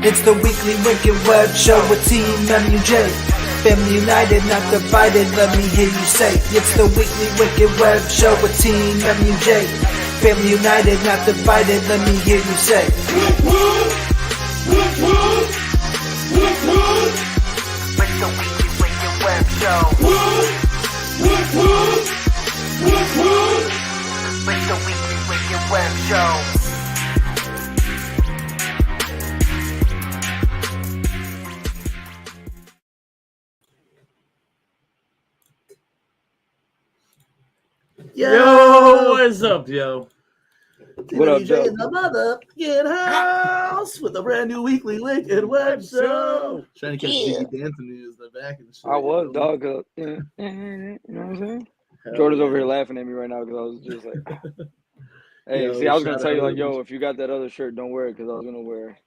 It's the weekly Wicked Web Show with TeamMUJ. Family united, not divided, let me hear you say. It's the weekly Wicked Web Show with TeamMUJ. Family united, not divided, let me hear you say. It's the weekly Wicked Web Show. It's the weekly Wicked Web Show. Yo, what's up, yo? What up, Joe? In the motherfucking house with a brand new weekly Wicked Web Show. Trying to catch Jiggy dancing news in the back and shit. I was, dog. You know what I'm saying? Jordan's over here laughing at me right now because I was just like, hey, Yo, see, I was going to shout tell you, out like, yo, if you got that other shirt, don't wear it because I was going to wear,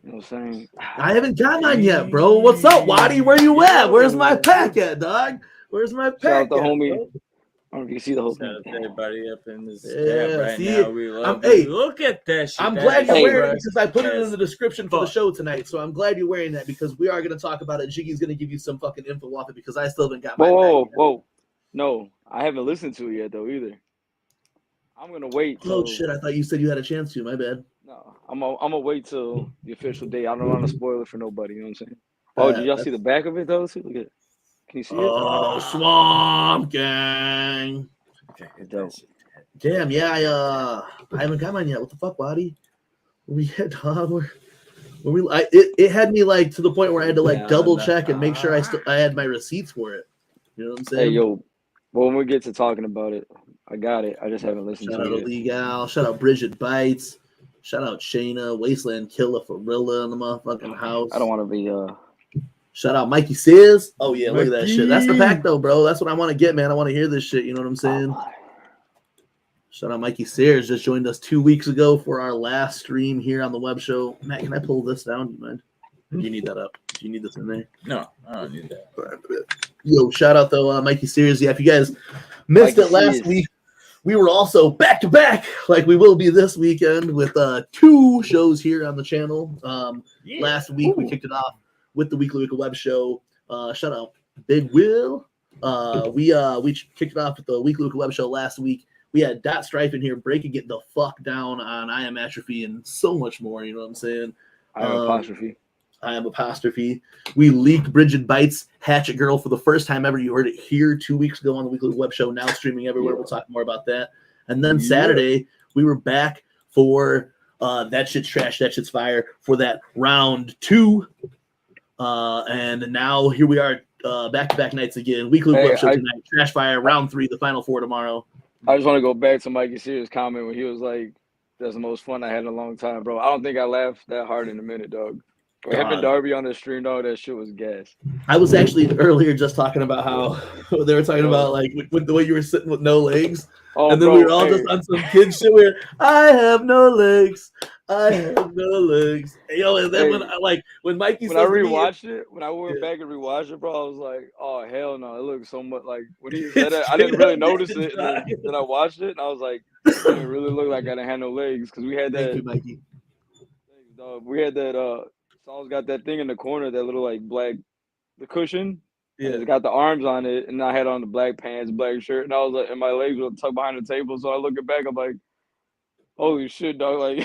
you know what I'm saying? I haven't got mine yet, bro. What's up, Waddy? Where you at? Where's my pack at, dog? Where's my pack Shout out the at, homie. bro? I don't know if you can see the whole Shout out thing. to everybody up in this Yeah, right see, now. We love hey, it. Look at that shit. I'm That glad you're is wearing it fresh because I put it in as the description for the fuck. show tonight. So I'm glad you're wearing that because we are going to talk about it. Jiggy's going to give you some fucking info off it because I still haven't got my Whoa. No, I haven't listened to it yet, though, either. I'm going to wait. Oh, shit. I thought you said you had a chance to. My bad. No, I'm gonna wait till the official day. I don't want to spoil it for nobody. You know what I'm saying? Oh, did y'all see the back of it though? See, look at it. Can you see it? Oh, Swamp Gang. Okay, Dope. Damn, yeah, I haven't got mine yet. What the fuck, buddy? Where we at, dog? It had me like to the point where I had to like double check and make sure I had my receipts for it. You know what I'm Hey, saying? yo, when we get to talking about it, I got it. I just haven't listened Shout out to it yet. Illegal. Shout out Bridget Bites. Shout out Shayna. Wasteland Killer Farilla in the motherfucking house. I don't want to be Shout out Mikey Sears. Oh yeah, look at that Mikey. shit. That's the pack though, bro. That's what I want to get, man. I want to hear this shit. You know what I'm saying? Shout out Mikey Sears. Just joined us 2 weeks ago for our last stream here on the web show. Matt, can I pull this down? Do you mind? Do you need that up? Do you need this in there? No, I don't need that. Yo, shout out though, Mikey Sears. Yeah, if you guys missed Mikey it last Sears. week, we were also back to back, like we will be this weekend with 2 shows here on the channel. Last week we kicked it off with the Weekly Web Show. Shout out Big Will. We kicked it off with the Weekly Web Show last week. We had Dot Strife in here breaking it the fuck down on I Am Atrophy and so much more. You know what I'm saying? I am apostrophe. I Am Apostrophe. We leaked Bridget Bites Hatchet Girl for the first time ever. You heard it here 2 weeks ago on the Weekly Web Show, now streaming everywhere. We'll talk more about that. And then Saturday, we were back for That Shit's Trash, That Shit's Fire for that round 2. And now here we are, back-to-back nights again. Weekly Web Show tonight, Trash Fire, round 3, the final 4 tomorrow. I just want to go back to Mikey Sears' comment when he was like, "That's the most fun I had in a long time, bro." I don't think I laughed that hard in a minute, dog. When him and Darby on the stream, dog, that shit was gas. I was actually earlier just talking about how they were talking about like with the way you were sitting with no legs. Oh, And then bro, we were all just on some kid shit where I have no legs. I have no legs. Yo, and then when Mikey when I rewatched it, when I went back and rewatched it, bro, I was like, oh hell no, it looks so much like when he said that, I didn't really notice it. Then I watched it and I was like, it didn't really look like I didn't have no legs because we had that. Thank you, Mikey. We had that. Saul's got that thing in the corner, that little like black, the cushion. Yeah, it's got the arms on it, and I had on the black pants, black shirt, and I was like, and my legs were tucked behind the table. So I look back, I'm like, holy shit, dog! Like,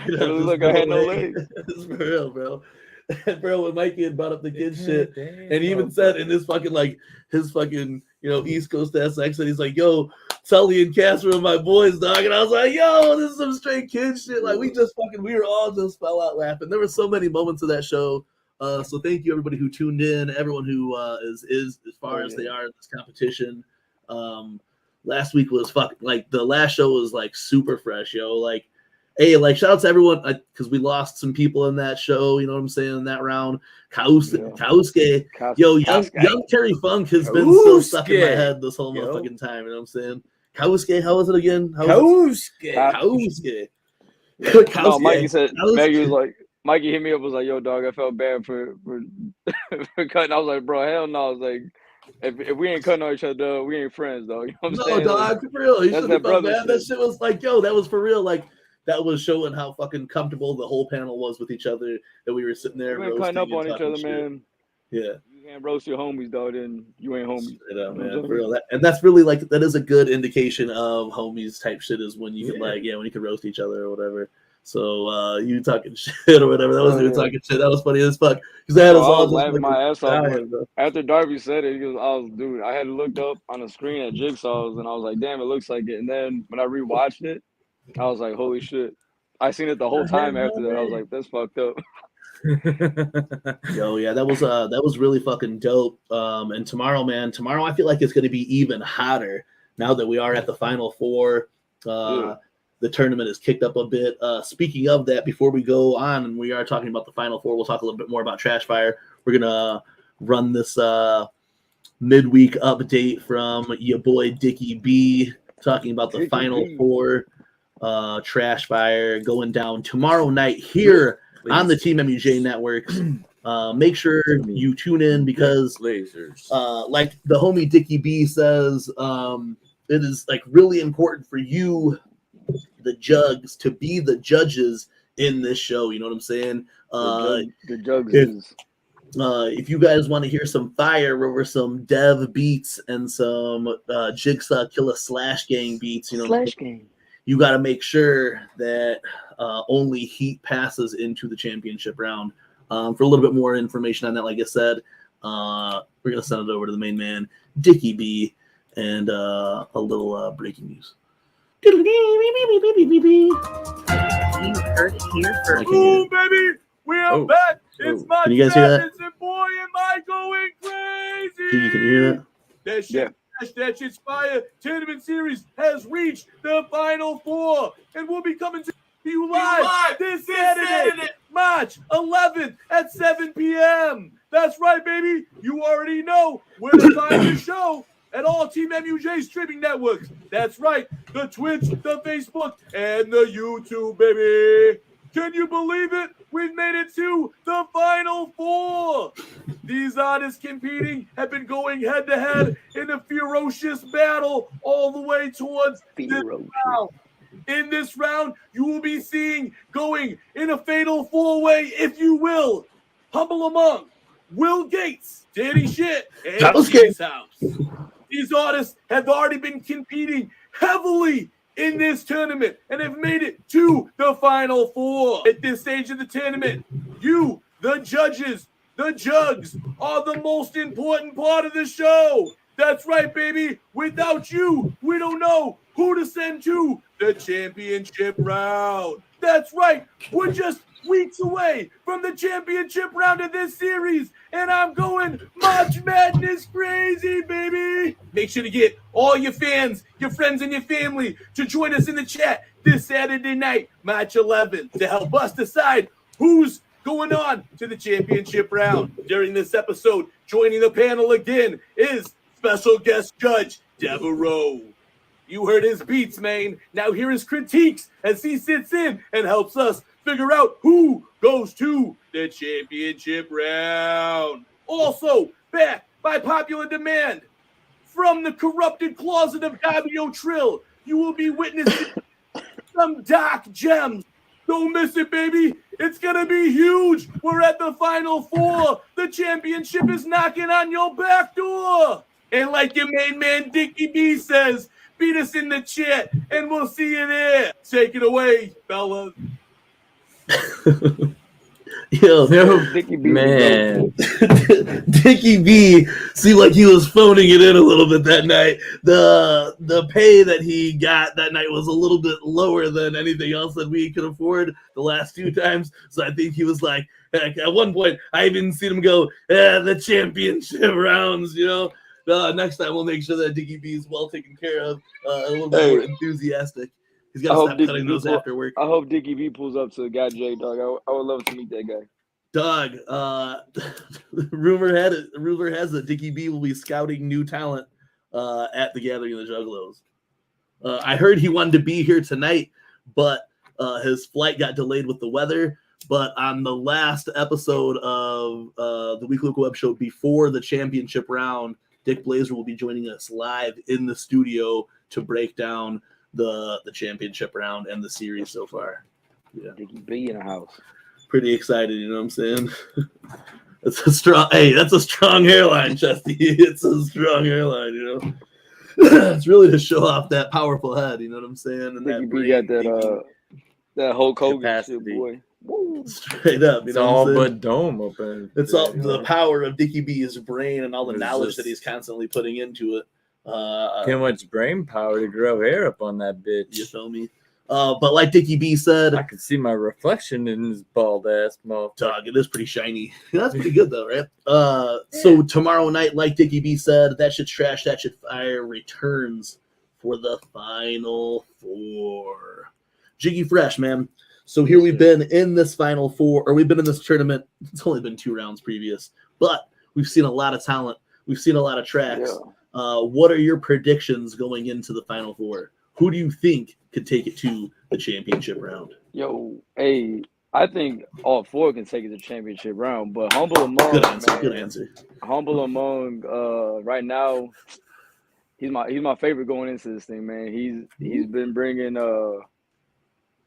look, I had no legs. It's for real, bro. And bro, when Mikey had brought up the kid shit, and he even said in his fucking East Coast ass accent, he's like, "Yo, Tully and Cass were my boys, dog," and I was like, "Yo, this is some straight kid shit." Like we were all just fell out laughing. There were so many moments of that show. So thank you everybody who tuned in, everyone who is as far as they are in this competition. Last week was the last show was like super fresh, yo. Like, hey, like shout out to everyone because we lost some people in that show. You know what I'm saying? In that round, Kauske, yo, young Terry Funk has been so stuck in my head this whole motherfucking time. You know what I'm saying? Kauske, how was it again? Kauske. No, Mikey said. Maggie was like. Mikey hit me up, was like, "Yo, dog, I felt bad for cutting." I was like, "Bro, hell no!" I was like, "If we ain't cutting on each other, we ain't friends, dog." You know what I'm saying? Dog, for real. You shouldn't have felt bad. That shit was like, yo, that was for real. Like, that was showing how fucking comfortable the whole panel was with each other. That we were sitting there. We ain't cutting up on each other, man. Yeah. You can't roast your homies, dog. Then you ain't homies. Man, for real. And that's really that is a good indication of homies type shit is when you can when you can roast each other or whatever. So you talking shit or whatever. That wasn't even talking shit. That was funny as fuck. Because I had us all laughing my ass off. After Darby said it, he goes, dude, I had looked up on the screen at Jigsaw's and I was like, damn, it looks like it. And then when I rewatched it, I was like, holy shit. I seen it the whole time after that. I was like, that's fucked up. Yo, yeah, that was really fucking dope. And tomorrow I feel like it's gonna be even hotter now that we are at the final 4. The tournament is kicked up a bit. Speaking of that, before we go on and we are talking about the final 4, we'll talk a little bit more about Trash Fire. We're gonna run this midweek update from your boy Dickie B, talking about the final 4 Trash Fire going down tomorrow night here on the TeamMUJ networks. Make sure you tune in because like the homie Dickie B says, it is like really important for you, the jugs, to be the judges in this show. You know what I'm saying? The jugs. If you guys want to hear some fire over some dev beats and some Jigsaw Killer Slash Gang beats, you know, Slash Gang, you got to make sure that only heat passes into the championship round. For a little bit more information on that, like I said, we're gonna send it over to the main man, Dickie B, and a little breaking news. You heard it here first. Oh, baby, we are back. It's my Can you guys hear that? And boy, am I going crazy. Can you hear that? That shit, that shit's fire. Tournament series has reached the final 4, and we'll be coming to you live this Saturday, March 11th at 7 p.m. That's right, baby. You already know where to find the show at all TeamMUJ's streaming networks. That's right, the Twitch, the Facebook, and the YouTube, baby. Can you believe it? We've made it to the final 4. These artists competing have been going head-to-head in a ferocious battle all the way towards this round. In this round, you will be seeing going in a fatal 4-way, if you will. Humble Among, Will Gates, Danny Shit, and Cheese House. These artists have already been competing heavily in this tournament and have made it to the final 4. At this stage of the tournament, you, the judges, the jugs, are the most important part of the show. That's right, baby. Without you, we don't know who to send to the championship round. That's right. We're just weeks away from the championship round of this series, and I'm going March Madness crazy, baby. Make sure to get all your fans, your friends, and your family to join us in the chat this Saturday night, March 11th, to help us decide who's going on to the championship round. During this episode, joining the panel again is special guest judge Devereaux. You heard his beats, man. Now hear his critiques as he sits in and helps us figure out who goes to the championship round. Also, back by popular demand, from the corrupted closet of Gabio Trill, you will be witnessing some dark gems. Don't miss it, baby. It's going to be huge. We're at the final 4. The championship is knocking on your back door. And like your main man, Dickie B says, beat us in the chat, and we'll see you there. Take it away, fellas. Yo, Dickie B, man. Dickie B seemed like he was phoning it in a little bit that night. The pay that he got that night was a little bit lower than anything else that we could afford the last 2 times. So I think he was like, heck, at one point, I even seen him go, the championship rounds, you know. Next time we'll make sure that Dickie B is well taken care of, a little bit more enthusiastic. He's got to stop cutting those after work. I hope Dickie B pulls up to GOTJ, dog. I would love to meet that guy. Dog, rumor has it Dickie B will be scouting new talent at the Gathering of the Juggalos. I heard he wanted to be here tonight, but his flight got delayed with the weather. But on the last episode of the Weekly Local Web Show before the championship round, Dick Blazer will be joining us live in the studio to break down the championship round and the series so far. Yeah, Dickie B in the house. Pretty excited, you know what I'm saying? That's a strong hairline, Chesty. It's a strong hairline, you know. It's really to show off that powerful head, you know what I'm saying? And Dickie B got that Hulk Hogan shit, boy. Woo. Straight up, you It's know all what I'm saying? but dome up in It's all the power of Dickie B's brain and all the knowledge that he's constantly putting into it. Too much brain power to grow hair up on that bitch. You feel me? But like Dickie B said, I can see my reflection in his bald ass mouth. dog, it is pretty shiny. That's pretty good though, right? So tomorrow night, like Dickie B said, That Shit's Trash, That Shit Fire returns for the final 4. Jiggy Fresh, man. So here we've been in this final 4, or we've been in this tournament. It's only been 2 rounds previous, but we've seen a lot of talent. We've seen a lot of tracks. Yeah. What are your predictions going into the final 4? Who do you think could take it to the championship round? Yo, hey, I think all 4 can take it to the championship round, but Humble Among, Good answer. man, Good answer. Humble Among, right now, he's my favorite going into this thing, man. He's been bringing the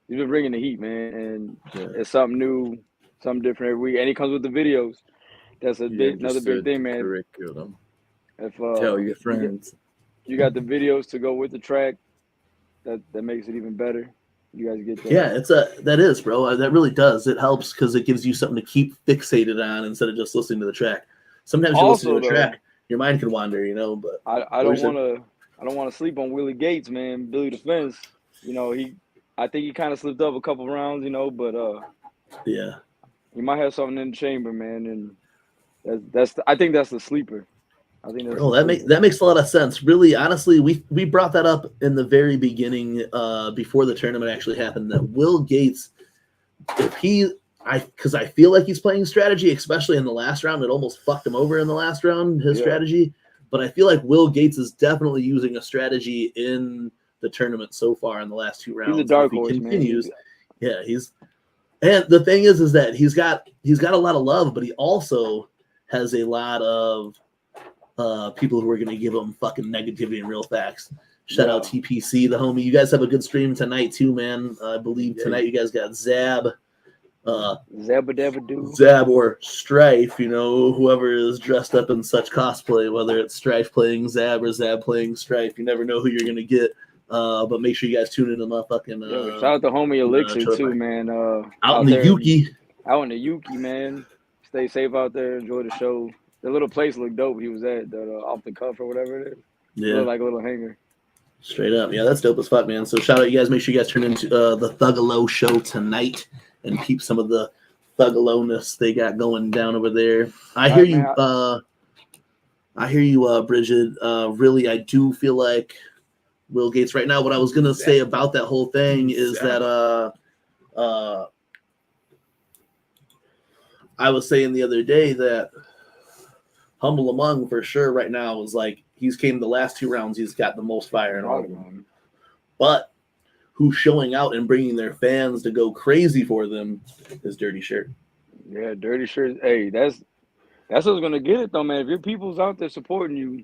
heat, man, and it's something new, something different every week, and he comes with the videos. That's another big thing, man. Curriculum. If Tell your friends. you got the videos to go with the track, that makes it even better. You guys get that? Yeah, that is, bro. That really does. It helps because it gives you something to keep fixated on instead of just listening to the track. Sometimes you listen to the track, your mind can wander, you know. But I don't want to sleep on Willie Gates, man. Billy Defense, you know, I think he kind of slipped up a couple rounds, you know, but yeah, he might have something in the chamber, man, and I think that's the sleeper. I think that's Oh, that makes a lot of sense. Really, honestly, we brought that up in the very beginning, before the tournament actually happened. That Will Gates, because I feel like he's playing strategy, especially in the last round. It almost fucked him over in the last round, his strategy. But I feel like Will Gates is definitely using a strategy in the tournament so far in the last 2 rounds. He's a dark if he horse, continues, man. And the thing is that he's got a lot of love, but he also has a lot of people who are going to give him fucking negativity and real facts. Shout out TPC, the homie. You guys have a good stream tonight too, man. I believe tonight you guys got Zab. Zab or Strife, whoever is dressed up in such cosplay, whether it's Strife playing Zab or Zab playing Strife, you never know who you're going to get. But make sure you guys tune in to my fucking. Shout out to homie Elixir too, man. Out in the Yuki. Out in the Yuki, man. Stay safe out there. Enjoy the show. The little place looked dope. He was at the off the cuff or whatever it is. Yeah, looked like a little hangar. Straight up, yeah, that's dope as fuck, man. So shout out you guys. Make sure you guys tune into the Thugalo show tonight and keep some of the Thugalo-ness they got going down over there. I hear you, Bridget. Really, I do feel like Will Gates right now. What I was gonna say about that whole thing is that I was saying the other day that Humble Among for sure right now is like he's came the last 2 rounds. He's got the most fire in all of them. But who's showing out and bringing their fans to go crazy for them is Dirty Shirt. Yeah, Dirty Shirt. Hey, that's what's gonna get it though, man. If your people's out there supporting you,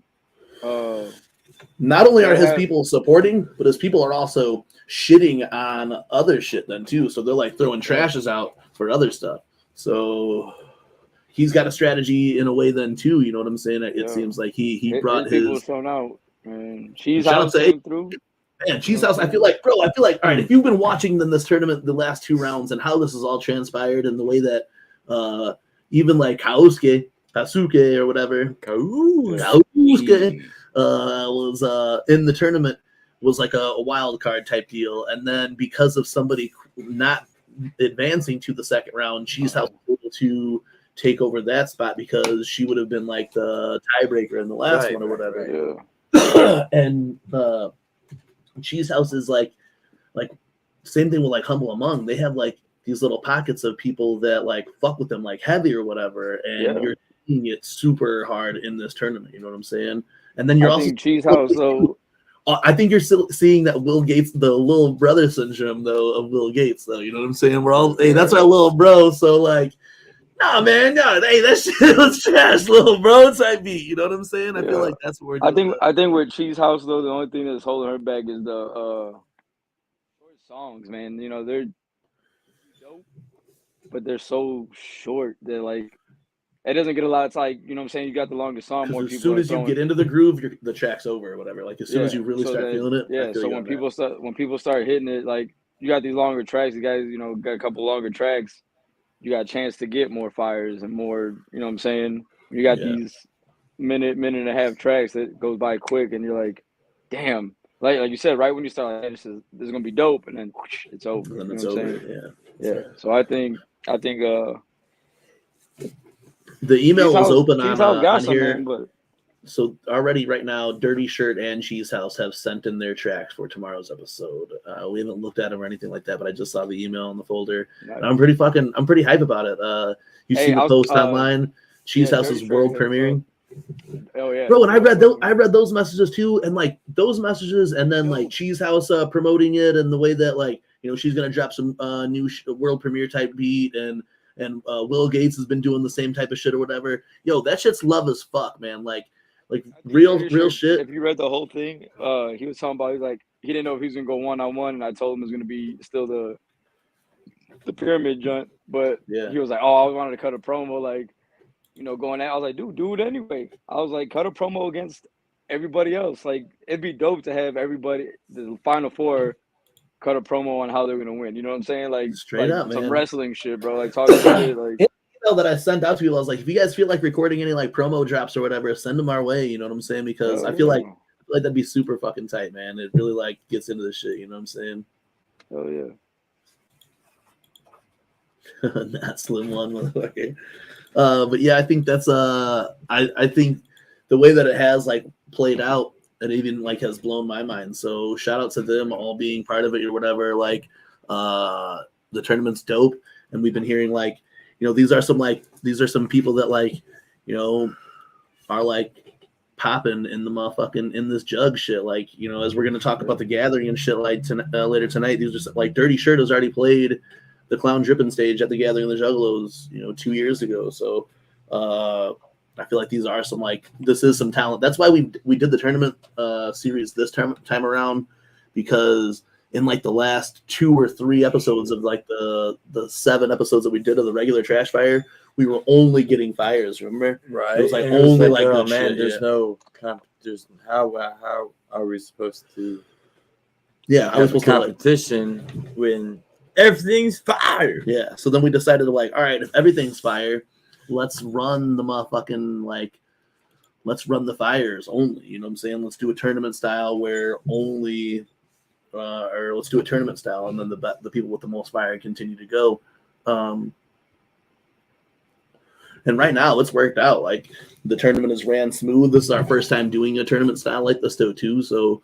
not only are his people supporting, but his people are also shitting on other shit then too. So they're like throwing trashes out for other stuff. So he's got a strategy in a way then too. You know what I'm saying? It seems like he brought his people shown out, man. Cheese House came through. Man, Cheese House. I feel like, all right. If you've been watching this tournament, the last 2 rounds, and how this has all transpired, and the way that even like Kasuke or whatever, Kasuke was in the tournament, was like a wild card type deal, and then because of somebody not advancing to the second round, Cheese House was able to take over that spot because she would have been like the tiebreaker in the last one or whatever. Yeah. And Cheese House is like same thing with like Humble Among. They have like these little pockets of people that like fuck with them like heavy or whatever, and you're seeing it super hard in this tournament. You know what I'm saying? And then you're also Cheese House though. I think you're still seeing that Will Gates, the little brother syndrome though of Will Gates though. You know what I'm saying? We're all hey, that's our little bro. So like, nah, man, hey, that shit was trash, little bro type beat. You know what I'm saying? I feel like that's what we're doing. I think with Cheese House though, the only thing that's holding her back is the short songs, man. They're dope, but they're so short. They're like it doesn't get a lot of like, you know what I'm saying? You got the longest song, more people. As soon as you get into the groove, the track's over or whatever. Like as soon as you really start feeling it. Yeah. So when people start hitting it, like you got these longer tracks, you guys, got a couple longer tracks. You got a chance to get more fires and more, you know what I'm saying? You got these minute and a half tracks that goes by quick, and you're like, damn. Like you said, right when you start, like, this is gonna be dope, and then whoosh, it's over. And then it's over. Yeah. So I think the email was open on here. Man, but so already right now, Dirty Shirt and Cheese House have sent in their tracks for tomorrow's episode. We haven't looked at them or anything like that, but I just saw the email in the folder. And I'm pretty hype about it. You see the post online. Cheese House is world premiering. Oh yeah, bro. And I read those messages too, and like those messages, and then like Cheese House promoting it, and the way that like she's gonna drop some new world premiere type beat, and Will Gates has been doing the same type of shit or whatever. Yo, that shit's love as fuck, man. Like real shit. If you read the whole thing, he was talking about he didn't know if he was gonna go 1-on-1, and I told him it was gonna be still the pyramid joint, but he was like, oh, I wanted to cut a promo, going out. I was like, dude, do it anyway. I was like, cut a promo against everybody else. Like, it'd be dope to have everybody, the final 4, cut a promo on how they're gonna win. You know what I'm saying? Like straight up, some man. Wrestling shit, bro. Like talking shit, like. Email that I sent out to people, I was like, if you guys feel like recording any like promo drops or whatever, send them our way. You know what I'm saying? Because I feel like that'd be super fucking tight, man. It really like gets into this shit. You know what I'm saying? Oh yeah. Not Slim One, motherfucker. But yeah, I think that's I think the way that it has like played out, it even like has blown my mind. So shout out to them all being part of it or whatever. Like the tournament's dope, and we've been hearing like, you know, these are some people that like, you know, are like popping in the motherfucking in this jug shit. Like, you know, as we're gonna talk about the gathering and shit like later tonight, these are just like Dirty Shirt has already played the Clown Drippin' stage at the Gathering of the Juggalos, you know, 2 years ago. So I feel like these are some like, this is some talent. That's why we did the tournament series this time around, because in like the last 2 or 3 episodes of like the 7 episodes that we did of the regular Trash Fire, we were only getting fires. Remember? Right. It was like only like oh good man, shit. there's Yeah. no there's how are we supposed to Yeah, I was have a supposed to like, competition when everything's fire? yeah. So then we decided to like, all right, if everything's fire, let's run the motherfucking like, let's run the fires only. You know what I'm saying? Let's do a tournament style where only, or let's do a tournament style, and then the people with the most fire continue to go. And right now it's worked out. Like the tournament has ran smooth. This is our first time doing a tournament style like this though too. So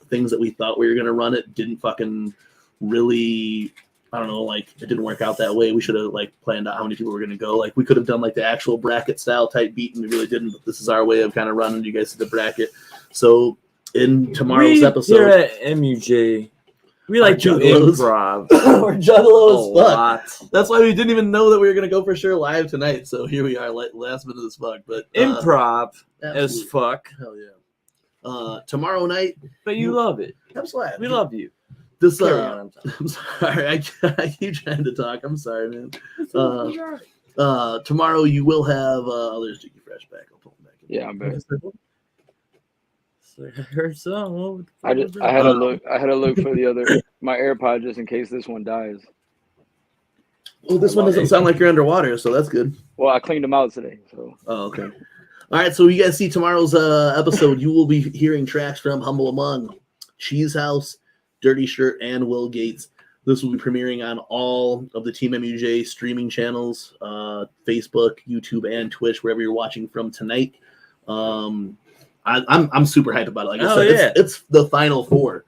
things that we thought we were gonna run it didn't fucking really, I don't know, like it didn't work out that way. We should have like planned out how many people were gonna go. Like we could have done like the actual bracket style type beat, and we really didn't. But this is our way of kind of running you guys to the bracket. So in tomorrow's episode, here at MUJ, we like to juggalos. improv we're juggalo a as fuck. lot. That's why we didn't even know that we were gonna go for sure live tonight. So here we are, like last minute as fuck. But Improv as absolutely. fuck, Hell yeah. Tomorrow night, but you love it. absolutely. We love you. this. Carry on, I'm sorry, I keep trying to talk. I'm sorry, man. Tomorrow you will have. There's Jiggy Fresh back. I'll pull him back in. Yeah, I'm back. I heard some. I had a look. I had a look for the other my AirPod just in case this one dies. Oh, this one doesn't sound like you're underwater, so that's good. Well, I cleaned them out today, so. Oh, okay. All right, so you guys see tomorrow's episode. You will be hearing tracks from Humble Among, Cheese House, Dirty Shirt, and Will Gates. This will be premiering on all of the Team MUJ streaming channels, Facebook, YouTube, and Twitch, wherever you're watching from tonight. I'm super hyped about it. Like I said, it's the final 4.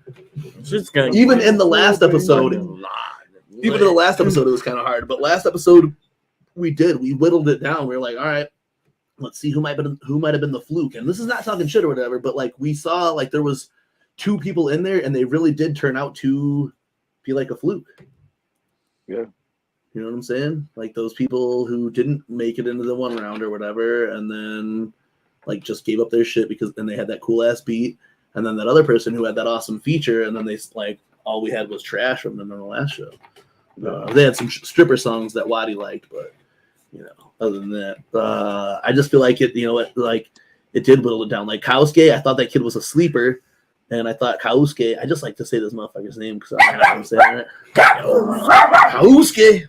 Even in the last episode, it was kind of hard. But last episode, we whittled it down. We were like, all right, let's see who might have been the fluke. And this is not talking shit or whatever, but like we saw like there was 2 people in there, and they really did turn out to be like a fluke. Yeah. You know what I'm saying? Like those people who didn't make it into the 1 round or whatever, and then like just gave up their shit because then they had that cool ass beat, and then that other person who had that awesome feature, and then they like all we had was trash from them in the last show. They had some stripper songs that Waddy liked, but you know, other than that, I just feel like it. You know, it did whittle it down. Like Kausuke, I thought that kid was a sleeper, and I thought Kausuke. I just like to say this motherfucker's name because I don't know how I'm saying it. Kausuke.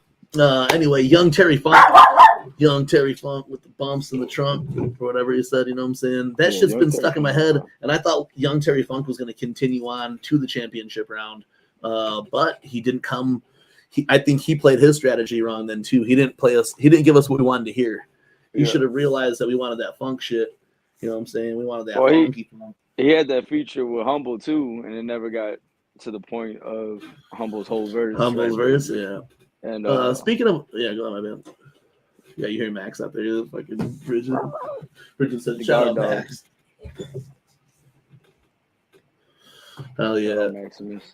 Anyway, young Terry Funk with the bumps in the trunk or whatever he said, you know what I'm saying? That shit's been stuck in my head, and I thought young Terry Funk was going to continue on to the championship round, but he didn't come. I think he played his strategy wrong then too. He didn't give us what we wanted to hear. He should have realized that we wanted that funk shit. You know what I'm saying? We wanted that funky funk. He had that feature with Humble too, and it never got to the point of Humble's whole verse. Humble's verse, yeah. And speaking of, yeah, go on, my man. Yeah, you hear Max out there. The fucking Bridget. Bridget said, "Shout out, Max." Hell yeah, Maximus.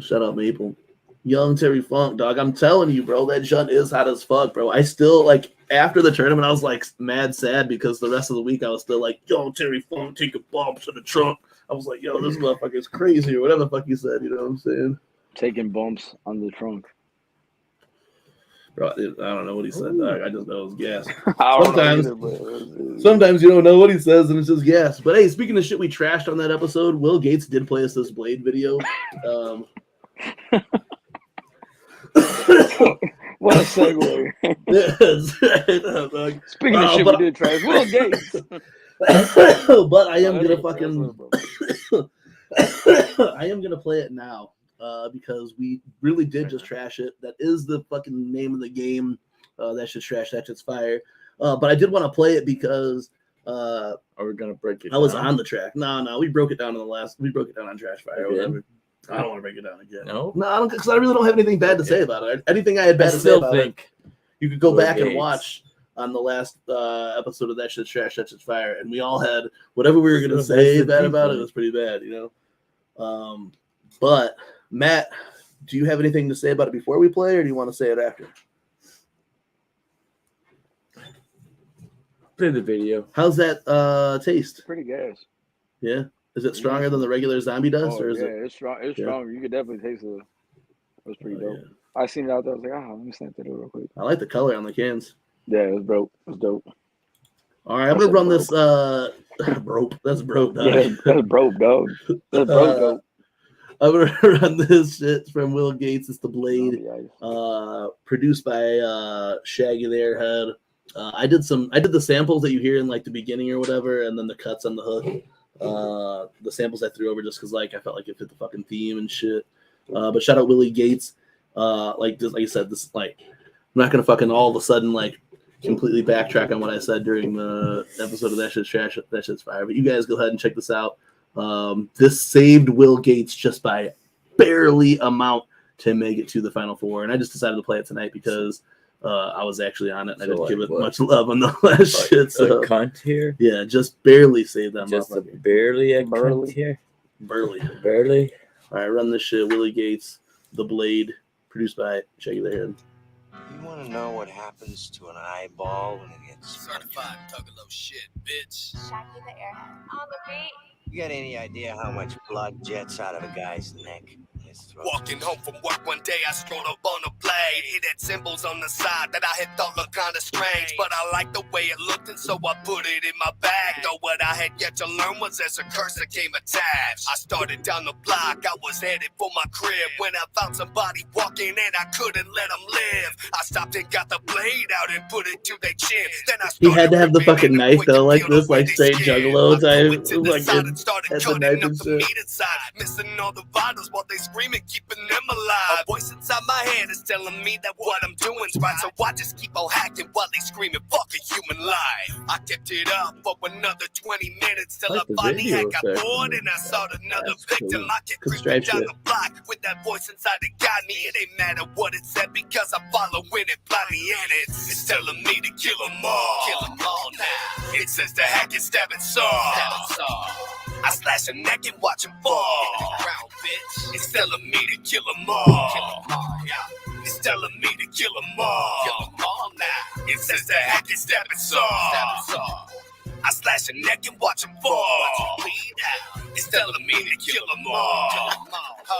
Shout out Maple. Young Terry Funk, dog. I'm telling you, bro, that shut is hot as fuck, bro. I still like after the tournament, I was like mad sad because the rest of the week I was still like, "Yo, Terry Funk, take a bump to the trunk." I was like, "Yo, this motherfucker is crazy," or whatever the fuck he said. You know what I'm saying? Taking bumps on the trunk. Bro, I don't know what he said, dog. I just know it was gas. Sometimes Sometimes you don't know what he says, and it's just gas. But hey, speaking of shit we trashed on that episode, Will Gates did play us this Blade video. What a segue. Speaking of shit we did trash, Will Gates. But I am gonna I am gonna play it now. Because we really did just trash it. That is the fucking name of the game. That shit's trash. That shit's fire. But I did want to play it because Are we gonna break it? I was on the track. No, we broke it down We broke it down on Trash Fire. Again? I don't want to break it down again. No, I don't, because I really don't have anything bad to say about it. Anything I had bad to say still about think it, you could go Will back and Gates. watch on the last episode of That Shit's Trash, That Shit's Fire, and we all had whatever we were going to Still say vested bad about it deeply. was pretty bad, you know. But Matt, do you have anything to say about it before we play, or do you want to say it after? play the video. How's that taste? Pretty gas. Yeah, is it stronger than the regular zombie dust, Oh, or is yeah, it? it's strong. It's Yeah. stronger. You could definitely taste it. It was pretty Oh, dope. yeah. I seen it out there. I was like, let me snap that real quick. I like the color on the cans. Yeah, it was dope. It was dope. All right, I'm gonna run this. Broke. That's broke. Dog. Yeah, that's broke, dog. That's broke, dope. I'm gonna run this shit from Will Gates. It's the Blade, Yeah. produced by Shaggy the Airhead. I did the samples that you hear in like the beginning or whatever, and then the cuts on the hook. The samples I threw over just because like I felt like it fit the fucking theme and shit. But shout out Willie Gates. Like I said, this like I'm not gonna fucking all of a sudden like completely backtrack on what I said during the episode of That Shit's Trash, That Shit's Fire. But you guys go ahead and check this out. This saved Will Gates just by barely amount to make it to the Final Four, and I just decided to play it tonight because I was actually on it and I didn't give it much love on the last shit. So a cunt here. Yeah, just barely saved that. Just barely a cunt here. Barely. All right, run this shit. Willie Gates, The Blade, produced by Shaggy the Airhead. You want to know what happens to an eyeball when it gets certified Tugalo shit, bitch. Shaggy the Airhead on the beat. You got any idea how much blood jets out of a guy's neck? Walking home from work one day, I strolled up on a blade. It had symbols on the side that I had thought looked kinda strange, but I liked the way it looked, and so I put it in my bag. Though what I had yet to learn was there's a curse that came attached. I started down the block, I was headed for my crib when I found somebody walking and I couldn't let them live. I stopped and got the blade out and put it to their chin. Then I He had to have the fucking knife though, like this, like straight juggalo type, like had the knife and shit. Missing all the vitals while they screaming, keeping them alive. A voice inside my head is telling me that what I'm doing's right, so I just keep on hacking while they screaming, fuck a human life. I kept it up for another 20 minutes till I finally had got bored and I saw another victim. I kept creeping down the block with that voice inside that got me. It ain't matter what it said because I'm following it blindly, and it's telling me to kill them all. Kill them all now. It says to hack and stab and saw. I slash a neck and watch him fall. Ground, bitch. It's telling me to kill them all. It's telling me to kill them all. Kill them all now. It says to hack and stab and saw. I slash a neck and watch him fall. It's telling me to kill them all.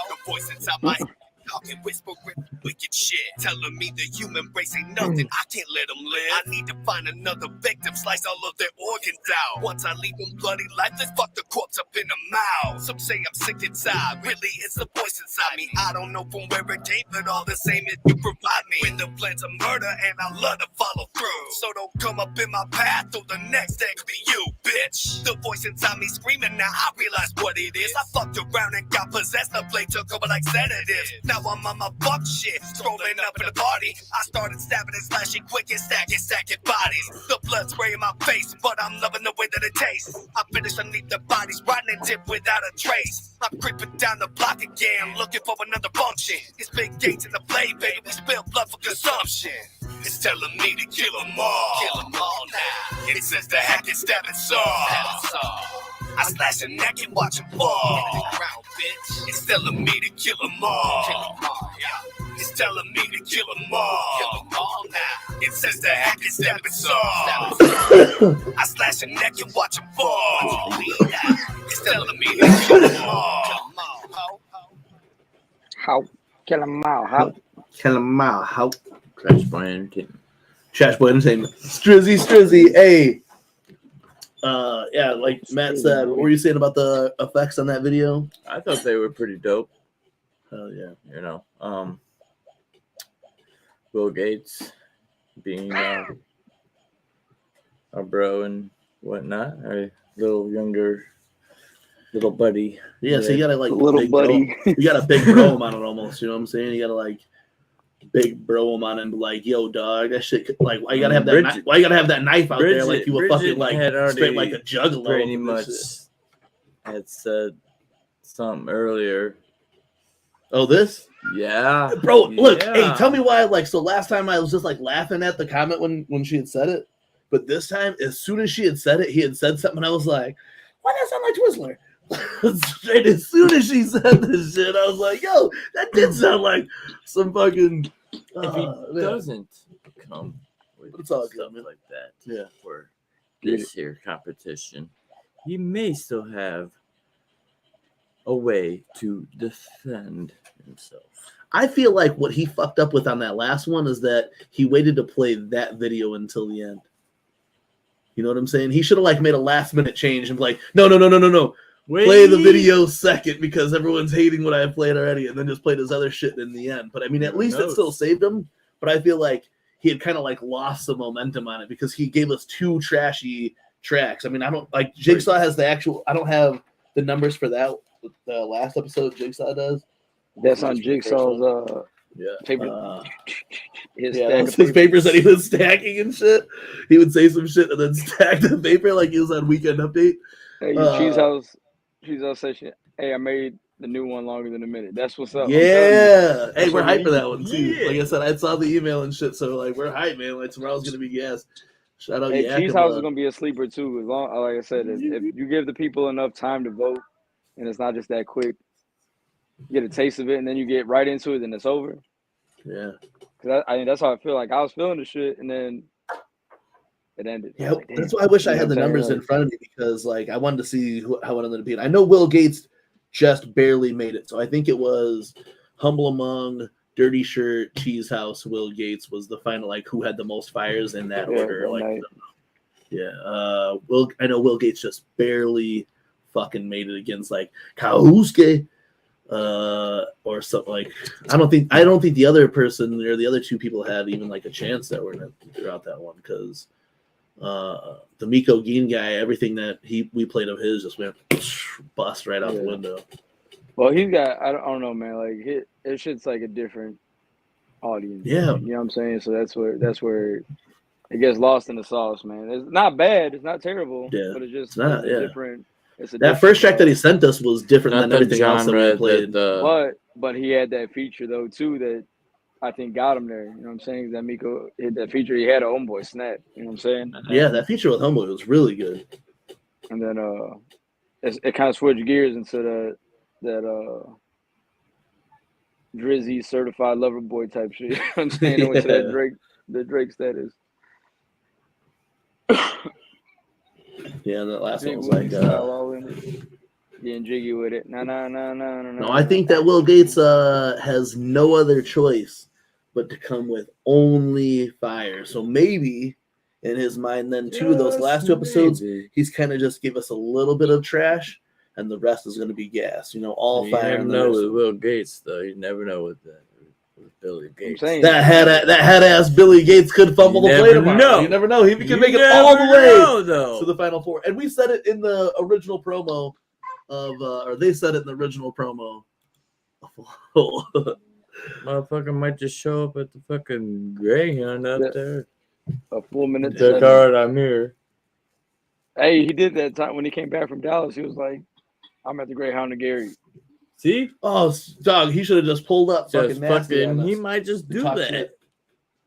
The voice inside my head talking, whispering wicked shit, telling me the human race ain't nothing. I can't let them live. I need to find another victim, slice all of their organs out. Once I leave them bloody lifeless, fuck the corpse up in the mouth. Some say I'm sick inside, really it's the voice inside me. I don't know from where it came, but all the same if you provide me with the plans of murder, and I love to follow through. So don't come up in my path, or the next day could be you, bitch. The voice inside me screaming, now I realize what it is. I fucked around and got possessed, the blade took over like sedatives. Now I'm on my fuck shit, strolling up in the party. I started stabbing and slashing quick and stacking bodies. The blood spraying my face, but I'm loving the way that it tastes. I finished underneath the bodies, rotten and dipped without a trace. I'm creeping down the block again, looking for another function. It's big gates in the blade, baby, we spill blood for consumption. It's telling me to kill them all. Kill them all now. It says to hack and stab and saw. I slash a neck and watch him fall. Ground, bitch. It's telling me to kill them all. Kill them all, yeah. It's telling me to kill them all. Kill them all now. It says to hack and stab and saw. I slash a neck and watch him fall. It's telling me to kill them all. How? Kill them all. How? Kill them all. How? Trash Boy Entertainment. Trash Boy Entertainment. Strizzy. Hey. Yeah, like Matt said, what were you saying about the effects on that video? I thought they were pretty dope. Hell yeah. You know, Will Gates being our bro and whatnot, our little younger little buddy. Yeah, so you gotta like little buddy. You got a big bro on it almost, you know what I'm saying? You gotta like big bro him on and be like, "Yo, dog, that shit. Like, why you gotta have that? Why you gotta have that knife out there? Like you were fucking like straight like a juggalo." Pretty much had said something earlier. Oh, this? Yeah, bro. Look, hey, tell me why. Like, so last time I was just like laughing at the comment when she had said it, but this time, as soon as she had said it, he had said something. And I was like, "Why that sound like Twizzler?" Straight as soon as she said this shit, I was like, "Yo, that did sound like some fucking." If he doesn't come with it's all stuff like that, yeah, for this here competition, he may still have a way to defend himself. I feel like what he fucked up with on that last one is that he waited to play that video until the end. You know what I'm saying? He should have like made a last minute change and be like, no. Wait. Play the video second because everyone's hating what I played already, and then just played his other shit in the end. But I mean, at least it still saved him. But I feel like he had kind of like lost the momentum on it because he gave us 2 trashy tracks. I mean, I don't like Jigsaw has the actual. I don't have the numbers for that. The last episode Jigsaw does. That's on Jigsaw's paper. His papers that he was stacking and shit. He would say some shit and then stack the paper like he was on Weekend Update. Hey, Cheese House session. Hey, I made the new one longer than a minute. That's what's up. Yeah. Hey, we're hyped for that one too. Yeah. Like I said, I saw the email and shit, so like we're hyped, man. Like tomorrow's gonna be gas. Shout out. Hey, Cheese House is gonna be a sleeper too. As long, like I said, if you give the people enough time to vote, and it's not just that quick, you get a taste of it, and then you get right into it, and it's over. Yeah. Because I mean, that's how I feel. Like I was feeling the shit, and then it ended. Yeah, like, that's why I wish I had the numbers in front of me because like I wanted to see how it ended up being. I know Will Gates just barely made it, so I think it was Humble Among, Dirty Shirt, Cheese House, Will Gates was the final like who had the most fires in that order. Like, I know Will Gates just barely fucking made it against like Kausuke or something like. I don't think the other person or the other 2 people had even like a chance that were throughout that one because. The Miko Geen guy, everything that we played of his just went bust right out the window. Well, he's got I don't know, man. Like it shit's like a different audience. Yeah, you know what I'm saying. So that's where it gets lost in the sauce, man. It's not bad. It's not terrible. Yeah, but it's just not different. It's a that first track that he sent us was different than everything else that we played. But he had that feature though too that I think got him there. You know what I'm saying? That Miko hit that feature. He had a Homeboy snap. You know what I'm saying? Yeah, that feature with Homeboy was really good. And then it kind of switched gears into that Drizzy certified lover boy type shit. You know what I'm saying? It went to that Drake status. Yeah, that last one was like getting jiggy with it. No. I think that Will Gates has no other choice but to come with only fire. So maybe in his mind then too, those last 2 episodes, he's kind of just give us a little bit of trash and the rest is going to be gas. You know, all fire. You never know with Will Gates though. You never know with Billy Gates. That head ass Billy Gates could fumble the play tomorrow. You never know. He can make it all the way to the Final Four. And we said it in the original promo or they said it in the original promo. Motherfucker might just show up at the fucking Greyhound out there. A full minute. Card, I'm here. Hey, he did that time when he came back from Dallas. He was like, "I'm at the Greyhound to Gary." See? Oh, dog, he should have just pulled up fucking nasty. He might just do that. Shit.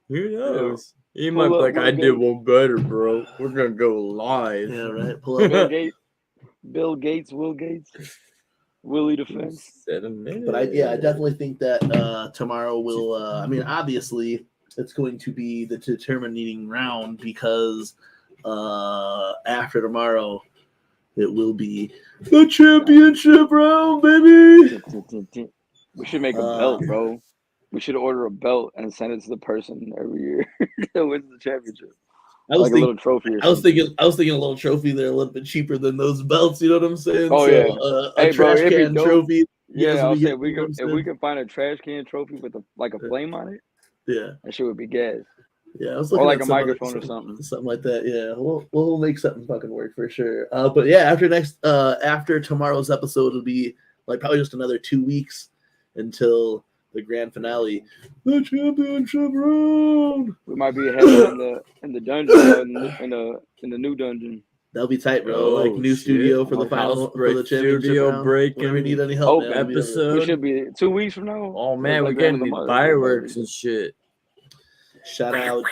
Who knows? He might be like, I did one better, bro. We're going to go live. Yeah, right. Pull up. Bill Gates, Will Gates, Willie Defense. But I definitely think that tomorrow will, I mean, obviously, it's going to be the determining round because after tomorrow, it will be the championship round, baby. We should make a belt, bro. We should order a belt and send it to the person every year that wins the championship. I was like thinking, a little trophy. I was thinking a little trophy there, a little bit cheaper than those belts. You know what I'm saying? Oh yeah, a trash can trophy. Yeah, I'll say if we can find a trash can trophy with a flame on it. Yeah, that shit would be gas. Yeah, I was looking or like at a microphone or something like that. Yeah, we'll make something fucking work for sure. But yeah, after tomorrow's episode, it'll be like probably just another 2 weeks until the grand finale, the championship round. We might be ahead in the dungeon, in the new dungeon. That'll be tight, bro. Like new shit. studio for the House final, for break, the championship studio round. breaking Whenever you need any help, man, let me know. episode. We should be 2 weeks from now. Oh man, Like we're the end getting of the these month. fireworks and shit. Shout out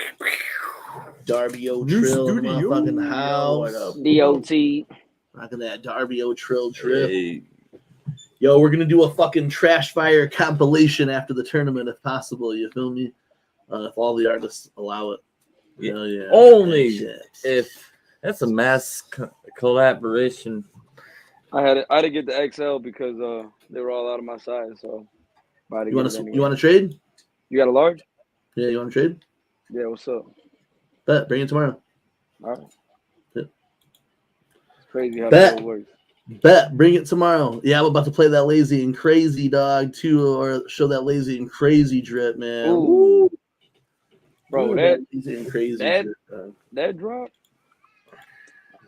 Darby O New Trill in the studio. motherfucking house. What up? DOT. Rocking that Darby O Trill drip. Hey. Yo, we're gonna do a fucking trash fire compilation after the tournament if possible. You feel me? If all the artists allow it. Yeah. Yeah. Only Shit. if that's a mass collaboration. I had to get the XL because they were all out of my size. So I had to You get want it to anyway. trade? You got a large? Yeah, you want to trade? Yeah. What's up? Bet, bring it tomorrow. All right. Yep. It's crazy how Bet. that works. Bet, bring it tomorrow. Yeah, I'm about to play that lazy and crazy dog too, or show that lazy and crazy drip, man. Ooh. Bro, Ooh, that lazy and crazy that- drip, dog. that drop.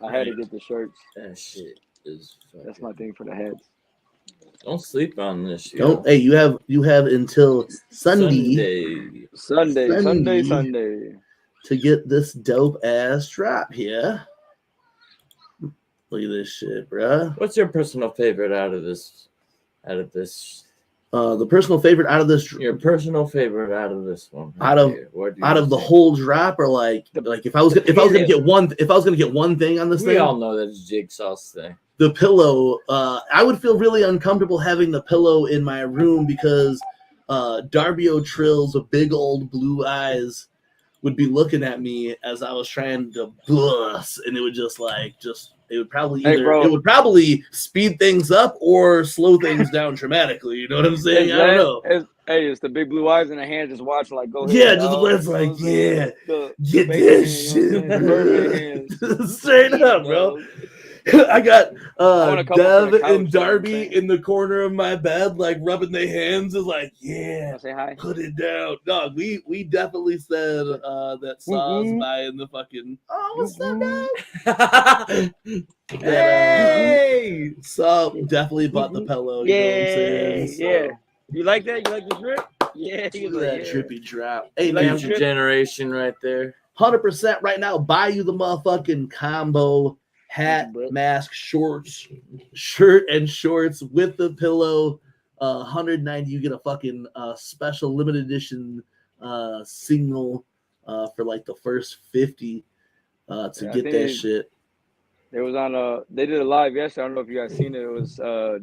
I had to get the shirts. That shit is. That's my thing for the heads. Don't sleep on this. Yo. Don't. Hey, you have until Sunday Sunday. to get this dope ass drop here. Look at this shit, bruh. What's your personal favorite out of this? The personal favorite out of this, Your personal favorite out of this one? Out of- What do you out of the think? whole drop, or like if I was gonna get one thing on this We thing, all know that it's Jigsaw's thing. the pillow. I would feel really uncomfortable having the pillow in my room because Darby O'Trill's big old blue eyes would be looking at me as I was trying to bust, and it would it would probably Hey, bro. it would probably speed things up or slow things down dramatically. You know what I'm saying? I don't know. It's the big blue eyes in the hand just watching like go ahead. Yeah, just dog. where it's You know like, what I'm saying? yeah, The get bacon this hand, you know what I'm saying? The birthday shit. hands. Straight up, bro. I got wanna come up Dev for the couch, and you know what I'm Darby saying? in the corner of my bed, like rubbing their hands, is like, yeah, Wanna say hi. put it down, dog. We definitely said that Saw's Mhm. buying the fucking. Oh, what's up, Dave? Hey! Saw definitely bought the pillow. You know what I'm saying? So, Yeah. You like that? You like the drip? Yeah. He was look at like, that yeah. trippy drop. Hey, Like man, the Future generation right there. 100% right now. Buy you the motherfucking combo hat, Thank you, bro. mask, shorts, shirt, and shorts with the pillow. 190. You get a fucking special limited edition single for like the first 50 to Yeah, I get think that they- shit. They was on they did a live yesterday. I don't know if you guys seen it. It was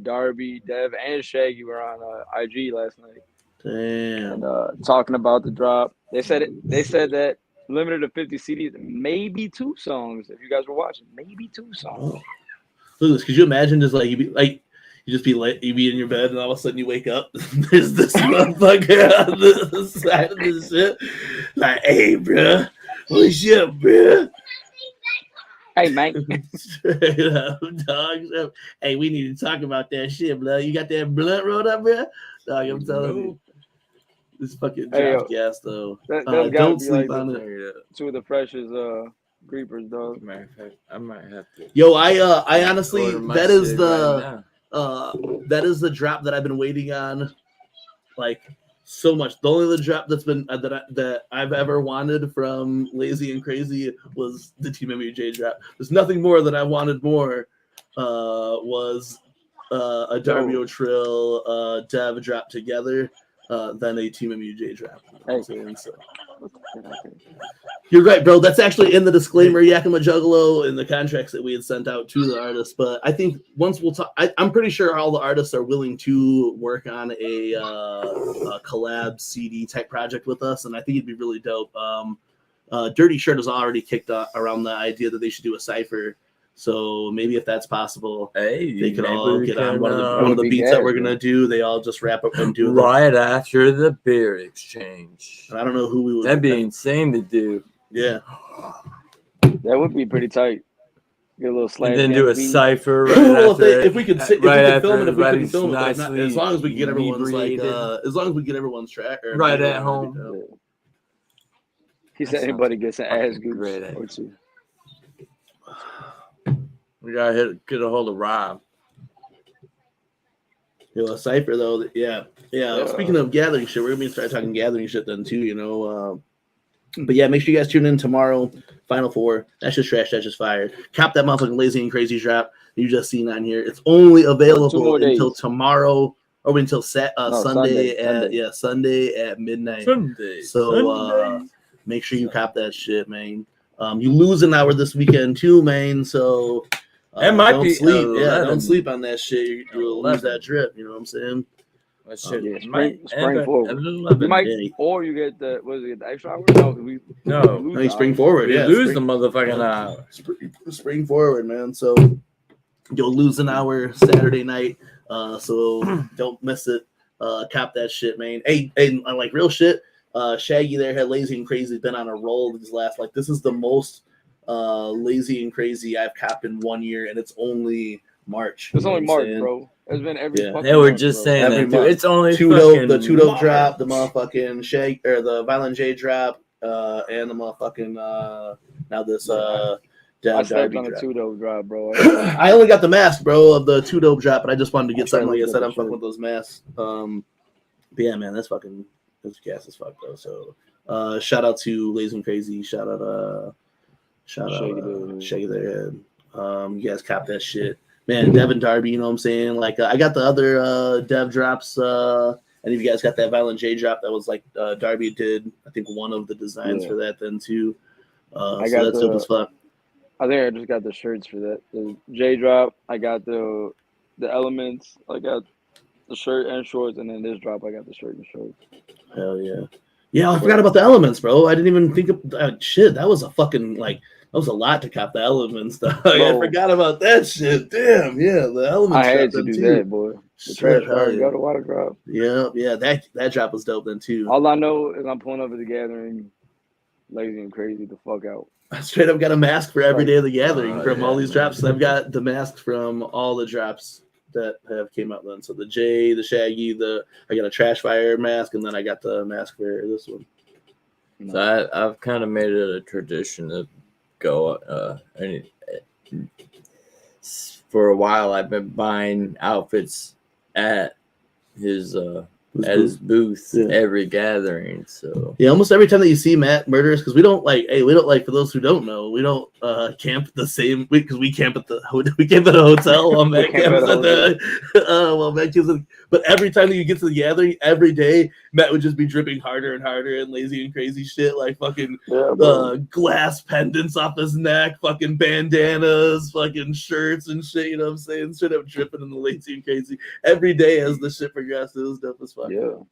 Darby, Dev, and Shaggy were on IG last night Damn. and talking about the drop. They said that limited to 50 CDs, maybe 2 songs. If you guys were watching, maybe 2 songs. Oh. Look at this. Could you imagine just like you be late, you be in your bed, and all of a sudden you wake up. There's this motherfucker on the side of this shit. Like, hey, bro, what's up, bro? Hey, man. Straight up, dog. Hey, we need to talk about that shit, bro. You got that blunt rolled up, bro? Dog, I'm telling you. This fucking Hey, drop gas, though. That's gotta Don't be sleep like on the- it. 2 of the freshest creepers, dog. Matter of fact, I might have to. Yo, I honestly, order my that is shit the right that is the drop that I've been waiting on, like so much. The only drop that's been that I've ever wanted from Lazy and Crazy was the TeamMUJ drop. There's nothing more that I wanted more. Was a Darby O'Trill Dev drop together than a TeamMUJ drop. You know what I'm saying? So. You're right, bro. That's actually in the disclaimer, Yakima Juggalo, in the contracts that we had sent out to the artists. But I think once we'll talk, I'm pretty sure all the artists are willing to work on a collab CD type project with us, and I think it'd be really dope. Dirty Shirt has already kicked around the idea that they should do a cipher. So maybe if that's possible, Hey, they could maybe all we get on can, one of the be beats that gas, we're bro. gonna do. They all just wrap up and do it. right after the beer exchange. And I don't know who we would. That'd be insane to do. Yeah. That would be pretty tight. Get a little slash. And then do a beat. cipher right Well, after. if we could right film it, if we couldn't everybody's film it, but not, as long as we can get everyone's inebriated. as long as we get everyone's track or Right video, at that'd be home. dope. He said That anybody sounds gets an fucking ass goose great, or 2. We gotta get a hold of Rob. You know, a cipher though. Yeah. Speaking of gathering shit, we're gonna start talking gathering shit then too. You know. But yeah, make sure you guys tune in tomorrow. Final Four. That's just trash. That's just fire. Cop that motherfucking lazy and crazy drop you just seen on here. It's only available until tomorrow or until Sunday at midnight. So make sure you cop that shit, man. You lose an hour this weekend too, man. So don't sleep. Don't sleep on that shit. You'll lose that drip. You know what I'm saying? Spring forward. You might, or you get the the extra hour? No, spring forward. You lose the motherfucking hour. Spring forward, man. So you'll lose an hour Saturday night. So don't miss it. Cop that shit, man. Hey, like real shit. Shaggy there had lazy and crazy been on a roll these last this is the most lazy and crazy I've copped in 1 year, and it's only March. It's only March, bro. It's been every fucking They were just saying that it's only the Tudo drop, the motherfucking Shag or the Violent J drop, and the motherfucking now this I slept on the Tudo drop, bro. I only got the mask, bro, of the Tudo drop, but I just wanted to get something. Like I said, I'm fucking with those masks. But yeah, man, that's gas as fuck though. So shout out to Lazy and Crazy. Shout out Shaggy there. You guys cop that shit. Man, Dev and Darby, you know what I'm saying? Like, I got the other Dev drops. And if you guys got that Violent J drop, that was like Darby did, I think, one of the designs for that then too. I so that's dope as fuck. I think I just got the shirts for that. The J drop, I got the elements, I got the shirt and shorts, and then this drop, I got the shirt and shorts. Hell yeah. Yeah, I forgot about the elements, bro. I didn't even think of shit. That was a fucking that was a lot to cop the elements, though. I forgot about that shit. Damn, yeah, the elements. I had to do that, boy. The trash fire, got a water drop. Yeah, that drop was dope then too. All I know is I'm pulling up at the gathering, lazy and crazy the fuck out. I straight up got a mask for every day of the gathering from all these drops. I've got the mask from all the drops that have came out then. So the J, the Shaggy, I got a trash fire mask, and then I got the mask for this one. So I've kind of made it a tradition to go. For a while, I've been buying outfits at his booth every gathering. So yeah, almost every time that you see Matt Murderous, because we don't for those who don't know, we don't camp the same because we camp at a hotel while Matt camps at the but every time that you get to the gathering, every day Matt would just be dripping harder and harder and lazy and crazy shit, like fucking glass pendants off his neck, fucking bandanas, fucking shirts and shit, you know what I'm saying? Straight up dripping in the lazy and crazy every day as the shit progresses. It was dope as fuck. Yeah.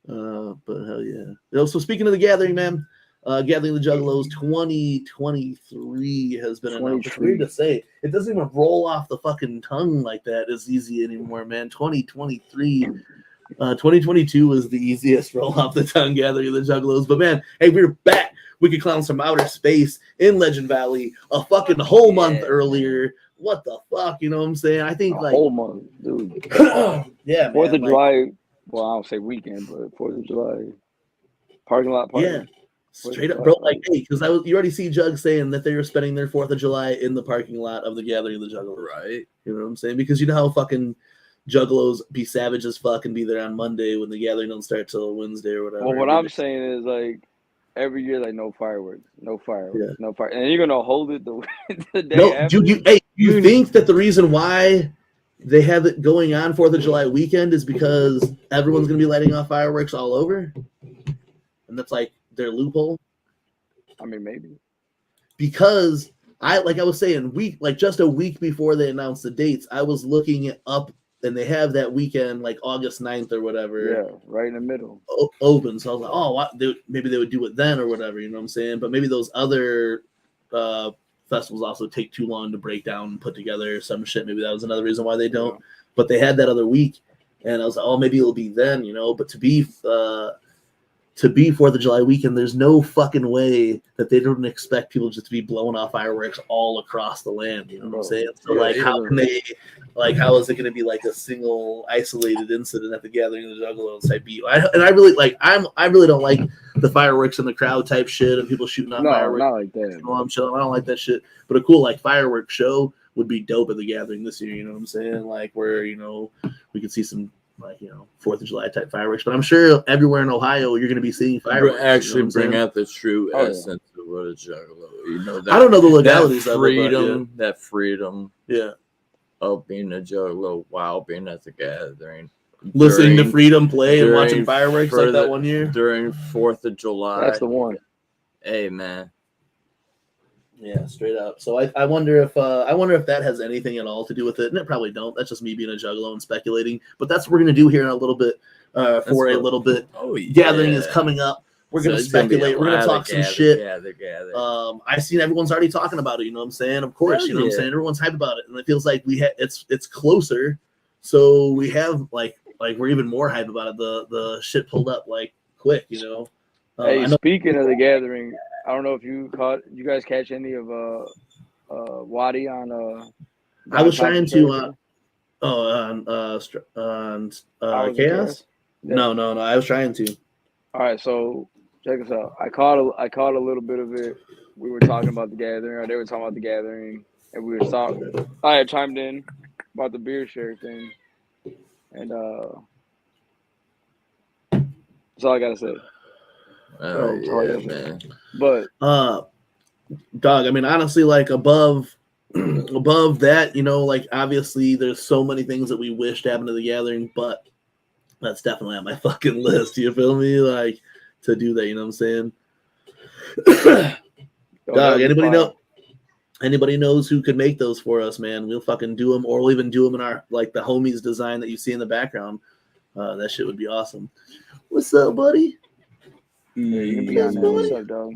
But hell yeah. So speaking of the gathering, man, Gathering the Juggalos 2023 has been announced. It's weird to say. It doesn't even roll off the fucking tongue like that as easy anymore, man. 2023. 2022 was the easiest roll off the tongue Gathering the Juggalos. But man, hey, we're back. Wicked Clowns from Outer Space in Legend Valley a fucking whole month earlier. What the fuck? You know what I'm saying? I think a whole month, dude. Yeah, 4th of July. Well, I don't say weekend, but 4th of July parking lot party. Yeah, straight up, bro. Like, hey, because you already see Jug saying that they were spending their 4th of July in the parking lot of the Gathering of the Juggalos, right? You know what I'm saying? Because you know how fucking Juggalos be savage as fuck and be there on Monday when the gathering don't start till Wednesday or whatever. Well, what I'm saying is like every year, like no fireworks, no fire, and you're gonna hold it the day after. You think that the reason why they have it going on 4th of July weekend is because everyone's going to be lighting off fireworks all over? And that's like their loophole? I mean, maybe. Because I was saying, just a week before they announced the dates, I was looking it up, and they have that weekend, like August 9th or whatever. Yeah, right in the middle. Open. So I was like, maybe they would do it then or whatever, you know what I'm saying? But maybe those other festivals also take too long to break down and put together some shit. Maybe that was another reason why they don't. But they had that other week, and I was like, maybe it'll be then, you know. But to be 4th of July weekend, there's no fucking way that they don't expect people just to be blowing off fireworks all across the land. You know what I'm saying? So how is it going to be like a single isolated incident at the Gathering of the Juggalos type beat? I really don't like the fireworks in the crowd type shit and people shooting off fireworks. Not like that. I don't like that shit. But a cool fireworks show would be dope at the gathering this year. You know what I'm saying? Like where we could see some 4th of July type fireworks. But I'm sure everywhere in Ohio you're going to be seeing fireworks. Actually, you know bring out the true essence of what a juggalo. I don't know the legalities of it. That freedom. Yeah. Of being a juggalo while being at the gathering. Listening to Freedom play and watching fireworks like that one year. During 4th of July. That's the one. Hey, man. Yeah, straight up. So I wonder if that has anything at all to do with it, and it probably don't. That's just me being a juggalo and speculating. But that's what we're gonna do here in a little bit. Oh, yeah. Gathering is coming up. We're gonna speculate. We're gonna talk some shit. Gather. I've seen everyone's already talking about it. You know what I'm saying? Of course, you know what I'm saying. Everyone's hyped about it, and it feels like it's closer. So we have like we're even more hyped about it. The shit pulled up like quick. Hey, speaking of the gathering, I don't know if you guys catch any of Wadi on I was trying to on Chaos. Yeah. No, I was trying to. All right, so check this out. I caught a little bit of it. We were talking about the gathering, or they were talking about the gathering, and we were talking. I had chimed in about the beer share thing, and that's all I gotta say. Man. But dog, I mean, honestly, like above that, like obviously there's so many things that we wish to happen to the gathering, but that's definitely on my fucking list. You feel me? Like to do that, you know what I'm saying? Dog, anybody knows who could make those for us, man? We'll fucking do them, or we'll even do them in our the homies design that you see in the background. That shit would be awesome. What's up, buddy? Yeah, you can be on there. What's up, dog?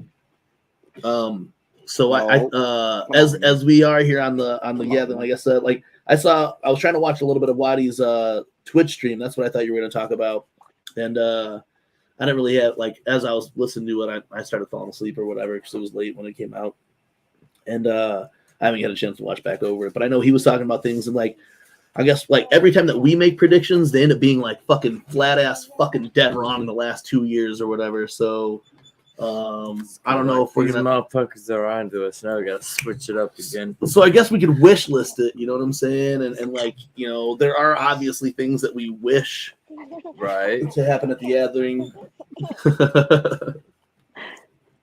So as we are here on the gathering, like I said, I was trying to watch a little bit of Wadi's Twitch stream. That's what I thought you were going to talk about, and I didn't really have as I was listening to it, I started falling asleep or whatever because it was late when it came out, and I haven't had a chance to watch back over it. But I know he was talking about things and I guess every time that we make predictions, they end up being fucking flat ass fucking dead wrong the last 2 years or whatever. So I don't know if we're gonna motherfuckers are onto us now. We gotta switch it up again. So I guess we could wish list it. You know what I'm saying? And there are obviously things that we wish to happen at the gathering.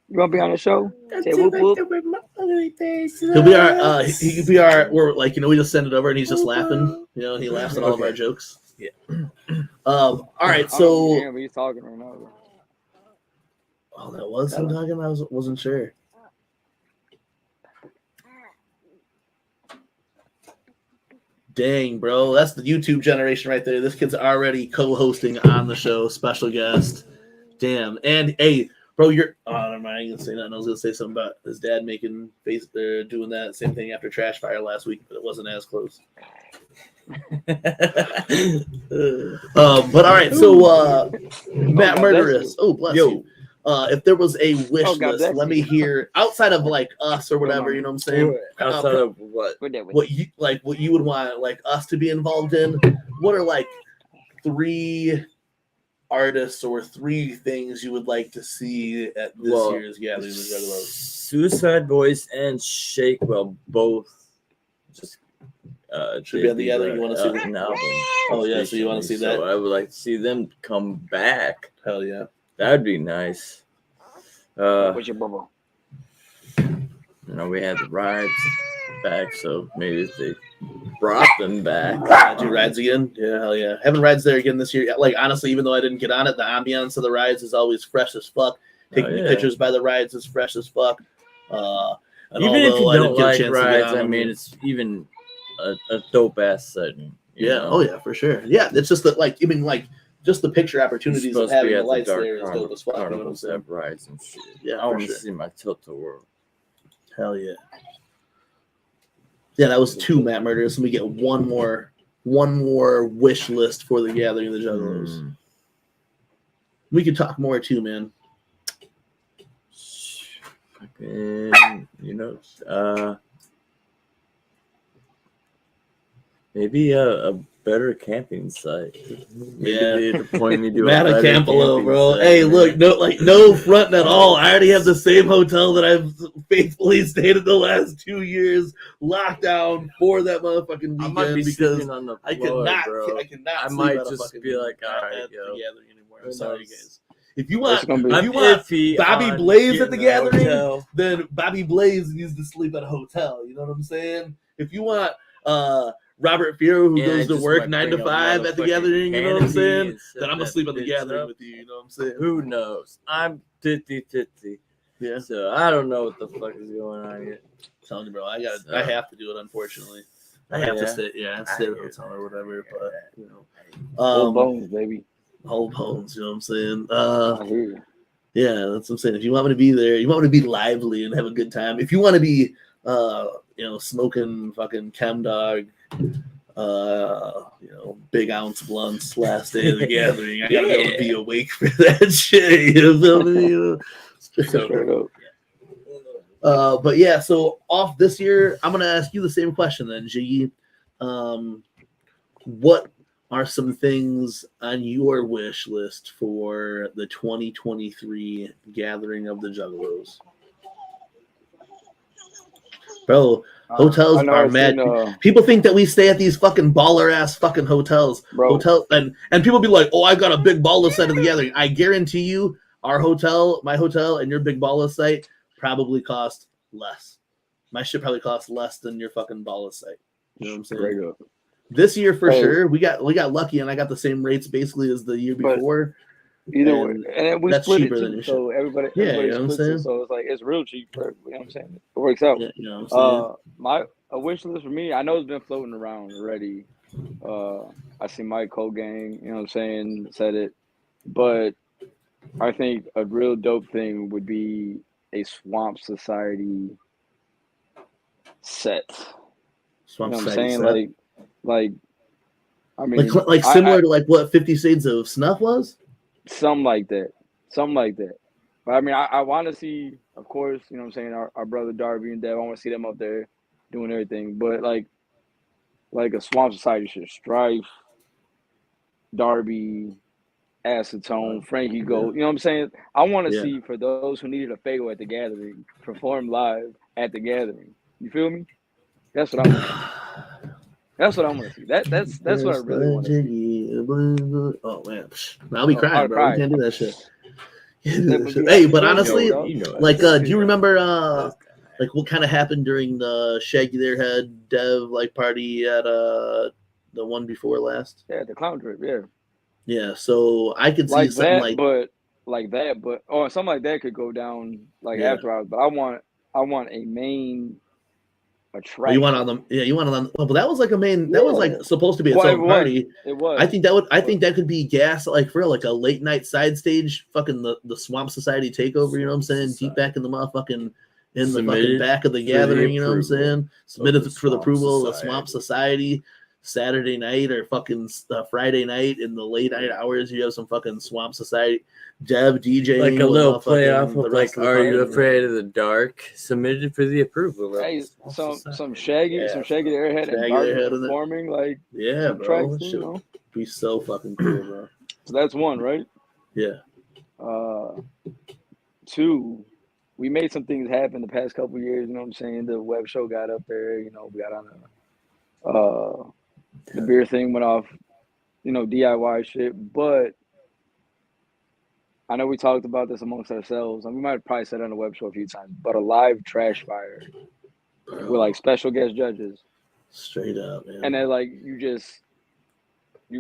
You want to be on the show? Say whoop whoop. He'll be our. He could be our. We're we just send it over and he's just laughing. He laughs at all of our jokes. Yeah. All right. So. Damn, he's talking right now. Oh, that was him talking. I wasn't sure. Dang, bro, that's the YouTube generation right there. This kid's already co-hosting on the show, special guest. Damn, and hey. Bro, oh, never mind. I ain't gonna say nothing. I was gonna say something about his dad making doing that same thing after Trash Fire last week, but it wasn't as close. But all right, so Matt Murderous. Oh, bless you. If there was a wish list, let me hear outside of us or whatever. You know what I'm saying? Outside of what? What you would want us to be involved in? What are 3 artists or 3 things you would like to see at this year's gathering? Suicide Boys and Shake, both just should be at the gathering. You want to see an album? Oh yeah, so you want to see that? So I would like to see them come back. Hell yeah, that'd be nice. What's your bubble? We had the rides back, so maybe if they brought them back. Do rides again? Yeah, hell yeah. Having rides there again this year. Honestly, even though I didn't get on it, the ambiance of the rides is always fresh as fuck. Taking pictures by the rides is fresh as fuck. Even if you don't like rides, I mean, it's even a dope ass setting. Yeah. Oh yeah, for sure. Yeah, it's just that just the picture opportunities of having the lights there is dope as fuck. You know what I'm saying? Rides and shit. Yeah, I want to see my Tilt-A-Whirl. Hell yeah. Yeah, that was 2 Matt Murders, and we get one more wish list for the gathering of the Juggalos. We could talk more too, man. Maybe a better camping site. Maybe Yeah. they need to point me to a Matt better Campbell, camping bro. site, Hey, man. look, no front at all. I already have the same hotel that I've faithfully stayed in the last 2 years, locked down for that motherfucking I might weekend be because sleeping on the I floor, cannot, bro. I cannot I sleep might at a just fucking be like, all right, at the yo. gathering anymore. I'm Who sorry, knows? guys. If you want, gonna be- if I'm you want iffy Bobby on Blaze at getting the a gathering, hotel. then Bobby Blaze needs to sleep at a hotel. You know what I'm saying? If you want Robert Fierro, who And I goes to just work might 9 to bring a 5 at the motherfucking gathering, you know what I'm canopy saying? and set Then I'm gonna that sleep at the bitch gathering up. with you. You know what I'm saying? Who knows? I'm 50-50. Yeah. So I don't know what the fuck is going on yet. I'm telling you, bro, I So- have to do it. Unfortunately, I have to Yeah. stay. Yeah, stay at a hear hotel or whatever. But you know, Old bones, baby. whole bones. You know what I'm saying? I hear you. Yeah, that's what I'm saying. If you want me to be there, you want me to be lively and have a good time. If you want to be, smoking fucking chem dog, big ounce blunts last day of the gathering, I gotta be able to be awake for that shit. You feel me? Straight up. But yeah, so off this year, I'm gonna ask you the same question then, Jiggy. What are some things on your wish list for the 2023 Gathering of the Juggalos? Bro, hotels I know are I've mad. seen, People think that we stay at these fucking baller ass fucking hotels. Bro. And people be like, oh, I got a big baller site of the gathering. I guarantee you, our hotel, my hotel, and your big baller site probably cost less. My shit probably costs less than your fucking baller site. You know what I'm saying? Straight up. This year for Hey. sure, we got lucky, and I got the same rates basically as the year But before. Either way, And and we that's split it cheaper than too, your so everybody Yeah, you know what I'm splits it, saying? so it's like it's real cheap for everybody. You know what I'm saying? It works out. Yeah, you know what I'm saying? A wish list for me, I know it's been floating around already. I see Mike Colgang, you know what I'm saying, said it, but I think a real dope thing would be a Swamp Society set. Swamp You know what I'm Society saying? set. Like I mean, Like similar to like what 50 Shades of Snuff was? something like that. But I mean, I want to see, of course, you know what I'm saying, our brother Darby and Dev. I want to see them up there doing everything. But like a Swamp Society shit, Strife, Darby, Acetone, Frankie Gold. You know what I'm saying? I want to Yeah. see, for those who needed a Fago at the gathering, perform live at the gathering. You feel me? That's what I want to see. That's what I want to see. That's what I really want to see. Oh man, I'll be crying, I'll bro. cry. We can't do that shit. Yeah, but you Hey, have but to honestly, do it, you know like, it. do you remember like what kind of happened during the Shaggy Their Head Dev like party at the one before last? Yeah, the clown trip, yeah. Yeah, so I could see Like something that, like or something like that could go down like Yeah. after hours. But I want a main attraction. you want on the you want on. Well, but that was like a main. That was like Yeah. supposed to be its Well, own party. It was. I think that could be gas like for real, like a late night side stage, fucking the Swamp Society takeover. You know what I'm saying? Deep back in the motherfucking in the fucking Submitted back of the for the gathering. You know what I'm approval saying? Submitted the for the Swamp approval of the Society. Swamp Society. Saturday night or fucking Friday night in the late night hours, you have some fucking Swamp Society Dev DJ, Like a little playoff the of rest like, of the are you fucking- afraid of the dark? Submitted for the approval. of Hey, the Swamp some Society. Shaggy, Yeah, some Shaggy the Airhead and Shaggy Darby the Airhead in it. performing like Yeah, some bro, tracks, that too, shit you know. would be so fucking cool, bro. So that's one, right? Yeah. Two, we made some things happen the past couple years. You know what I'm saying? The Webshow got up there. You know, we got on the beer thing went off. You know, DIY shit. But I know we talked about this amongst ourselves, and we might have probably said it on the Webshow a few times. But a live trash fire with like special guest judges, Straight up, man. and then like you're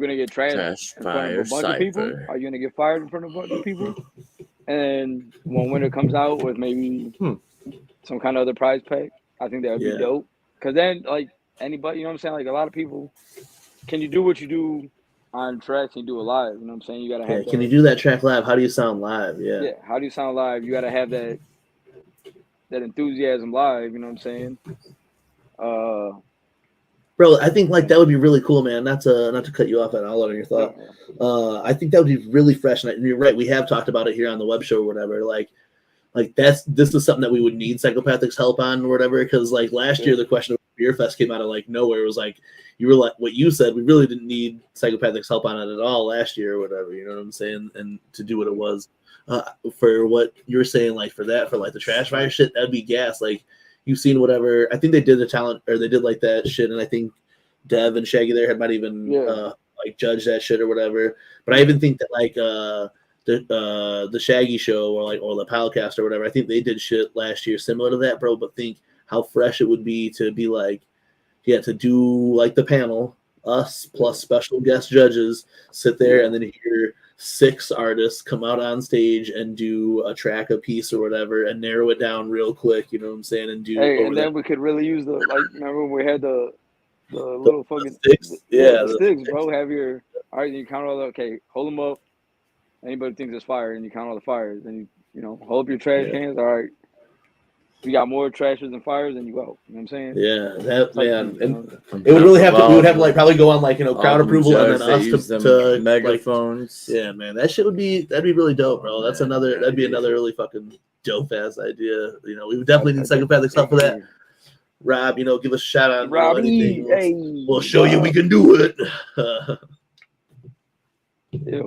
gonna get trashed Trash in front of a fire bunch of people. cipher. Are you gonna get fired in front of a bunch of people? And when winner comes out with maybe some kind of other prize pack, I think that would Yeah. be dope. Because then, like, anybody, you know what I'm saying? Like, a lot of people, can you do what you do on tracks and do it live? You know what I'm saying? You got to have that. Can you do that track live? How do you sound live? Yeah. Yeah, how do you sound live? You got to have that enthusiasm live, you know what I'm saying? Bro, I think like that would be really cool, man. Not to cut you off at all on your thought. I think that would be really fresh. And you're right, we have talked about it here on the web show or whatever. Like this is something that we would need Psychopathics help on or whatever. Because like last year, the question Beer Fest came out of like nowhere. It was like you were like what you said. We really didn't need Psychopathic's help on it at all last year or whatever. You know what I'm saying? And to do what it was for what you were saying, like for that, for like the Trash Fire shit, that'd be gas. Like you've seen whatever. I think they did the talent or they did like that shit, and I think Dev and Shaggy there might even like judge that shit or whatever. But I even think that like the Shaggy show or the Palcast or whatever, I think they did shit last year similar to that, bro. But think how fresh it would be to be like, to do like the panel, us plus special guest judges sit there and then hear 6 artists come out on stage and do a track a piece or whatever and narrow it down real quick, you know what I'm saying? And do and then we could really use the remember when we had the little fucking sticks? The sticks, bro. Have your all right, you count all the hold them up. Anybody thinks it's fire and you count all the fires, then you hold up your trash cans, all right. We got more trashes and fires than you go. You know what I'm saying? Yeah, that man. And it would really have to. We would have to like probably go on like crowd approval and then us to megaphones. Like, yeah, man, that'd be really dope, bro. That'd be another really fucking dope ass idea. We would definitely need Psychopathic stuff for that. Rob, give us a shout out. Robbie, we'll show you we can do it. Yeah.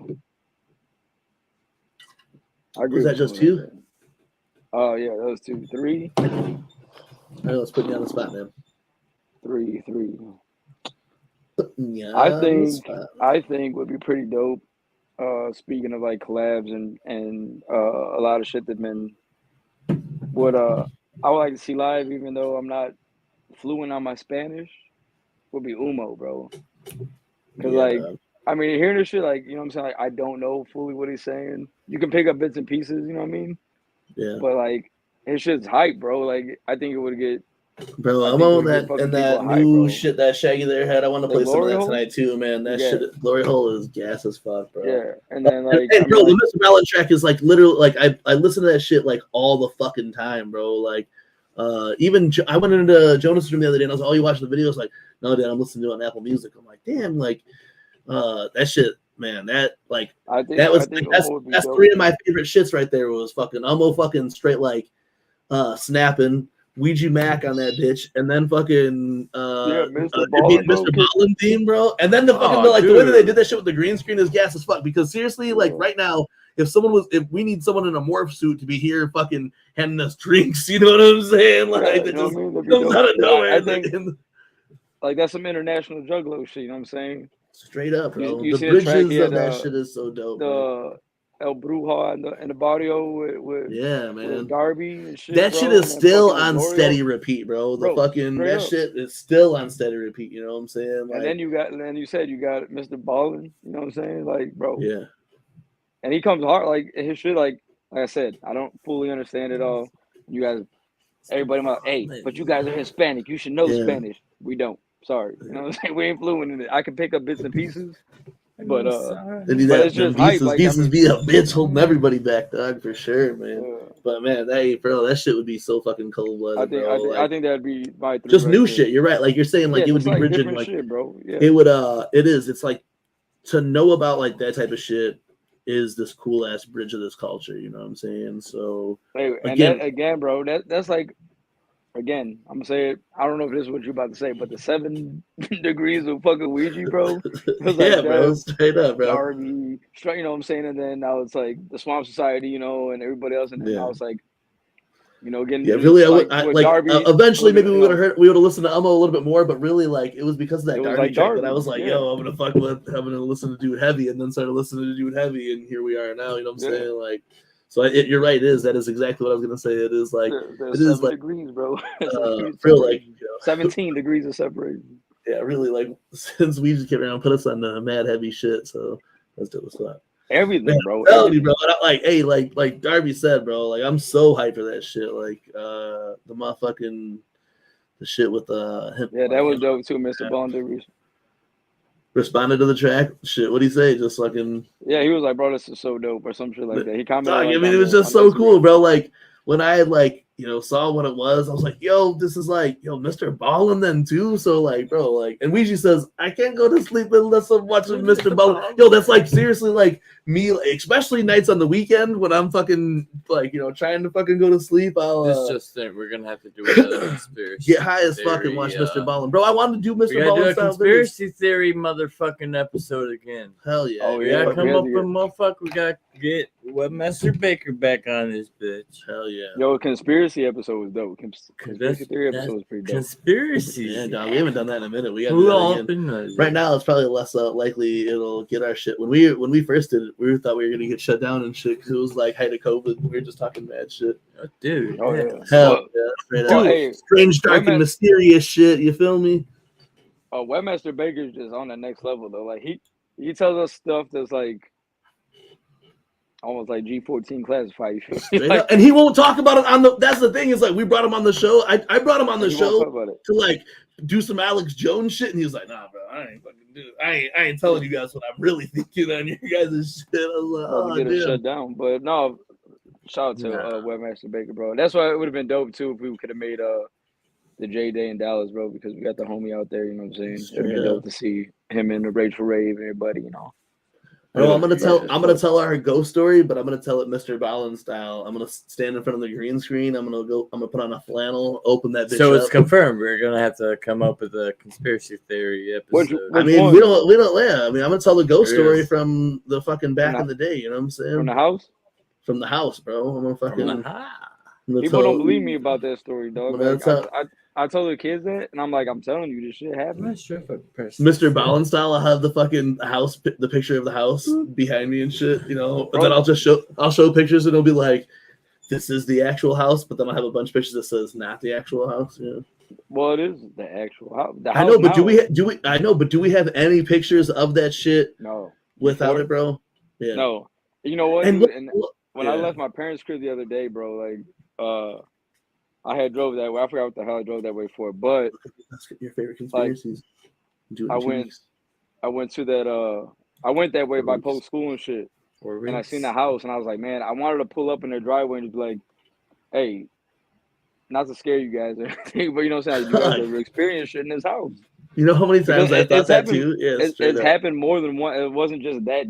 I agree. Was that just 2? Oh yeah, that was 2. 3. All right, let's put you on the spot, man. 3. Yeah, I think would be pretty dope. Speaking of like collabs and a lot of shit that been what I would like to see live, even though I'm not fluent on my Spanish, would be Umo, bro. Because I mean, hearing this shit, like, you know what I'm saying? Like, I don't know fully what he's saying. You can pick up bits and pieces, you know what I mean? Yeah. But, like, his shit's hype, bro. Like, I think it would get... Bro, I'm on that and that new shit that Shaggy there had. I want to play some of that tonight, too, man. That shit, Glory Hole is gas as fuck, bro. Yeah, and then, like... And bro, the Mr. Ballad track is, like, literally, like, I listen to that shit, like, all the fucking time, bro. Like, even... I went into Jonas' room the other day, and I was like, oh, you watch the videos? Like, no, Dad, I'm listening to it on Apple Music. I'm like, damn, like... that shit, man, that's 3 of my favorite shits right there. Was fucking almost fucking straight like snapping Ouija Mac on that bitch, and then fucking Mr. Ballin theme, bro. And then the way that they did that shit with the green screen is gas as fuck. Because seriously, like right now, if we need someone in a morph suit to be here fucking handing us drinks, you know what I'm saying? Like it just comes out of nowhere. I think like that's some international juggalo shit, you know what I'm saying? Straight up, bro. You the bridges of that shit is so dope. El Bruja and the barrio with man, with Darby and shit. That shit is still on steady repeat, bro. Shit is still on steady repeat. You know what I'm saying? Like, and then you said you got Mr. Ballin. You know what I'm saying? Like, bro. Yeah. And he comes hard. Like his shit. Like I said, I don't fully understand it all. You guys, everybody, but you guys are Hispanic. You should know Spanish. We don't. Sorry, you know what I'm saying? We ain't fluent in it. I can pick up bits and pieces, but it's just hype. Pieces be a bitch holding everybody back, dog, for sure, man. Yeah. But man, that shit would be so fucking cold blooded. I think that'd be my 3 just new shit. You're right. Like you're saying, like it would be bridging, like shit, bro. Yeah. It would. It is. It's like to know about like that type of shit is this cool ass bridge of this culture. You know what I'm saying? So again, bro, that's like. Again, I'm gonna say it. I don't know if this is what you're about to say, but the 7 degrees of fucking Ouija, bro. Yeah, bro, straight up, bro. Darby, you know what I'm saying? And then now it's like the Swamp Society, and everybody else. And then I was like, getting really, Darby, eventually maybe we would have listened to Elmo a little bit more, but really, like it was because of that Darby track that I was like, yo, I'm gonna listen to Dude Heavy, and then started listening to Dude Heavy, and here we are now. You know what I'm saying? Like. So you're right. That is exactly what I was gonna say. It is like it is like degrees, bro. Real like 17 degrees of separation. Yeah, really. Like since we just came around, put us on the mad heavy shit. So let's do this spot. Everything, bro. I'm telling you, bro. Like Darby said, bro. Like I'm so hyped for that shit. Like the motherfucking the shit with him. Yeah, that was dope too, Mr. Bond. Responded to the track. Shit, what'd he say? Just fucking. Yeah, he was like, "Bro, this is so dope," or some shit like that. He commented. I mean, it was just so cool, bro. Like when I had saw what it was. I was like, yo, this is like, Mr. Ballin then too. So like, bro, like, and Ouija says, I can't go to sleep unless I'm watching Mr. Ballin. Yo, that's like seriously like me, especially nights on the weekend when I'm fucking like, trying to fucking go to sleep. This just think we're gonna have to do another conspiracy. Get high as fuck and watch Mr. Ballin. Bro, I wanted to do Mr. We gotta Ballin do a style conspiracy videos. theory motherfucking episode again. Hell yeah. Oh, We yeah. gotta come up with motherfucker. We gotta get Webmaster Baker back on this bitch. Hell yeah. Yo, conspiracy episode was dope. Conspiracy theory episode was pretty dope. Conspiracy. Yeah, dog, we haven't done that in a minute. We got to Who do that all again. been knows Right it? now, it's probably less likely it'll get our shit. When we first did it, we thought we were gonna get shut down and shit because it was like height of COVID. We were just talking mad shit. Oh, dude. Oh, yeah. yeah. Hell yeah, straight Well, up. hey, Strange, dark, and mysterious shit. You feel me? Webmaster Baker's just on the next level though. Like he tells us stuff that's like almost like G14 classified. Straight up. And he won't talk about it on the. That's the thing is like we brought him on the show. I brought him on the He won't show talk about it. to like do some Alex Jones shit, and he was like, "Nah, bro, I ain't fucking do it. I ain't telling you guys what I'm really thinking on your guys' shit." I was like, Well, "Oh, to get it damn." shut down. But no, shout out to Webmaster Baker, bro. That's why it would have been dope too if we could have made the J Day in Dallas, bro, because we got the homie out there. You know what I'm saying? It would have been dope to see him and the Rachel Rave, everybody. Bro, I'm gonna tell our ghost story, but I'm gonna tell it Mr. Ballin style. I'm gonna stand in front of the green screen. I'm gonna put on a flannel, open that bitch So up. it's confirmed. We're gonna have to come up with a conspiracy theory episode. I mean, we don't. Yeah, I mean, I'm gonna tell the ghost story from the fucking back in the day. You know what I'm saying? From the house. From the house, bro. I'm gonna fucking. People don't believe me about that story, dog. Like, I told the kids that, and I'm like, I'm telling you, this shit happened. I'm not sure if a person. Mr. Ballin style, I'll have the fucking house, the picture of the house behind me and shit, and then I'll show pictures and it'll be like, this is the actual house, but then I'll have a bunch of pictures that says not the actual house. Yeah. Well, it is the actual house. I know, but do we have any pictures of that shit? No. Without it, bro. Yeah. No. You know what? And dude? When I yeah. left my parents' crib the other day, bro, like, I had drove that way. I forgot what the hell I drove that way for, but that's your favorite conspiracies. I went to that. I went that way by post school and shit, and I seen the house, and I was like, man, I wanted to pull up in their driveway and just be like, hey, not to scare you guys or anything, but you know what I'm saying? You guys have experienced shit in this house. You know how many times I thought that too? Yeah, it's happened more than one. It wasn't just that.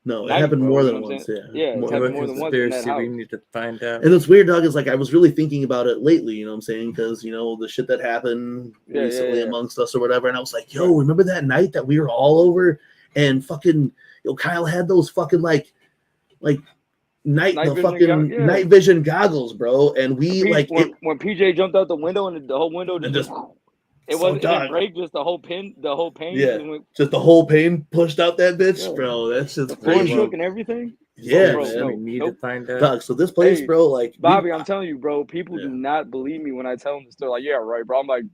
No, it happened more than once. Yeah, it's happened more than once in that house. We need to find out. And what's weird, dog, is like I was really thinking about it lately. You know what I'm saying? Because the shit that happened recently amongst us or whatever, and I was like, yo, remember that night that we were all over and fucking Kyle had those fucking like night vision goggles, bro, and we when PJ jumped out the window and the whole window just. It didn't break, just the whole pane. Yeah, just the whole pane pushed out that bitch, bro. That's just crazy. Shook and everything. Yeah, we need to find out. Doug, so this place, bro, like Bobby, I'm telling you, bro, people do not believe me when I tell them the story. Like, yeah, right, bro. I'm like,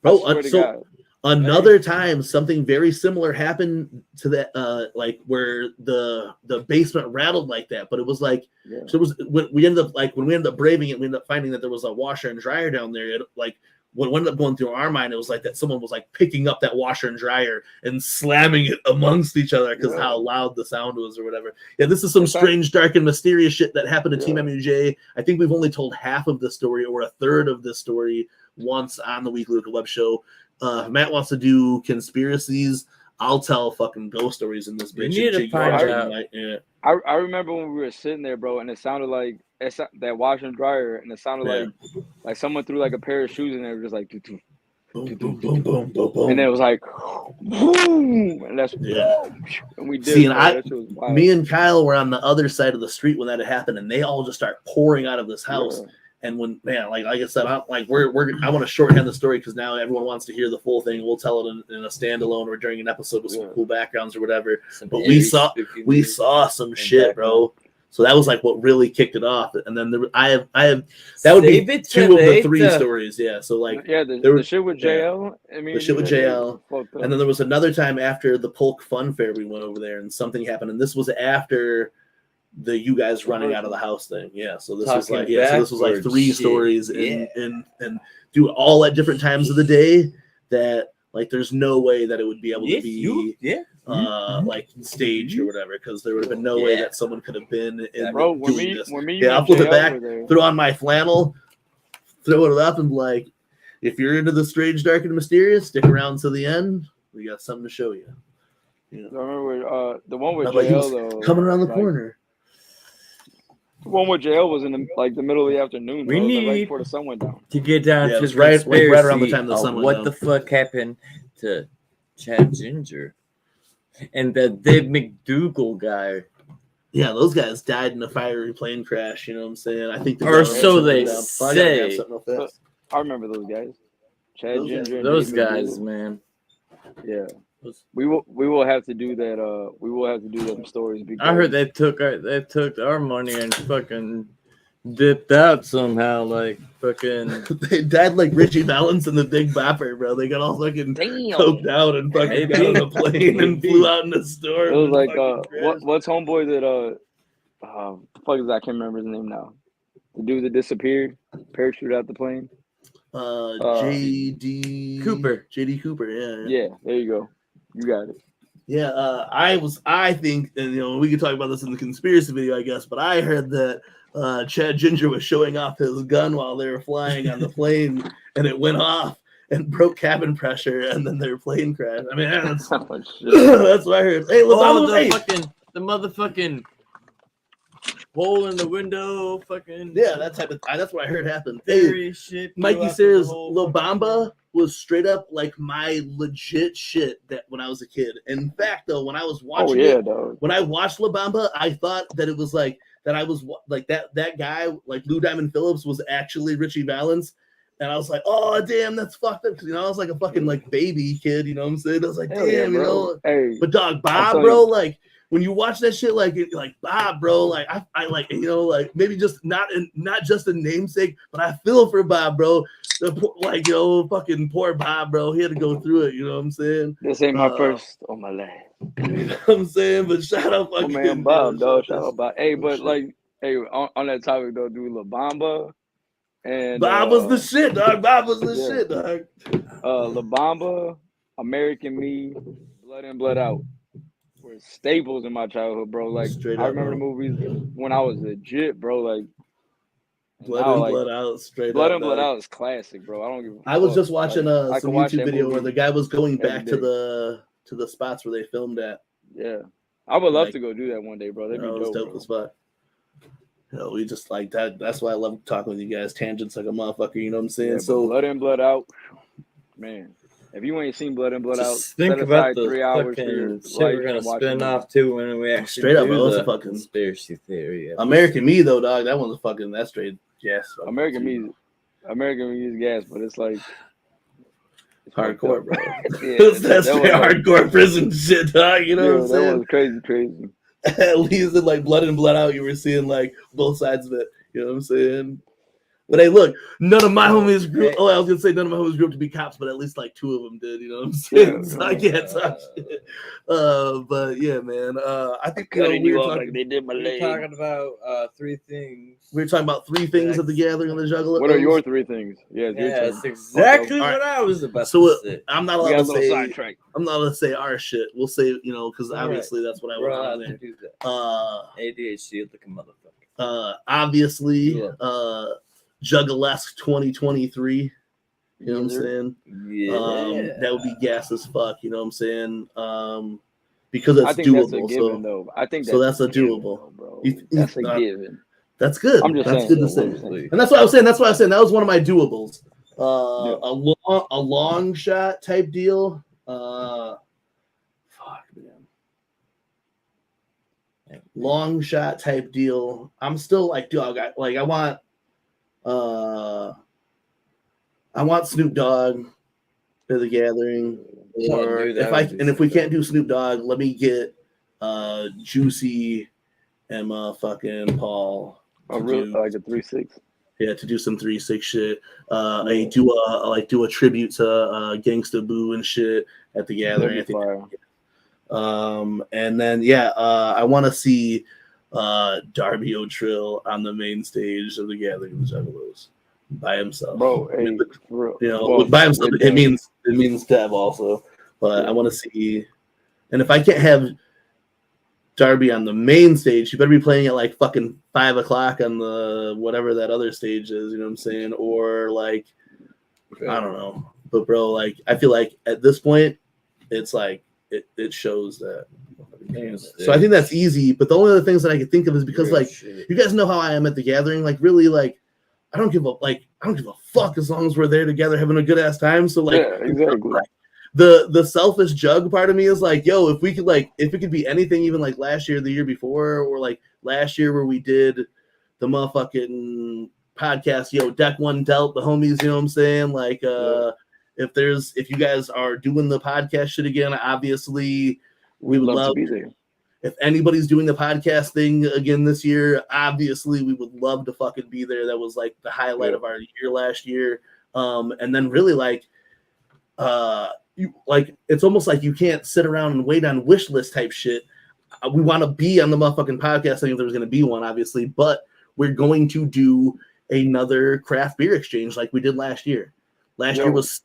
bro. So another time, something very similar happened to that, like where the basement rattled like that, but it was like, so it was when we ended up braving it, we ended up finding that there was a washer and dryer down there. It, like. What ended up going through our mind, it was like that someone was like picking up that washer and dryer and slamming it amongst each other because how loud the sound was or whatever. Yeah, this is some strange, dark, and mysterious shit that happened to Team MUJ. I think we've only told half of the story or a third of the story once on the Weekly Local Web Show. If Matt wants to do conspiracies, I'll tell fucking ghost stories in this bitch. We need to find out. I remember when we were sitting there, bro, and it sounded like that washer and dryer, and it sounded like someone threw like a pair of shoes in there, just like boom, boom, boom, boom, boom, boom, boom, and then it was like boom, and that's and we did. See, and me and Kyle were on the other side of the street when that had happened, and they all just start pouring out of this house. Yeah. And when like I said, I want to shorthand the story because now everyone wants to hear the full thing. We'll tell it in a standalone or during an episode with some cool backgrounds or whatever. But we saw some shit, bro. So that was like what really kicked it off. And then I have that would be two of the three stories. Yeah. So like the shit with JL. I mean, the shit with JL. And then there was another time after the Polk Fun Fair we went over there and something happened. And this was after you guys running out of the house thing. Yeah. So this was like three stories and do all at different times of the day that Like, there's no way that it would be able to Yes, be like staged or whatever, because there would have been no way that someone could have been in Bro, when doing me, this. when me, you Yeah, I'll and flip it JL back, were there. throw on my flannel, throw it up, and be like, if you're into the strange, dark, and mysterious, stick around to the end. We got something to show you. You know? I remember the one with Not like he was JL though. coming around the like, corner. The one with JL was in the middle of the afternoon. We Bro. It was, need right before the sun went down. to get down Yeah, it to was the right around the conspiracy time the sun of went what down. the fuck happened to Chad Ginger and the Dave McDougal guy. Yeah, those guys died in a fiery plane crash. You know what I'm saying? I think, Or so government they shut them down. Oh, I gotta grab say. something real fast. I remember those guys. Chad Those Ginger and Those Dave guys, McDougal. man. Yeah. We will have to do that. We will have to do them stories because I heard they took our money and fucking dipped out somehow, like fucking. They died like Richie Valens and the Big Bopper, bro. They got all fucking coked out and fucking Maybe. got on a plane and flew out in the storm. it was and like fucking crashed. what's homeboy that the fuck is that? I can't remember his name now. The dude that disappeared, parachuted out the plane. JD Cooper. JD Cooper, yeah. Yeah, there you go. You got it. Yeah, I think, and we can talk about this in the conspiracy video, I guess, but I heard that Chad Ginger was showing off his gun while they were flying on the plane, and it went off and broke cabin pressure, and then their plane crashed. I mean, that's Oh, shit. that's what I heard. Hey, The motherfucking hole in the window, fucking yeah, that's what I heard happened. theory Hey, shit. Mikey Sayers' Lil Bamba was straight up like my legit shit that when I was a kid. In fact, though, when I was watching dog. when I watched La Bamba, I thought that it was like that I was like that guy, like Lou Diamond Phillips, was actually Richie Valens. And I was like, oh damn, that's fucked up. Because I was like a fucking like baby kid, you know what I'm saying? I was like, Hell damn, yeah, you bro. know. Hey, But dog, Bob, telling bro, you. like when you watch that shit, like Bob, bro, like I like, like maybe just not just a namesake, but I feel for Bob, bro. Like, fucking poor Bob, bro. He had to go through it, you know what I'm saying? This ain't my first on my life. You know what I'm saying? But shout out Oh fucking man, Bob, dog. shout Shout out Bob. Hey, but like, hey, on that topic though, dude, La Bamba and Bob was the shit, dog. Bob was the yeah. shit, dog. La Bamba, American Me, Blood In, Blood Out were staples in my childhood, bro. Like Straight I up, remember bro. the movies when I was legit, bro. Like Blood now, In, like, Blood Out, straight Blood up. In, Blood dog. Out is classic, bro. I don't give a I was fuck. just watching Like, I some could watch YouTube that video movie where the guy was going every back to day. the spots where they filmed at. Yeah, I would love Like, to go do that one day, bro. That'd be It was dope, dope bro. as fuck. We just like that. That's why I love talking with you guys. Tangents like a motherfucker. You know what I'm saying? Yeah, So Blood In, Blood Out, man. If you ain't seen Blood In, Blood Out, Just think set about aside the 3 hours for your fucking shit we're life gonna and watch spin the off too when we actually Straight up, do bro, it's the a fucking conspiracy theory. episode. American Me though, dog. That one's a fucking that's straight. Yes, American Me is gas, but it's like it's hardcore, bro. Yeah, that's that was straight like, hardcore prison shit, dog. You know yeah, what I'm saying? that was crazy. At least in like Blood In, Blood Out, you were seeing like both sides of it. You know what I'm saying? But hey, look, none of my homies grew. Oh, I was gonna say none of my homies grew up to be cops, but at least like 2 of them did. You know what I'm saying? Yeah, So I can't talk shit. But yeah, man. I think we were talking. they did my We're talking about 3 things. We were talking about 3 things at the gathering of the Juggalo. What are your 3 things? Yeah, it's your Yeah, turn. that's exactly All right. what I was about So to say. I'm not We allowed got a to little say. sidetrack. I'm not allowed to say our shit. We'll say because All obviously that's what I We're want allowed on to there. do that. ADHD like a motherfucker. Obviously, Yeah. Juggalesque 2023. You know what I'm Yes, sir. saying? Yeah. That would be gas as fuck. You know what I'm saying? Because it's I think doable. that's a given, though. I think so that's a given, doable. though, bro. You- That's a uh, given. That's good. I'm just That's saying, good to though, say. what I'm saying. And that's what I was saying. That's why I was saying that was one of my doables. Yeah. A long shot type deal. Fuck, man. Long shot type deal. I'm still like, dog. I want Snoop Dogg for the gathering. Or if we can't do Snoop Dogg, let me get Juicy and fucking Paul. Like a 3-6. Yeah, to do some 3-6 shit. Do a tribute to Gangsta Boo and shit at the gathering. I think. And then I want to see Darby O'Trill on the main stage of the Gathering of the Juggalos. by himself, bro. I mean, Hey, for real. you know, Well, by himself with it that, means Dev also. But yeah. I want to see, and if I can't have Darby on the main stage, you better be playing at like fucking 5 o'clock on the whatever that other stage is. You know what I'm saying? Or like, I don't know. But bro, like, I feel like at this point, it's like it shows that. So I think that's easy. But the only other things that I could think of is because like you guys know how I am at the gathering. Like really, like I don't give a fuck as long as we're there together having a good ass time. So like, Yeah, exactly. Like, the selfish jug part of me is like, yo, if it could be anything, even like last year, the year before, or like last year where we did the motherfucking podcast, yo, deck one dealt the homies, you know what I'm saying? Like, if you guys are doing the podcast shit again, obviously we would love to be there. If anybody's doing the podcast thing again this year, obviously we would love to fucking be there. That was like the highlight of our year last year. And then really like, it's almost like you can't sit around and wait on wish list type shit. We want to be on the motherfucking podcast thing if there's going to be one, obviously, but we're going to do another craft beer exchange like we did last year. Last year was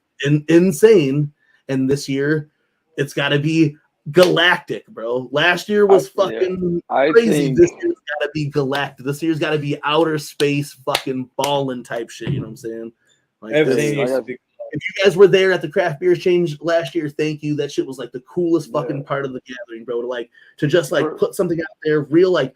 insane, and this year it's got to be galactic, bro. Last year was fucking crazy. This year's got to be galactic. This year's got to be outer space fucking ballin' type shit. You know what I'm saying? Like everything needs to be. If you guys were there at the craft beer exchange last year, thank you. That shit was like the coolest fucking part of the gathering, bro. To just like put something out there, real like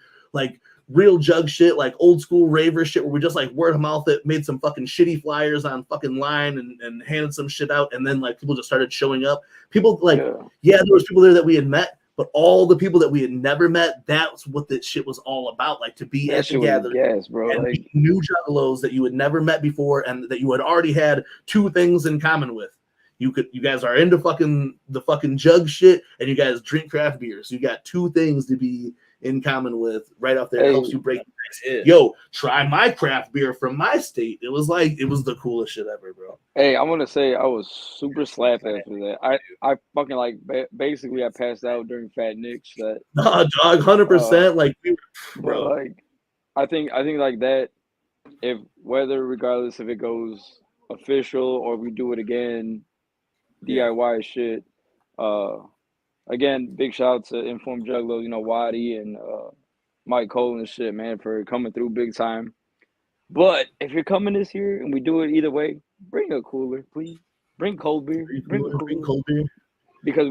real jug shit, like old school raver shit, where we just like word of mouth it, made some fucking shitty flyers on fucking line and handed some shit out, and then like people just started showing up. People like there was people there that we had met, but all the people that we had never met, that's what that shit was all about. Like to be at the gathering, yes, bro. And like new juggalos that you had never met before, and that you had already had two things in common with. You guys are into the fucking jug shit, and you guys drink craft beer. So you got two things to be in common with right off there. It helps you break the ice. Yo, try my craft beer from my state. It was the coolest shit ever, bro. Hey, I want to say I was super slapped after that. I fucking like basically I passed out during Fat Nick's. That dog, 100%. Like, bro, like I think like that. If regardless if it goes official or we do it again, DIY shit. Again, big shout out to Informed Juggalo, Waddy and Mike Cole and shit, man, for coming through big time. But if you're coming this year and we do it either way, bring a cooler, please. Bring cold beer. Bring cold beer. Because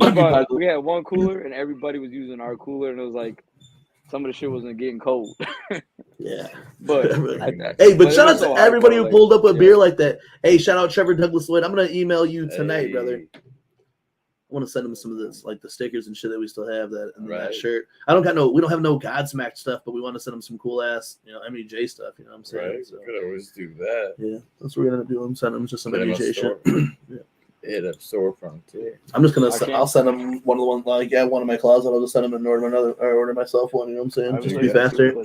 we had one cooler and everybody was using our cooler, and it was like some of the shit wasn't getting cold. Yeah. But but shout out to everybody who pulled up a beer like that. Hey, shout out Trevor Douglas Lloyd. I'm gonna email you tonight, brother. I want to send him some of this, like the stickers and shit that we still have that shirt. We don't have no Godsmack stuff, but we want to send him some cool ass, MUJ stuff. You know what I'm saying? Right. So, we could always do that. Yeah, that's what we're gonna do. I'm sending him just some MUJ shit. Yeah, that storefront too. I'm just gonna. I'll send him one of the ones like one in my closet. I'll just send him and order myself one. You know what I'm saying? Just to be faster.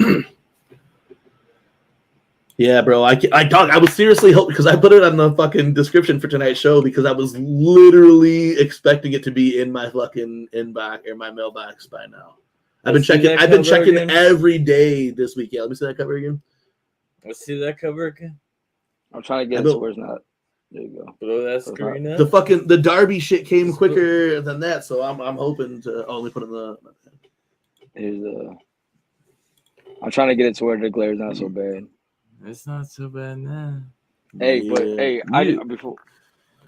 Yeah, bro. I was seriously hoping, because I put it on the fucking description for tonight's show, because I was literally expecting it to be in my fucking inbox or my mailbox by now. I've been checking every day this week. Yeah, let me see that cover again. Let's see that cover again. I'm trying to get it to where it's not. There you go. Below that screen. The Darby shit came quicker than that, so I'm hoping to only put in the. Here's I'm trying to get it to where the glare's not so bad. It's not so bad now. Hey, but hey, before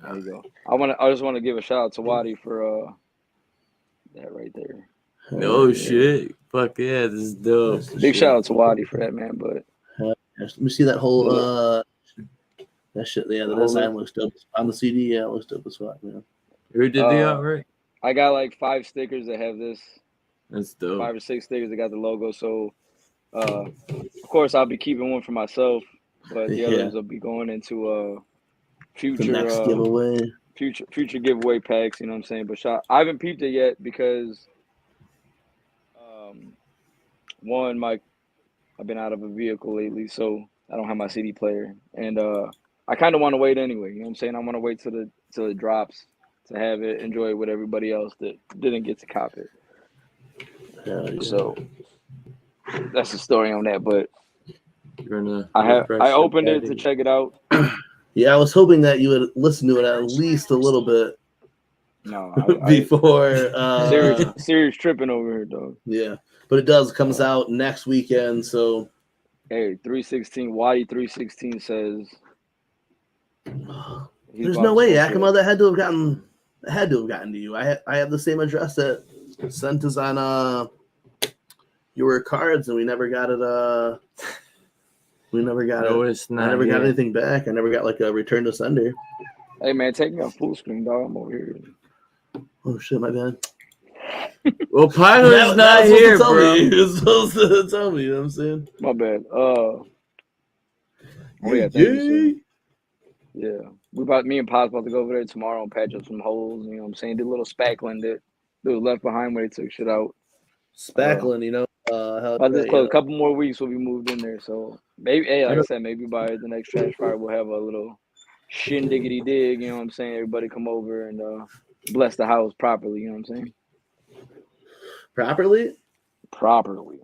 there you go. I just want to give a shout out to Waddy for that right there. No shit. Fuck yeah, this is dope. Big shout out to Waddy for that, man. But let me see that whole that shit. Yeah, the design looks dope on the CD. Yeah, it looks dope as fuck, man. Who did the art? I got like 5 stickers that have this. That's dope. 5 or 6 stickers that got the logo. So, of course, I'll be keeping one for myself, but the others will be going into future the next giveaway. Future giveaway packs. You know what I'm saying? But I haven't peeped it yet because, one, I've been out of a vehicle lately, so I don't have my CD player, and I kind of want to wait anyway. You know what I'm saying? I want to wait till it drops to have it, enjoy it with everybody else that didn't get to cop it. Yeah. So that's the story on that. But I opened it to check it out. Yeah, I was hoping that you would listen to it at least a little bit No, before. serious tripping over here, dog. Yeah, but it comes out next weekend. So, hey, 316 Waddy 316 says there's no way, Yakima. That had to have gotten to you. I have the same address that sent us on your cards, and we never got it. We never got it. It's not. I never got anything back. I never got like a return to sender. Hey man, take me on full screen, dog. I'm over here. Oh shit, my bad. Well, Pilot's not here, bro. He was supposed to tell me. You know what I'm saying? My bad. Yeah. Me and Pop's about to go over there tomorrow and patch up some holes. You know what I'm saying? Did a little spackling that was left behind where they took shit out. Spackling, you know. By this close, a couple more weeks we'll be moved in there. So maybe, hey, like I said, maybe by the next trash fire we'll have a little shindiggity dig. You know what I'm saying? Everybody come over and bless the house properly. You know what I'm saying? Properly. Properly.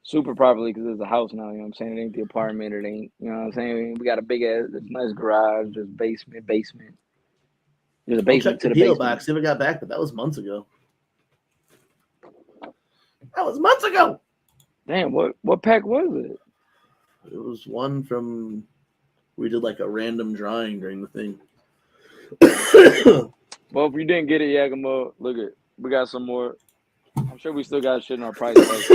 Super properly because it's a house now. You know what I'm saying? It ain't the apartment. It ain't. You know what I'm saying? We got a big ass, nice garage, just basement. There's a basement to the PO basement. box. Never got back, but that was months ago. That was months ago. Damn, what pack was it? It was one from. We did like a random drawing during the thing. Well, if you didn't get it, Yakima, look at we got some more. I'm sure we still got shit in our price packs.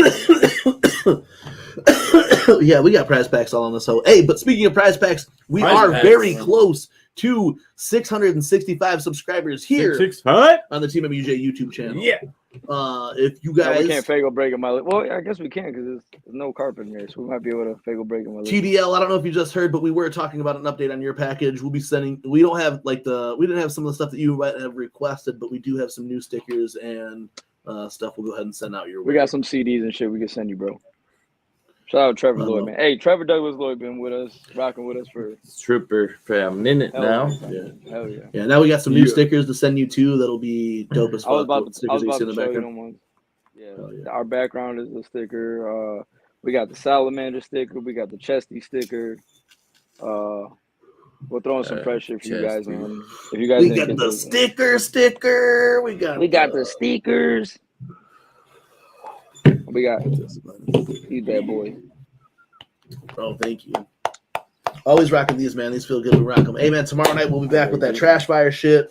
Yeah, we got prize packs all on this whole. Hey, but speaking of prize packs, we are very close to 665 subscribers here on the TeamMUJ YouTube channel. Yeah. If you guys, we can't fago break in my lip. Well, I guess we can because there's no carpet in there, so we might be able to fago break in my lip. TDL, I don't know if you just heard, but we were talking about an update on your package. We'll be sending. We don't have we didn't have some of the stuff that you might have requested, but we do have some new stickers and stuff. We'll go ahead and send out your way. We got some CDs and shit we can send you, bro. Shout out Trevor Lloyd, man. Hey, Trevor Douglas Lloyd been with us, rocking with us for a minute now. Yeah. Hell yeah. Yeah, now we got some new stickers to send you too. That'll be dope as fuck. I was about to show you background. them ones. Yeah. Our background is a sticker. We got the Salamander sticker. We got the Chesty sticker. We'll throw in some pressure for you guys, man. If you guys we got the sticker. We got the stickers. We got these bad boys. Oh, thank you. Always rocking these, man. These feel good. We rock them. Hey, man, tomorrow night we'll be back with that trash fire shit.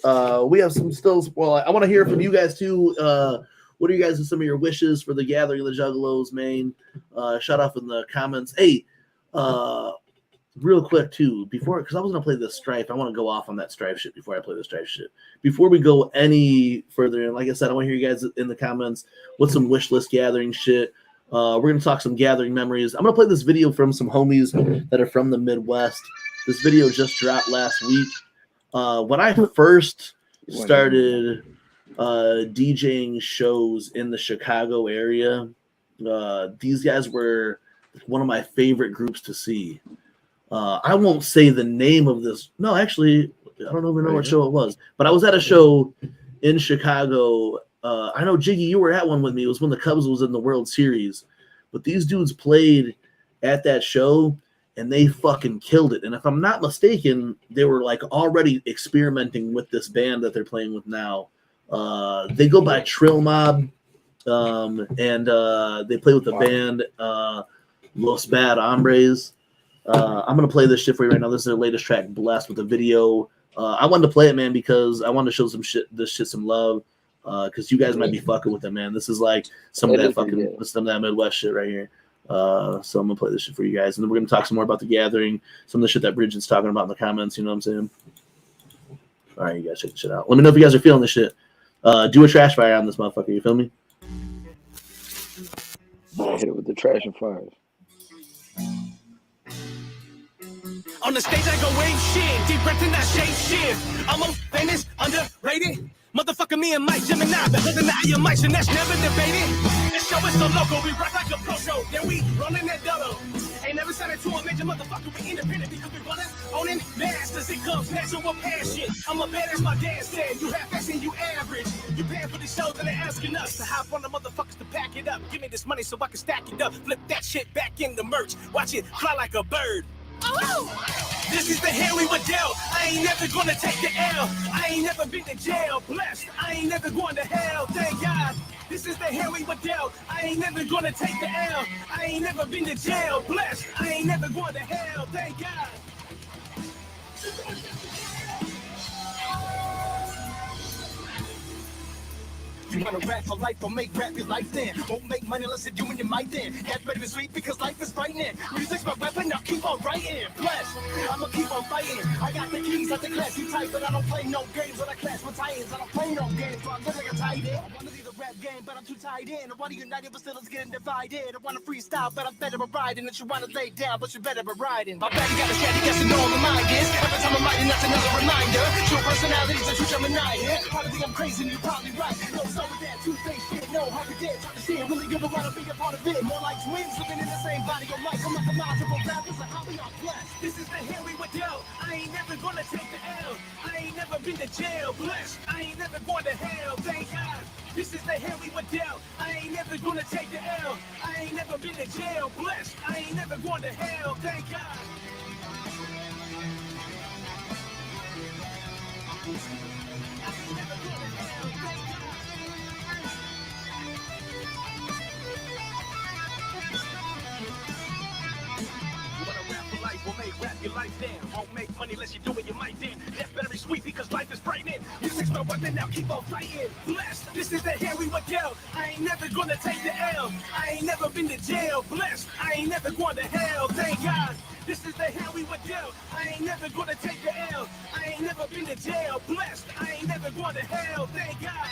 We have some stills. Well, I want to hear from you guys too. What are you guys some of your wishes for the Gathering of the Juggalos, man? Shout out in the comments. Hey, real quick too, before, because I was gonna play this Strife. I want to go off on that Strife shit before I play the Strife shit. Before we go any further, and like I said, I want to hear you guys in the comments what's some wish list gathering shit. We're gonna talk some gathering memories. I'm gonna play this video from some homies that are from the Midwest. This video just dropped last week. When I first started DJing shows in the Chicago area, these guys were one of my favorite groups to see. I won't say the name of this. No, actually, I don't even know what show it was. But I was at a show in Chicago. I know, Jiggy, you were at one with me. It was when the Cubs was in the World Series. But these dudes played at that show, and they fucking killed it. And if I'm not mistaken, they were like already experimenting with this band that they're playing with now. They go by Trill Mob, and they play with the band Los Bad Hombres. I'm going to play this shit for you right now. This is their latest track, Blessed, with a video. I wanted to play it, man, because I wanted to show this shit some love, because you guys might be fucking with it, man. This is like some of that Midwest shit right here. So I'm going to play this shit for you guys. And then we're going to talk some more about the Gathering, some of the shit that Bridget's talking about in the comments, you know what I'm saying? All right, you guys check this shit out. Let me know if you guys are feeling this shit. Do a trash fire on this motherfucker, you feel me? Hit it with the trash and fires. On the stage, I go wave shit. Deep breath in that shape shift. Almost famous, underrated. Motherfucker, me and Mike Gemini. Been holding the eye of mics, and that's never debated. This show is so local, we rock like a pro show. Then we rolling that double. Ain't never sounded to a major motherfucker, we independent because we running on in masters. It comes natural passion. I'm a badass, my dad said. You half and you average. You paying for the show, then they're asking us to hop on the motherfuckers to pack it up. Give me this money so I can stack it up. Flip that shit back in the merch. Watch it fly like a bird. This is the hand we were dealt. I ain't never gonna take the L. I ain't never been to jail. Blessed. I ain't never going to hell. Thank God. This is the hand we were dealt. I ain't never gonna take the L. I ain't never been to jail. Blessed. I ain't never going to hell. Thank God. You wanna rap for life or make rap your life then? Won't make money unless you're doing your mic then. That's better than sweet because life is frightening. Music's my weapon, I'll keep on writing. Blessed, I'ma keep on fighting. I got the keys, I think classy type, but I don't play no games when I clash with titans. I don't play no games, so I look like a tight end. I wanna lead the rap game, but I'm too tied in. I wanna unite it, but still it's getting divided. I wanna freestyle, but I'm better at riding. And you wanna lay down, but you're better at riding. My back got a steady, guess you know all the mind is. Every time I'm writing, that's another reminder. True personalities, a true Gemini. Probably think I'm crazy, and you're probably right. No, so with that two-faced shit, no, how we did. Try to see it, really good, but wanna be a part of it. More like twins living in the same body of life. I'm like a logical rappers, like how we are blessed. This is the hand we were dealt. I ain't never gonna take the L. I ain't never been to jail. Blessed. I ain't never going to hell. Thank God. This is the hand we were dealt. I ain't never gonna take the L. I ain't never been to jail. Blessed. I ain't never going to hell. Thank God. Rap your life down. Won't make money unless you're doing your mic then. That better be sweet because life is frightening. Music's my weapon, now keep on fighting. Blessed, this is the hand we were dealt. I ain't never gonna take the L. I ain't never been to jail. Blessed, I ain't never going to hell. Thank God. This is the hand we were dealt. I ain't never gonna take the L. I ain't never been to jail. Blessed, I ain't never going to hell. Thank God.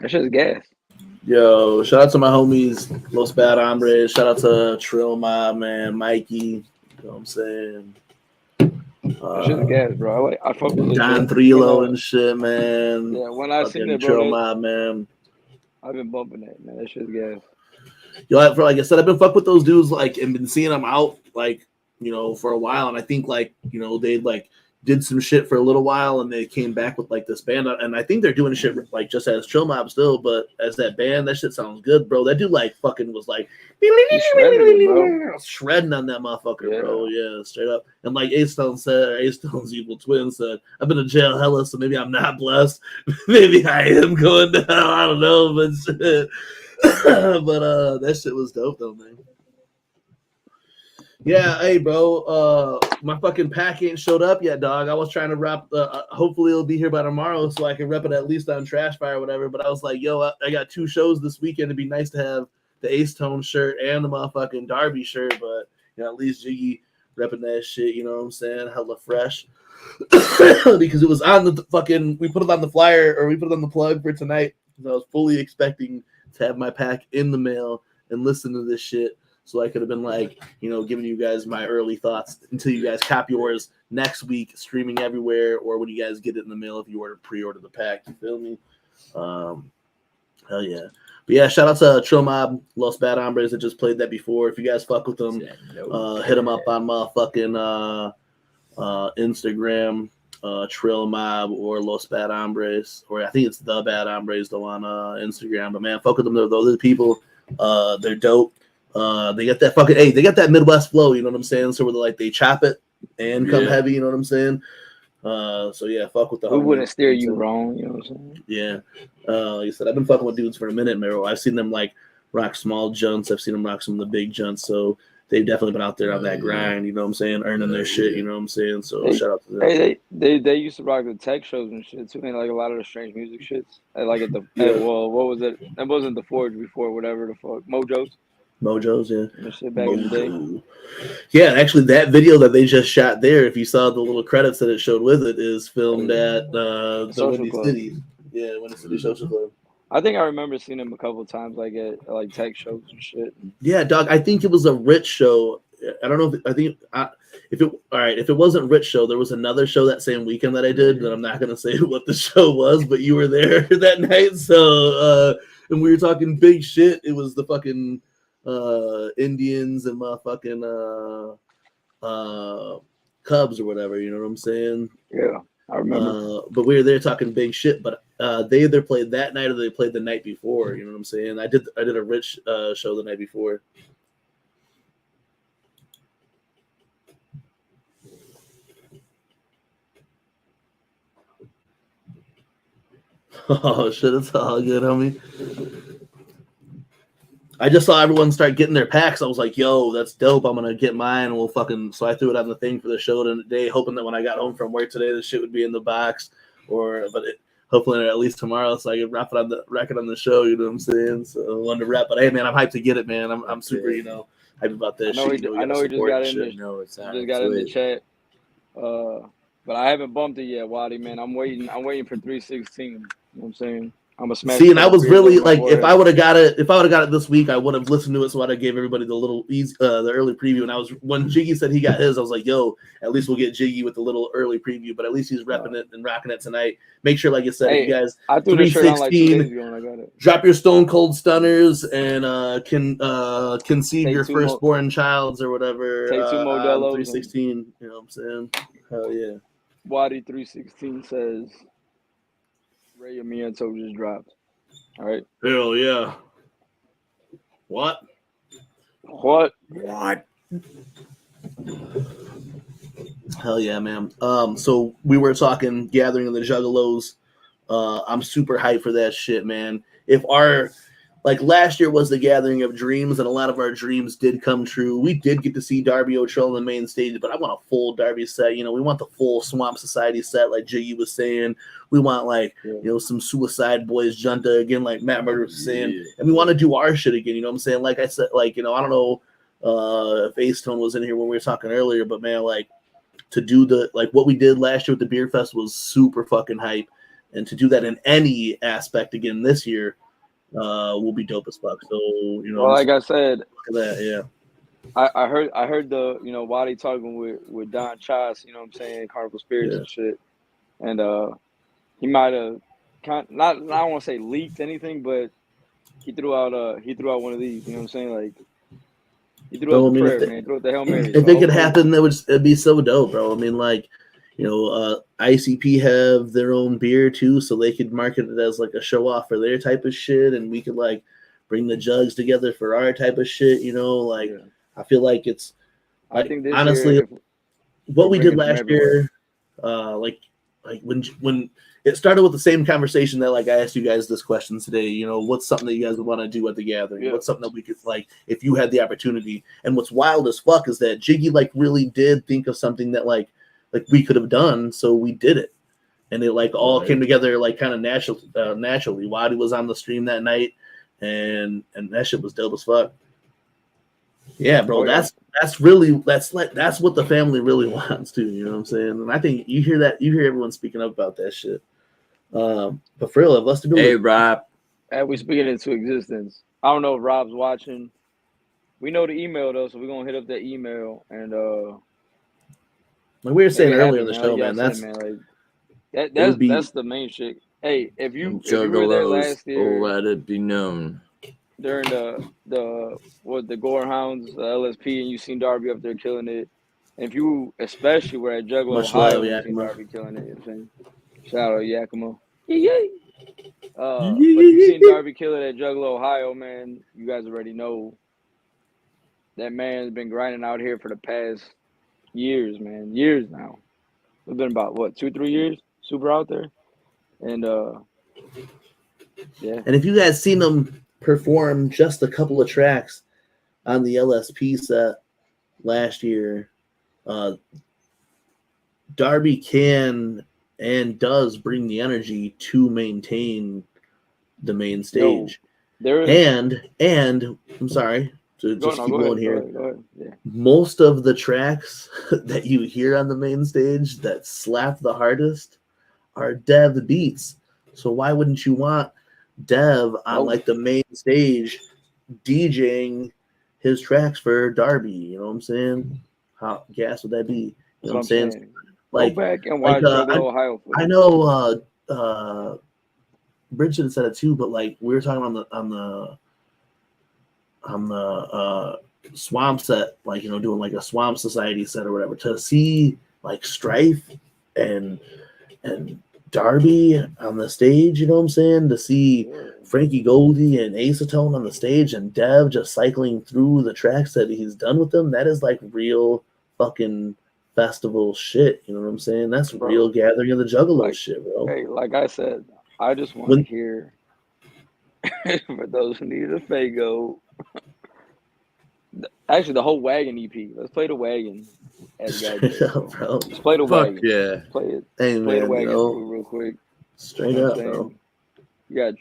That shit's gas. Yo, shout out to my homies, Los Bad Hombres. Shout out to Trill Mob, man, Mikey. You know what I'm saying? That shit's gas, bro. I fuck with Don Thrilo and shit, man. Yeah, when I seen it, bro, Trill Mob, man. I've been bumping that, man. That shit's gas. Yo, like I said, I've been fuck with those dudes, like, and been seeing them out, like, you know, for a while. And I think, like, you know, they like did some shit for a little while, and they came back with like this band. And I think they're doing shit like just as Trill Mob still, but as that band, that shit sounds good, bro. That dude like fucking was like shredding on that motherfucker, bro. Yeah, straight up. And like Ace Stone's evil twin said, I've been to jail hella, so maybe I'm not blessed. Maybe I am going down. I don't know, but shit. But that shit was dope though, man. Yeah, hey, bro. My fucking pack ain't showed up yet, dog. I was trying to wrap. Hopefully, it'll be here by tomorrow, so I can rep it at least on Trash Fire or whatever. But I was like, yo, I got 2 shows this weekend. It'd be nice to have the Ace Tone shirt and the motherfucking Darby shirt. But you know, at least Jiggy repping that shit. You know what I'm saying? Hella fresh. Because it was on the fucking. We put it on the flyer, or we put it on the plug for tonight. Because I was fully expecting to have my pack in the mail and listen to this shit. So I could have been like, you know, giving you guys my early thoughts until you guys cop yours next week, streaming everywhere, or when you guys get it in the mail if you pre-order the pack. You feel me? Hell yeah. But yeah, shout out to Trill Mob, Los Bad Hombres that just played that before. If you guys fuck with them, hit them up on my fucking Instagram, Trill Mob or Los Bad Hombres, or I think it's the Bad Hombres though on Instagram. But man, fuck with them. Those are the people. They're dope. They got that fucking they got that Midwest flow, you know what I'm saying? So where they like they chop it and come heavy, you know what I'm saying? So yeah, fuck with the. We wouldn't steer you wrong, you know what I'm saying? Yeah. Like I said, I've been fucking with dudes for a minute, Mero. I've seen them like rock small junts. I've seen them rock some of the big junts. So they've definitely been out there on that grind, you know what I'm saying, earning their shit, you know what I'm saying. So shout out to them. They used to rock the tech shows and shit too, and like a lot of the strange music shits. Like at the well, what was it? That wasn't the Forge before, whatever the fuck, Mojo's, yeah. And shit back in the day. Yeah, actually, that video that they just shot there, if you saw the little credits that it showed with it, is filmed at the Windy City. Yeah, Windy City Social Club. I think I remember seeing him a couple of times, like at like tech shows and shit. Yeah, dog. I think it was a Rich show. I don't know. If it wasn't Rich show, there was another show that same weekend that I did. That I'm not gonna say what the show was, but you were there that night. So and we were talking big shit. It was the fucking Indians and motherfucking Cubs or whatever. You know what I'm saying? Yeah. I remember. But we were there talking big shit, but they either played that night or they played the night before. You know what I'm saying? I did a Rich show the night before. Oh shit, it's all good, homie. I just saw everyone start getting their packs. I was like, yo, that's dope. I'm gonna get mine. We'll fucking so I threw it on the thing for the show today, hoping that when I got home from work today, the shit would be in the box. Hopefully at least tomorrow, so I can rack it on the show. You know what I'm saying? So I wanted to wrap, but hey, man, I'm hyped to get it, man. I'm super, hyped about that. I know he just got in the chat. But I haven't bumped it yet, Waddy, man. I'm waiting for 316. You know what I'm saying? I'm a smash. See, and I was really like, if I would have got it this week, I would have listened to it. So I gave everybody the early preview. And when Jiggy said he got his, I was like, yo, at least we'll get Jiggy with the little early preview. But at least he's repping it and rocking it tonight. Make sure, like you said, you guys, I threw 316. I got it. Drop your Stone Cold Stunners and conceive your firstborn child's or whatever. Take 2 Modelos. 316. You know what I'm saying? Hell yeah. Waddy 316 says Ray Miento just dropped. All right. Hell yeah. What? Hell yeah, man. So we were talking Gathering of the Juggalos. I'm super hyped for that shit, man. If last year was the Gathering of Dreams, and a lot of our dreams did come true. We did get to see Darby O'Trill on the main stage, but I want a full Darby set. You know, we want the full Swamp Society set, like Jiggy was saying. We want some Suicide Boys Junta again, like Matt Murder was saying, and we want to do our shit again. You know what I'm saying? Like I said, I don't know if Acetone was in here when we were talking earlier, but man, to do what we did last year with the Beer Fest was super fucking hype, and to do that in any aspect again this year. Will be dope as fuck. So well, like I said, look at that, yeah. I heard the Waddy talking with Don Chas, you know what I'm saying, Carnival Spirits and shit, and he might have I don't want to say leaked anything, but he threw out one of these, you know what I'm saying, like he threw out the prayer, man, he threw out the Hail Mary. If it could happen, it'd be so dope, bro. I mean, ICP have their own beer too, so they could market it as a show off for their type of shit, and we could bring the jugs together for our type of shit. I feel like it's. I think honestly, what we did last year, when it started with the same conversation that I asked you guys this question today. What's something that you guys would want to do at the Gathering? Yeah. What's something that we could if you had the opportunity? And what's wild as fuck is that Jiggy really did think of something that we could have done, so we did it, and it all came together kind of naturally. Waddy was on the stream that night, and that shit was dope as fuck. Yeah, bro, that's what the family really wants too. You know what I'm saying? And I think you hear everyone speaking up about that shit. But for real, if us to hey Rob, we speaking into existence. I don't know if Rob's watching. We know the email though, so we're gonna hit up that email and. Like we were saying earlier in the show, man, that's the main shit. Hey, if you were there last year, let it be known during the Gorehounds LSP, and you seen Darby up there killing it. And if you especially were at Juggalo, Ohio, you seen Darby killing it. You know what I'm saying? Shout out Yakimo. Yay! But you seen Darby kill it at Juggalo, Ohio, man. You guys already know that man's been grinding out here for the past years, man. Years now. It's been about 2-3 years super out there. And yeah. And if you guys seen them perform just a couple of tracks on the LSP set, last year, Darby can and does bring the energy to maintain the main stage. And I'm sorry to just keep going here. Go ahead. Yeah. Most of the tracks that you hear on the main stage that slap the hardest are Dev beats. So why wouldn't you want Dev on like the main stage DJing his tracks for Darby? You know what I'm saying? How gas would that be? You know what I'm saying? Like, go back and watch Ohio. I know Bridget said it too, but like we were talking on the swamp set, like, you know, doing like a swamp society set or whatever, to see like Strife and Darby on the stage, you know what I'm saying? To see Frankie Goldie and Acetone on the stage and Dev just cycling through the tracks that he's done with them, that is like real fucking festival shit, you know what I'm saying? That's real Gathering of the Juggalos shit, bro. Hey, like I said, I just want to hear, for those who need a Fago, actually the whole Wagon EP. Let's play the Wagon. Bro. Let's play the Wagon. Yeah. Play it. Hey, play man, the Wagon yo. real quick. Straight up, bro. You got,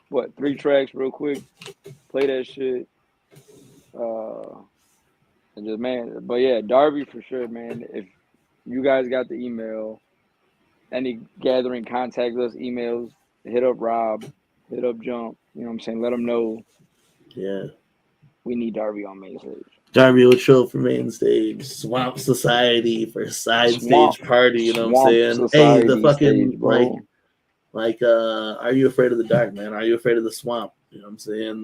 what, 3 tracks real quick? Play that shit. And just, man, but yeah, Darby for sure, man. If you guys got the email, any gathering, contact us, emails, hit up Rob, hit up Jump, you know what I'm saying? Let them know. Yeah. We need Darby on main stage. Darby will show for main stage. Swamp Society for stage party, you know what I'm saying? Hey, the fucking stage, like Are You Afraid of the Dark, man? Are You Afraid of the Swamp? You know what I'm saying?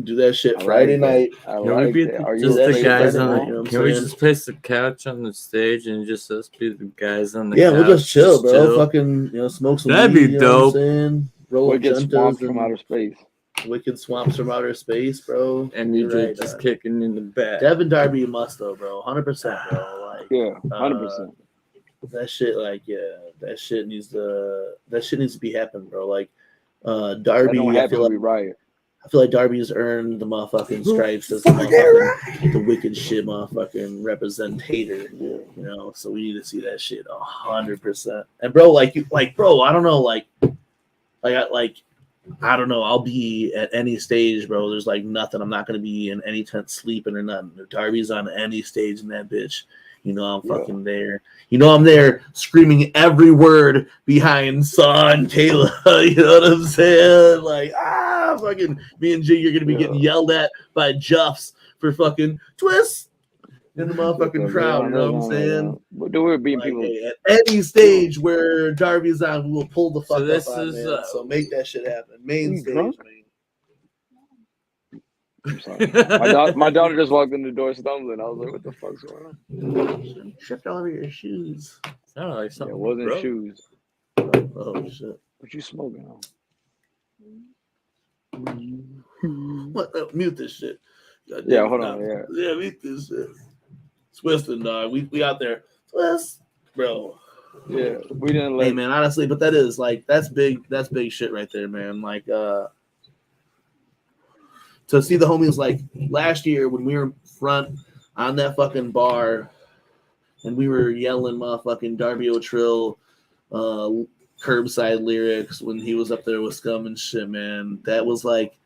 Do that shit Friday night. Can we be just the guys on? Can we just place the couch on the stage and just us be the guys on the couch? Yeah, we'll just chill, bro. Fucking, you know, smoke some That'd weed, be you dope. know what I'm saying? Roll Wicked Swamps from Outer Space. Wicked Swamps from Outer Space, bro. And you just kicking in the back. Devin Darby must though, bro. 100%, bro. Like, yeah, 100%. That shit, like, yeah, that shit needs to be happening, bro. Like, Darby, I feel like Darby's earned the motherfucking stripes as the wicked shit motherfucking representator, you know. So we need to see that shit 100%. And bro, bro, I don't know, I don't know. I'll be at any stage, bro. There's like nothing. I'm not gonna be in any tent sleeping or nothing. If Darby's on any stage in that bitch, you know I'm fucking there. You know I'm there screaming every word behind Son Taylor. You know what I'm saying? Like, fucking me and Jig are gonna be getting yelled at by Juffs for fucking twists in the motherfucking crowd. You know what I'm saying? But we're being people at any stage where Darby's on, we will pull the fuck up on, man. So make that shit happen. Main stage, man. I'm sorry. My daughter just walked in the door stumbling. I was like, what the fuck's going on? You tripped all over your shoes. Sounded like something. It wasn't shoes. Oh shit. What you smoking on? What? Mute this shit. God Yeah, damn, hold on. Yeah, mute this shit. Twisting, dog. We out there. Twist, bro. Yeah, we didn't let. Hey, man, honestly, but that is like that's big shit right there, man. Like, to see the homies like last year when we were front on that fucking bar and we were yelling motherfucking Darby O'Trill curbside lyrics when he was up there with Scum and shit, man. That was like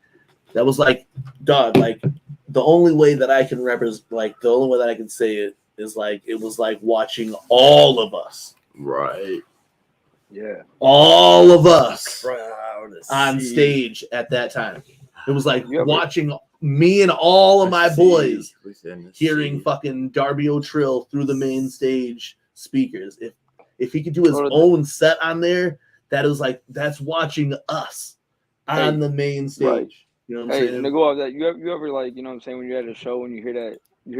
dog, like the only way that I can represent, like the only way that I can say it is like it was like watching all of us, right? Yeah, all of us on stage at that time. It was like watching me and all of my boys hearing fucking Darby O'Trill through the main stage speakers. If he could do his own set on there, that is like that's watching us on the main stage. Right. You know what I'm saying? To go off that, you ever like, you know what I'm saying, when you're at a show and you hear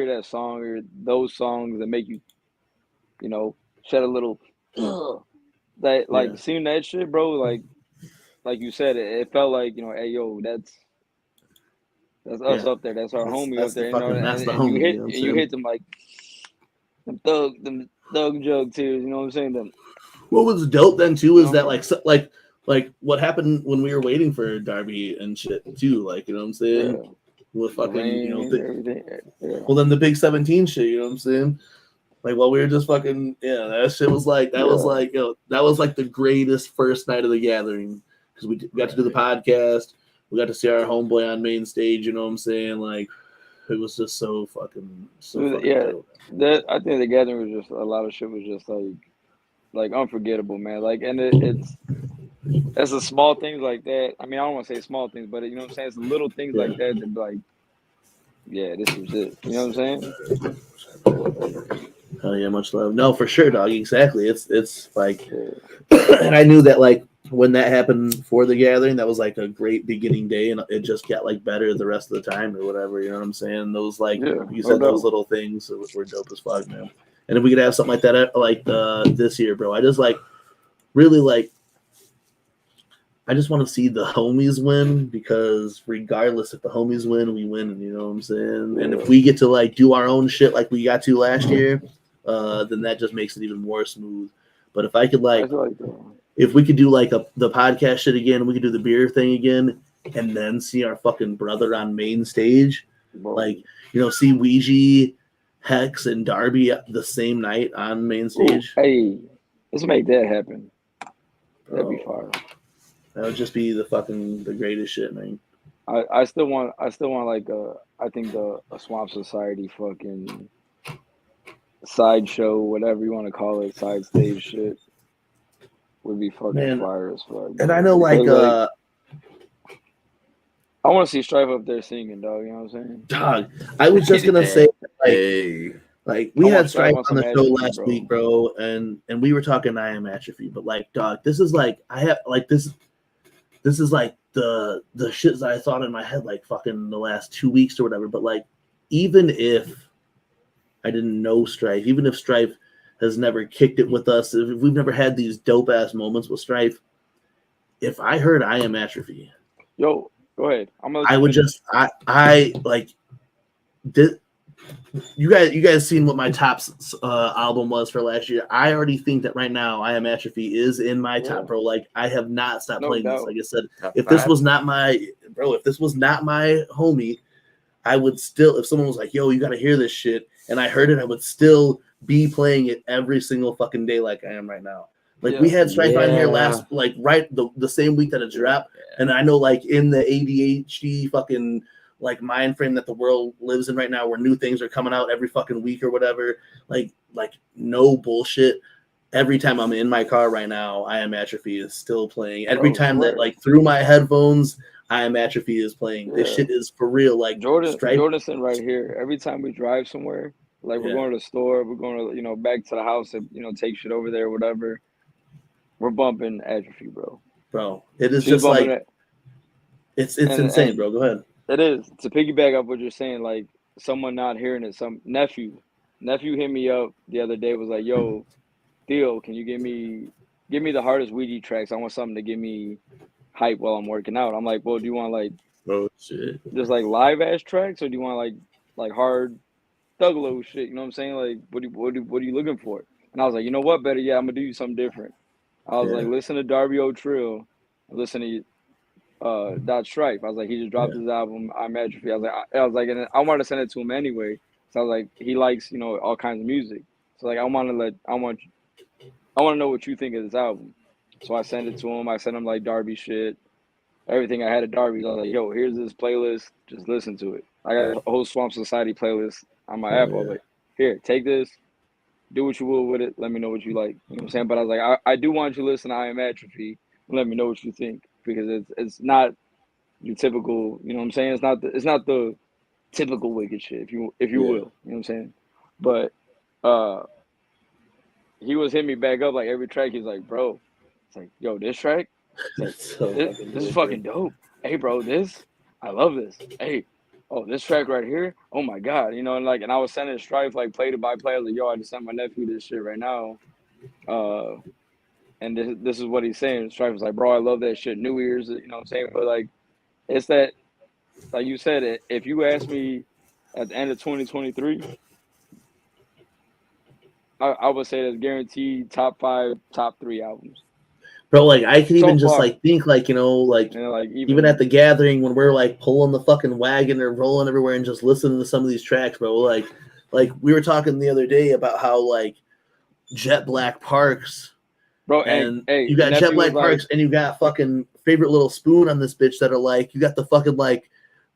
that song or those songs that make you, you know, shed a little that like seeing that shit, bro, like you said, it felt like, you know, hey yo, that's us up there, that's our homie up there, you know, and you hit them like them thug jug tears, you know what I'm saying? What was dope then too is that like what happened when we were waiting for Darby and shit too, like, you know what I'm saying? with fucking, everything. Yeah. Well, then the Big 17 shit, you know what I'm saying? Like, while we were just fucking, that shit was like, was like, that was like the greatest first night of the gathering because we got to do the podcast. We got to see our homeboy on main stage, you know what I'm saying? Like, it was just so fucking dope. That I think the gathering was just a lot of shit was just like unforgettable, man. Like, and it's the small things like that. I mean, I don't want to say small things, but you know what I'm saying? It's the little things like that that be like, yeah, this was it. You know what I'm saying? Hell yeah, much love. No, for sure, dog. Exactly. It's like, and I knew that like when that happened for the gathering, that was like a great beginning day, and it just got like better the rest of the time or whatever. You know what I'm saying? Those like you said, those little things were dope as fuck, man. And if we could have something like that, like this year, bro, I just like really like. I just want to see the homies win because regardless if the homies win, we win. You know what I'm saying? And if we get to like do our own shit like we got to last year, then that just makes it even more smooth. But if I could like if we could do like the podcast shit again, we could do the beer thing again, and then see our fucking brother on main stage, like see Ouija, Hex, and Darby the same night on main stage. Ooh, hey, let's make that happen. That'd be fire. That would just be the greatest shit, man. I still want like I think a Swamp Society fucking sideshow, whatever you want to call it, side stage shit would be fucking fire as fuck. And I know like I want to see Strife up there singing, dog. You know what I'm saying? Dog, I was just gonna say like we had Strife on the show last week, bro, and we were talking I Am Atrophy, but like, dog, this is like I have like this is like the shit that I thought in my head like fucking the last 2 weeks or whatever. But like, even if I didn't know Strife, even if Strife has never kicked it with us, if we've never had these dope ass moments with Strife, if I heard I Am Atrophy, yo, go ahead. I would just I like did. You guys seen what my top album was for last year? I already think that right now I Am Atrophy is in my top, bro. Like I have not stopped playing this. Like I said, if this was not my homie, I would still. If someone was like, "Yo, you got to hear this shit," and I heard it, I would still be playing it every single fucking day, like I am right now. Like we had Strife on here last, like right the same week that it dropped, and I know like in the ADHD fucking like mind frame that the world lives in right now, where new things are coming out every fucking week or whatever. Like no bullshit. Every time I'm in my car right now, I Am Atrophy is still playing. Every time that like through my headphones, I Am Atrophy is playing. This shit is for real. Like Jordanson right here. Every time we drive somewhere, like we're going to the store, we're going to back to the house and take shit over there, whatever. We're bumping Atrophy, bro. It is just like it's insane, bro. Go ahead. It is. To piggyback off what you're saying, like someone not hearing it, some nephew hit me up the other day, was like, "Yo, Theo, can you give me the hardest Ouija tracks? I want something to give me hype while I'm working out." I'm like, "Well, do you want like just like live ass tracks, or do you want like hard thuglo shit? You know what I'm saying? Like, what are you looking for?" And I was like, "You know what? Better I'm gonna do something different." I was like, "Listen to Darby O'Trill, listen to Dot Stripe." I was like, he just dropped his album, I'm Atrophy. I was like, and I wanted to send it to him anyway. So I was like, he likes, all kinds of music. So like, I want to know what you think of this album. So I sent it to him. I sent him like Darby shit, everything I had at Darby's. I was like, yo, here's this playlist. Just listen to it. I got a whole Swamp Society playlist on my app. I was like, here, take this. Do what you will with it. Let me know what you like. You know what I'm saying? But I was like, I do want you to listen to I Am Atrophy and let me know what you think, because it's not your typical, you know what I'm saying? It's not the typical wicked shit, if you will. You know what I'm saying? But he was hitting me back up like every track. He's like, bro, it's like, yo, this track, it's like, this is fucking dope. Hey, bro, I love this. Hey, oh, this track right here, oh my god, and I was sending Strife like play by play. I was like, yo, I just sent my nephew this shit right now, and this is what he's saying. Strife was like, bro, I love that shit. New Ears, you know what I'm saying? But like, it's that, like you said, if you ask me at the end of 2023, I would say that's guaranteed top 5, top 3 albums. Bro, like I can So even just far. like think like, you know, like And like even at the gathering when we're like pulling the fucking wagon or rolling everywhere and just listening to some of these tracks, bro. Like we were talking the other day about how like Jet Black Parks, bro, and hey, you got Jet nephew was Black like, Parks, and you got fucking Favorite Little Spoon on this bitch that are like, you got the fucking like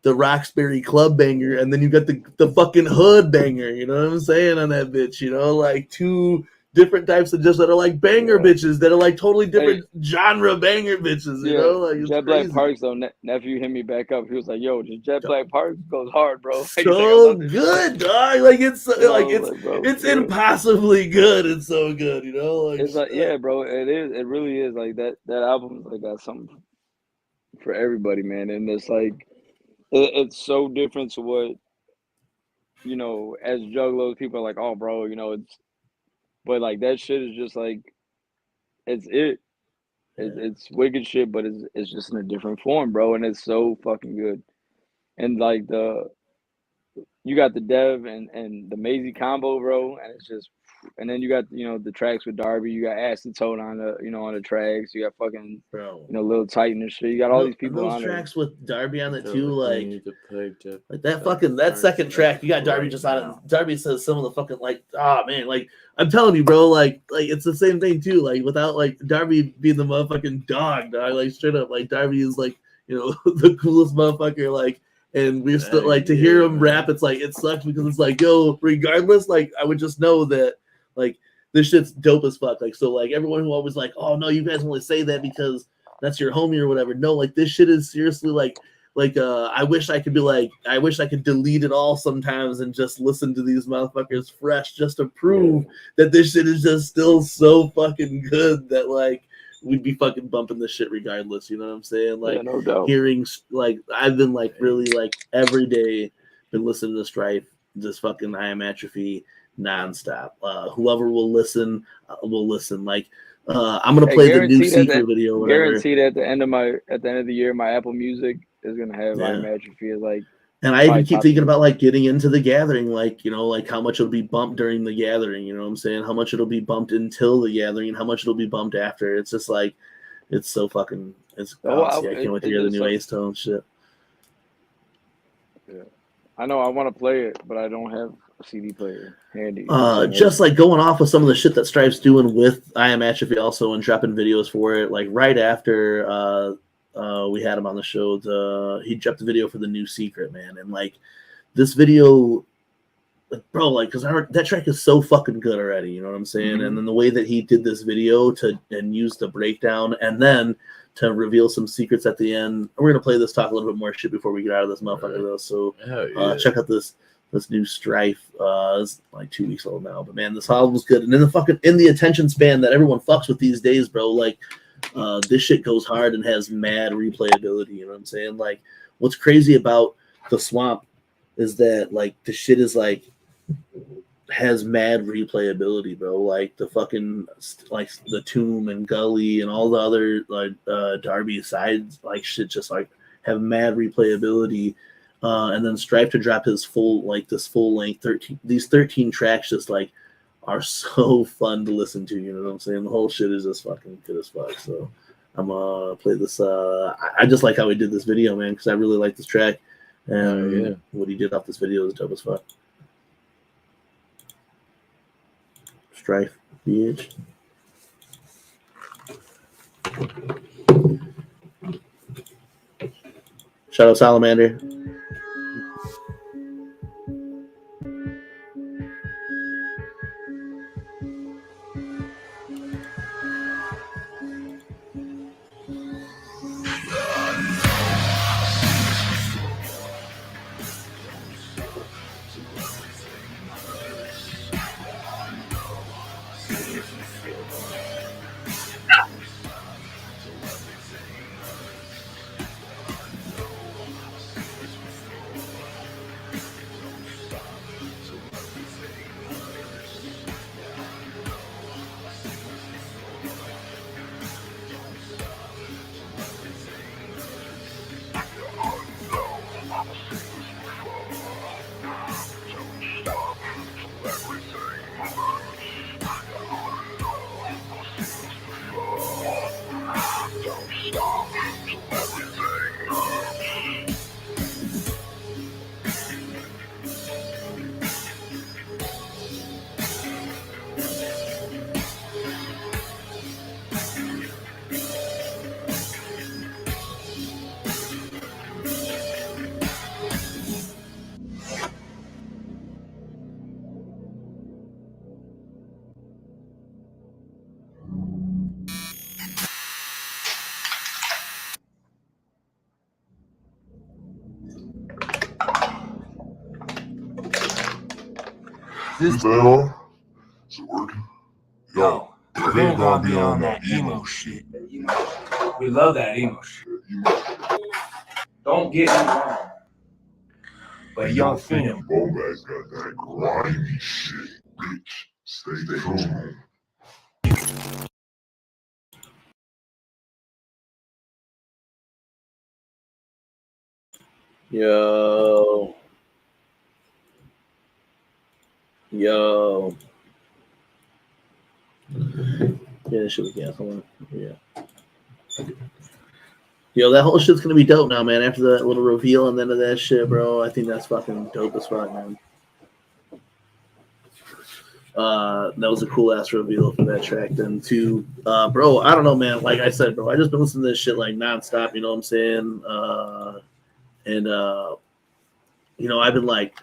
the Roxbury Club banger, and then you got the fucking Hood banger. You know what I'm saying on that bitch? You know, like two different types of just that are like banger bitches that are like totally different genre banger bitches. You know, like it's Jet crazy. Black Parks though. Nephew hit me back up. He was like, "Yo, just Jet Black Parks goes hard, bro." He's like, "I So love this good, shit." dog. Like it's And I like was like, bro, it's for real. impossibly good. It's so good, you know. Like It's like, yeah, bro. It is. It really is. Like that album like got something for everybody, man. And it's like it's so different to what, you know, as juggalos, people are like, "Oh, bro, you know, it's." But like that shit is just like it's it. It's wicked shit, but it's just in a different form, bro. And it's so fucking good. And like you got the Dev and the Maisie combo, bro, and it's just, and then you got, you know, the tracks with Darby. You got Acetone on the, you know, on the tracks. You got fucking, bro, you know, Lil Titan and shit. You got all these people those on tracks with Darby on it So too, we like need to play Jet that Black fucking that Parks second track. You got Darby right just on now. it. Darby says some of the fucking like, oh man, like I'm telling you, bro, like it's the same thing too. Like without like Darby being the motherfucking dog, like straight up, like Darby is like, you know, the coolest motherfucker, like. And we're still like to hear him rap. It's like it sucks because it's like, yo, regardless, like I would just know that like this shit's dope as fuck. Like so, like everyone who always like, oh no, you guys only say that because that's your homie or whatever. No, like this shit is seriously like I wish I could be like, I wish I could delete it all sometimes and just listen to these motherfuckers fresh just to prove that this shit is just still so fucking good that like we'd be fucking bumping this shit regardless. You know what I'm saying? Like no doubt. hearing like I've been like really like every day been listening to Strife, just fucking I Am Atrophy nonstop. Whoever will listen will listen. Like I'm gonna play the new Secret video or whatever. Guaranteed at the end of the year, my Apple Music is gonna have I Am Atrophy as like. And I even keep thinking about like getting into the gathering, like, you know, like how much it'll be bumped during the gathering, you know what I'm saying? How much it'll be bumped until the gathering and how much it'll be bumped after. It's just like, it's so fucking, it's I can't wait to hear the new Acetone shit. Yeah. I know I want to play it, but I don't have a CD player handy. Just like going off of some of the shit that Stripe's doing with I Am Atrophy also and dropping videos for it, like right after we had him on the show. He dropped the video for the new Secret, man, and like this video, like, bro, like because that track is so fucking good already. You know what I'm saying? Mm-hmm. And then the way that he did this video and use the breakdown and then to reveal some secrets at the end. We're gonna play this, talk a little bit more shit before we get out of this motherfucker though. So check out this new Strife. It's like 2 weeks old now, but man, this album's good. And in the attention span that everyone fucks with these days, bro, like. This shit goes hard and has mad replayability. You know what I'm saying? Like, what's crazy about the Swamp is that like the shit is like has mad replayability, bro. Like the fucking like the Tomb and Gully and all the other like Darby sides like shit just like have mad replayability. And then Stripe to drop his full length 13 tracks just like are so fun to listen to, you know what I'm saying? The whole shit is just fucking good as fuck. So I'm gonna play this. I just like how he did this video, man, because I really like this track, and what he did off this video is dope as fuck. Strife, bitch. Shout out Salamander. Is that on? Is it working? Yo, we're gonna be on that emo shit. We love that emo shit. Don't get me wrong. But Young Phenom Bowback's got that grimy shit, bitch. Stay tuned. Yo. Yeah, this shit was canceled. Yeah. Yo, that whole shit's gonna be dope now, man. After that little reveal and then of that shit, bro, I think that's fucking dope as fuck, man. That was a cool ass reveal for that track. Then too, bro. I don't know, man. Like I said, bro, I just been listening to this shit like nonstop. You know what I'm saying? You know, I've been like,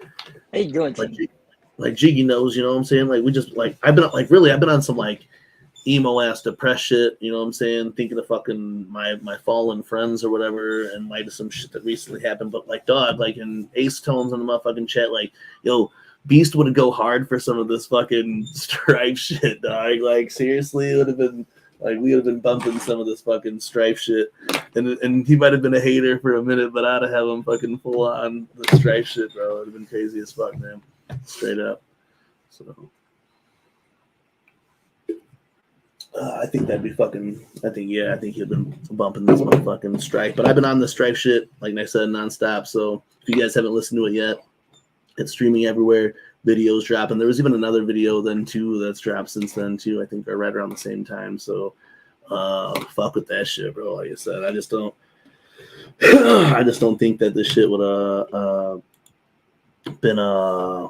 How you doing? Like Jiggy knows. You know what I'm saying? Like we just like I've been like really. I've been on some like emo ass depressed shit. You know what I'm saying? Thinking of fucking my fallen friends or whatever, and like some shit that recently happened. But like, dog, like in Ace Tones on the motherfucking chat, like, yo. Beast would go hard for some of this fucking Strife shit, dog. Like seriously, it would have been like we would have been bumping some of this fucking Strife shit, and he might have been a hater for a minute, but I'd have him fucking full on the Strife shit, bro. It would have been crazy as fuck, man. Straight up. So I think that'd be fucking. I think he'd been bumping this motherfucking Strife, but I've been on the Strife shit, like I said, nonstop. So if you guys haven't listened to it yet. It's streaming everywhere. Videos dropping. There was even another video then too that's dropped since then too. I think they're right around the same time. So, fuck with that shit, bro. Like I said, I just don't think that this shit would been I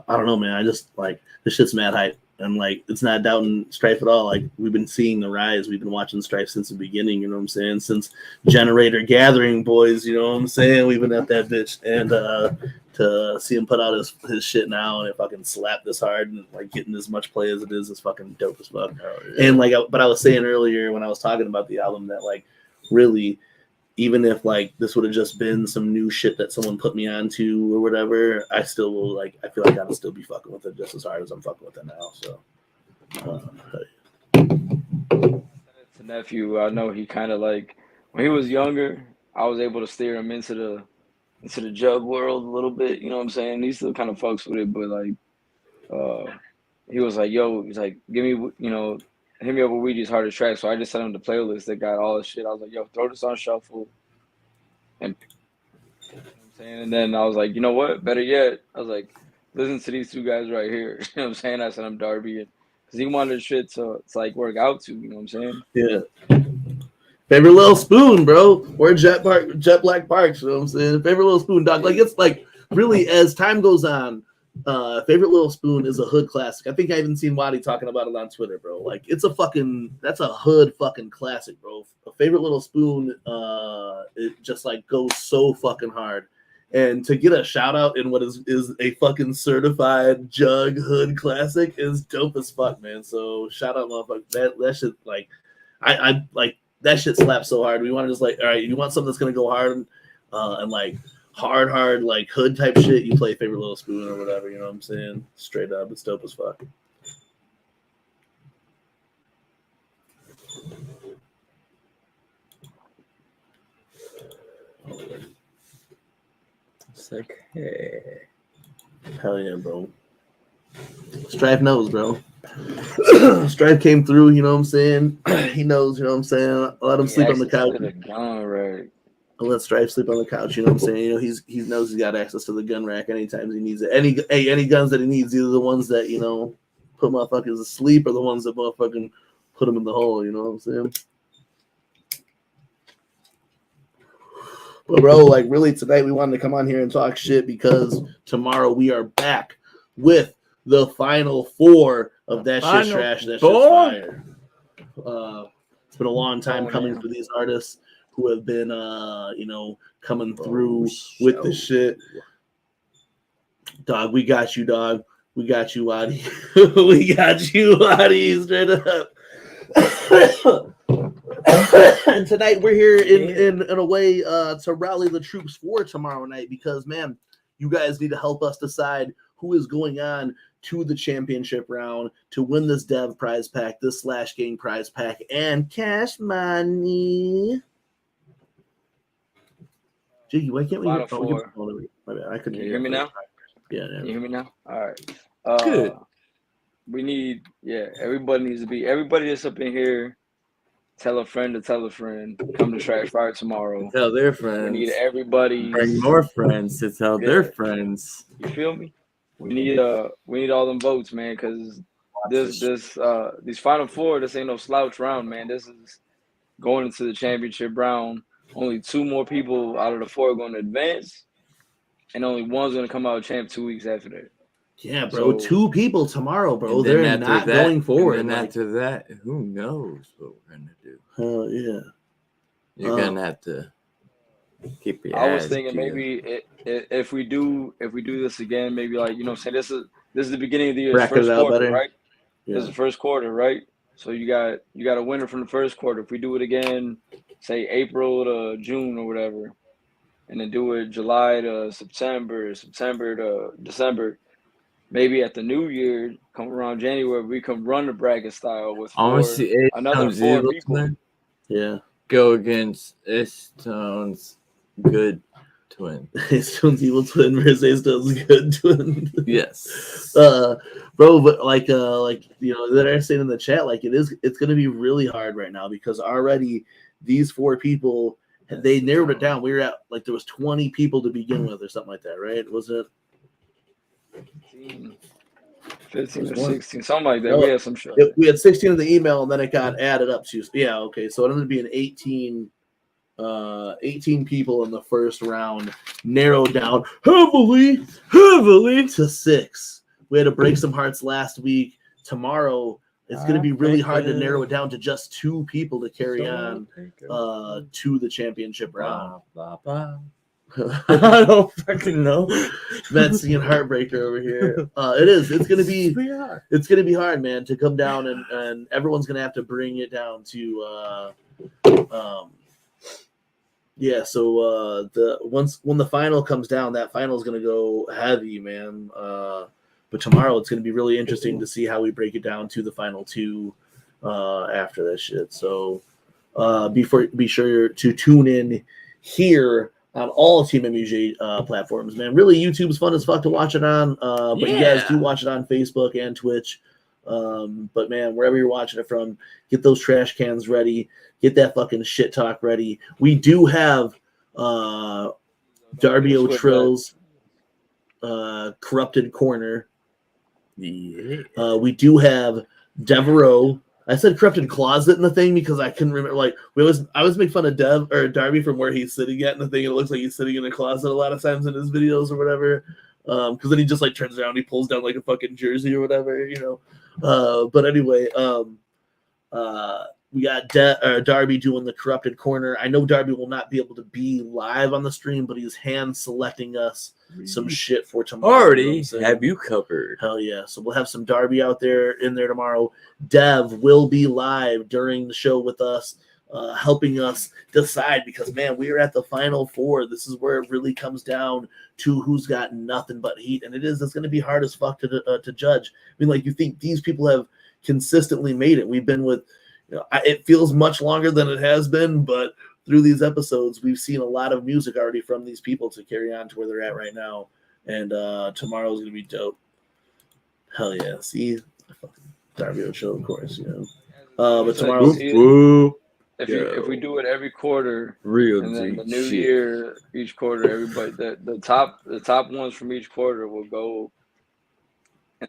don't know, man. I just like this shit's mad hype. And like it's not doubting Strife at all. Like we've been seeing the rise. We've been watching Strife since the beginning, you know what I'm saying? Since Generator Gathering Boys, you know what I'm saying? We've been at that bitch. And to see him put out his shit now and fucking slap this hard and like getting as much play as it is fucking dope as fuck. Oh, yeah. And like but I was saying earlier when I was talking about the album that like really even if like this would have just been some new shit that someone put me onto or whatever, I still will like. I feel like I'll still be fucking with it just as hard as I'm fucking with it now. So, To nephew, I know he kind of like when he was younger. I was able to steer him into the jug world a little bit. You know what I'm saying? He still kind of fucks with it, but like, he was like, "Yo," he's like, "Give me, you know." Hit me up with Ouija's hardest track. So I just sent him the playlist that got all the shit. I was like, yo, throw this on shuffle. And you know what I'm saying? And then I was like, you know what? Better yet, I was like, listen to these two guys right here. You know what I'm saying? I sent him Darby because he wanted shit to like work out to, you know what I'm saying? Yeah. Favorite Little Spoon, bro. Or Jet Black Parks, you know what I'm saying? Favorite Little Spoon, dog. Like it's like really as time goes on, Favorite Little Spoon is a hood classic. I think I even seen Waddy talking about it on Twitter, bro. Like it's that's a hood fucking classic, bro. A Favorite Little Spoon, it just like goes so fucking hard. And to get a shout out in what is a fucking certified jug hood classic is dope as fuck, man. So shout out, motherfucker. That shit like I like that shit slaps so hard. We want to just like, all right, you want something that's gonna go hard and like hard like hood type shit, you play Favorite Little Spoon or whatever, you know what I'm saying? Straight up, it's dope as fuck. It's like, hey. Hell yeah, bro. Strife knows, bro. Strife came through, you know what I'm saying? He knows, you know what I'm saying? I let him sleep on the couch. I let Strife sleep on the couch, you know what I'm saying? You know, he knows he's got access to the gun rack anytime he needs it. Any guns that he needs, either the ones that, you know, put motherfuckers to sleep or the ones that motherfucking put them in the hole, you know what I'm saying? But bro, like really tonight we wanted to come on here and talk shit because tomorrow we are back with the final four of That Shit Trash, That Shit's Fire. It's been a long time coming for these artists who have been, you know, coming through with the shit. Dog, we got you, dog. We got you, Waddy. We got you, Waddy, straight up. And tonight we're here in a way to rally the troops for tomorrow night because, man, you guys need to help us decide who is going on to the championship round to win this Dev prize pack, this Slash Gang prize pack, and cash money. Jiggy, why can't we hear? My bad. I couldn't hear me now? Yeah. Can you hear me now? All right. Good. We need, everybody needs to be, everybody that's up in here, tell a friend to tell a friend, come to Trash Fire tomorrow. Tell their friends. We need everybody. Bring more friends to tell their friends. You feel me? We need all them votes, man, because these Final Four, this ain't no slouch round, man. This is going into the championship round. Only 2 more people out of the 4 are going to advance, and only one's going to come out champ 2 weeks after that. Yeah, bro. So, 2 people tomorrow, bro. They're not going forward. And after that, who knows what we're gonna do? Oh yeah. You're gonna have to keep your. I was thinking maybe if we do this again, maybe like say this is the beginning of the year's first quarter, right? Yeah. This is the first quarter, right? So you got a winner from the first quarter. If we do it again, say April to June or whatever, and then do it July to September to December. Maybe at the new year, come around January, we can run the bracket style with another 4 people. Yeah. Go against A-Stone's good twin. A-Stone's evil twin versus A-Stone's good twin. Yes. Bro, but like that are saying in the chat, like it's gonna be really hard right now because already these 4 people, they narrowed it down. We were at like there was 20 people to begin with or something like that, right? Was it 15 or 16, something like that. We had some shit. We had 16 in the email, and then it got added up to. Yeah, okay. So it ended up being 18 people in the first round, narrowed down heavily to 6. We had to break some hearts last week. Tomorrow, it's going to be really hard to narrow it down to just 2 people to carry on to the championship round. I don't fucking know. Matt's singing Heartbreaker over here. It's gonna be hard, man, to come down and everyone's gonna have to bring it down to So when the final comes down, that final is gonna go heavy, man. But tomorrow it's gonna be really interesting to see how we break it down to the final 2 after this shit. So be sure to tune in here on all TeamMUJ platforms, man. Really, YouTube's fun as fuck to watch it on, but you guys do watch it on Facebook and Twitch. But man, wherever you're watching it from, get those trash cans ready. Get that fucking shit talk ready. We do have Darby O'Trill's Corrupted Corner. Yeah. We do have Devereaux. I said corrupted closet in the thing because I couldn't remember. Like I always make fun of Darby from where he's sitting at in the thing. And it looks like he's sitting in a closet a lot of times in his videos or whatever. Because then he just like turns around, and he pulls down like a fucking jersey or whatever, But anyway, we got Darby doing the corrupted corner. I know Darby will not be able to be live on the stream, but he's hand selecting us some shit for tomorrow. Already have you covered. Hell yeah. So we'll have some Darby out there in there tomorrow. Dev will be live during the show with us, helping us decide because, man, we are at the final 4. This is where it really comes down to who's got nothing but heat. And it's going to be hard as fuck to judge. I mean, like, you think these people have consistently made it. We've been with, it feels much longer than it has been, but through these episodes, we've seen a lot of music already from these people to carry on to where they're at right now. And tomorrow's going to be dope. Hell yeah. See? Darby O'Chill, of course, but tomorrow, if we do it every quarter, real and then the new year, each quarter, everybody the top ones from each quarter will go at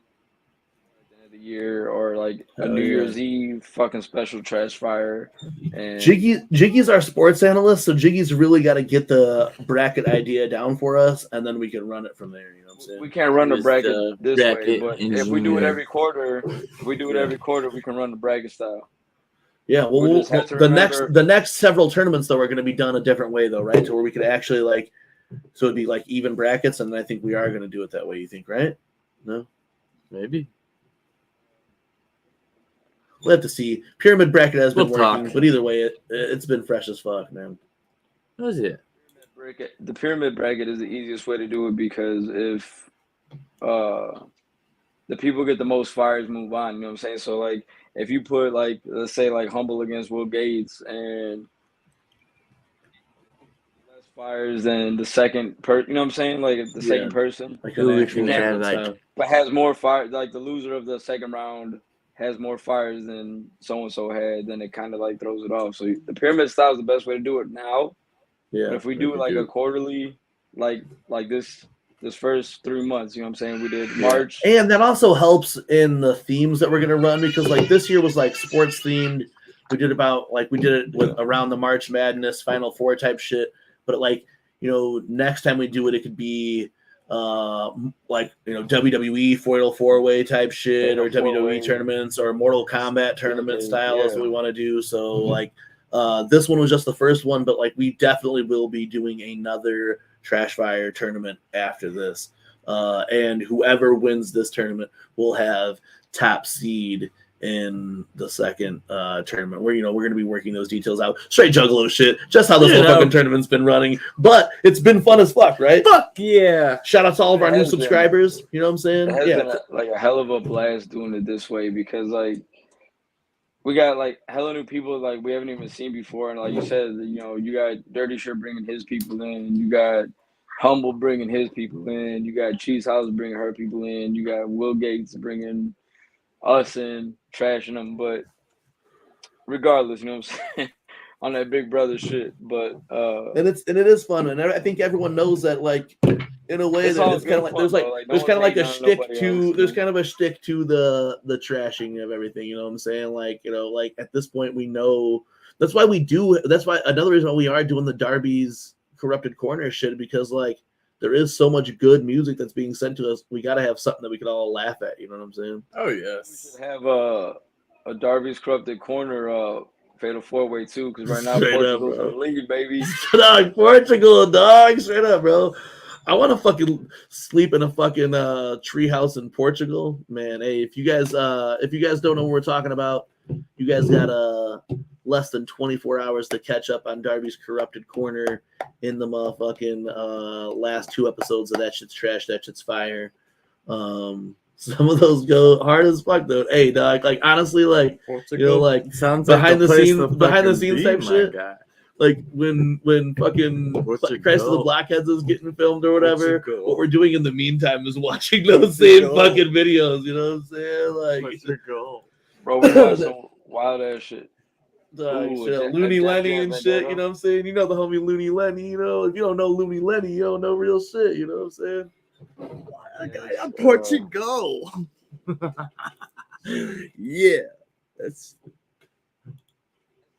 the end of the year or like a New Year's Eve fucking special trash fire. And Jiggy's our sports analyst, so Jiggy's really got to get the bracket idea down for us, and then we can run it from there. You know what I'm saying? We can't run the bracket this way, but if we do it every quarter, we can run the bracket style. Yeah, well, the next several tournaments though are going to be done a different way though, right? So where we could actually so it'd be like even brackets, and I think we are going to do it that way. You think, right? No, maybe. We'll have to see. Pyramid bracket has been working, but either way, it's been fresh as fuck, man. How's it? The pyramid bracket is the easiest way to do it because if the people get the most fires move on. You know what I'm saying? So like, if you put like, let's say like Humble against Will Gates and less fires than the second person, you know what I'm saying? Like the second person, Like Who an we actual can add, tournament like- style. but has more fire. Like the loser of the second round has more fires than so and so had. Then it kind of like throws it off. So the pyramid style is the best way to do it now. Yeah. But if we do it like a quarterly, like this first 3 months, you know what I'm saying? We did March. And that also helps in the themes that we're gonna run, because like this year was like sports themed. We did it with around the March Madness Final Four type shit. But like, you know, next time we do it, it could be like, you know, WWE Fatal 4-Way type shit, or WWE tournaments, or Mortal Kombat tournament style is what we want to do. So like this one was just the first one, but like we definitely will be doing another Trash Fire tournament after this. And whoever wins this tournament will have top seed in the second tournament, where, you know, we're going to be working those details out. Straight Juggalo shit, just how this whole fucking tournament's been running. But it's been fun as fuck, right? Fuck yeah. Shout out to all of our new subscribers. You know what I'm saying? It has been like a hell of a blast doing it this way, because like we got like hella new people like we haven't even seen before. And like you said, you know, you got Dirty Shirt bringing his people in, you got Humble bringing his people in, you got Cheese House bringing her people in, you got Will Gates bringing us in, trashing them. But regardless, you know what I'm saying, on that Big Brother shit. But and it is fun, and I think everyone knows that, like, in a way that it's kind of like there's kind of like a shtick to a shtick to the trashing of everything. You know what I'm saying? Like, you know, like at this point we know that's why another reason why we are doing the Darby's Corrupted Corner shit, because like there is so much good music that's being sent to us. We got to have something that we can all laugh at. You know what I'm saying? Oh yes. We should have a Darby's Corrupted Corner Fatal 4-Way too, because right now Straight Portugal's up, in the lead, baby. Dog, Portugal, dog, straight up, bro. I want to fucking sleep in a fucking treehouse in Portugal, man. Hey, if you guys don't know what we're talking about, you guys got less than 24 hours to catch up on Darby's Corrupted Corner in the motherfucking last 2 episodes of That Shit's Trash, That Shit's Fire. Some of those go hard as fuck though. Hey, dog, like honestly, like Portugal, you know, like sounds behind like the scenes type shit. Guy. Like when fucking Christ of the Blockheads is getting filmed or whatever, what we're doing in the meantime is watching those same fucking videos. You know what I'm saying? Like, bro, we got some wild ass shit. Looney Lenny and shit. You know what I'm saying? You know the homie Looney Lenny. You know, if you don't know Looney Lenny, you don't know real shit. You know what I'm saying? I'm Portugal. Yeah, that's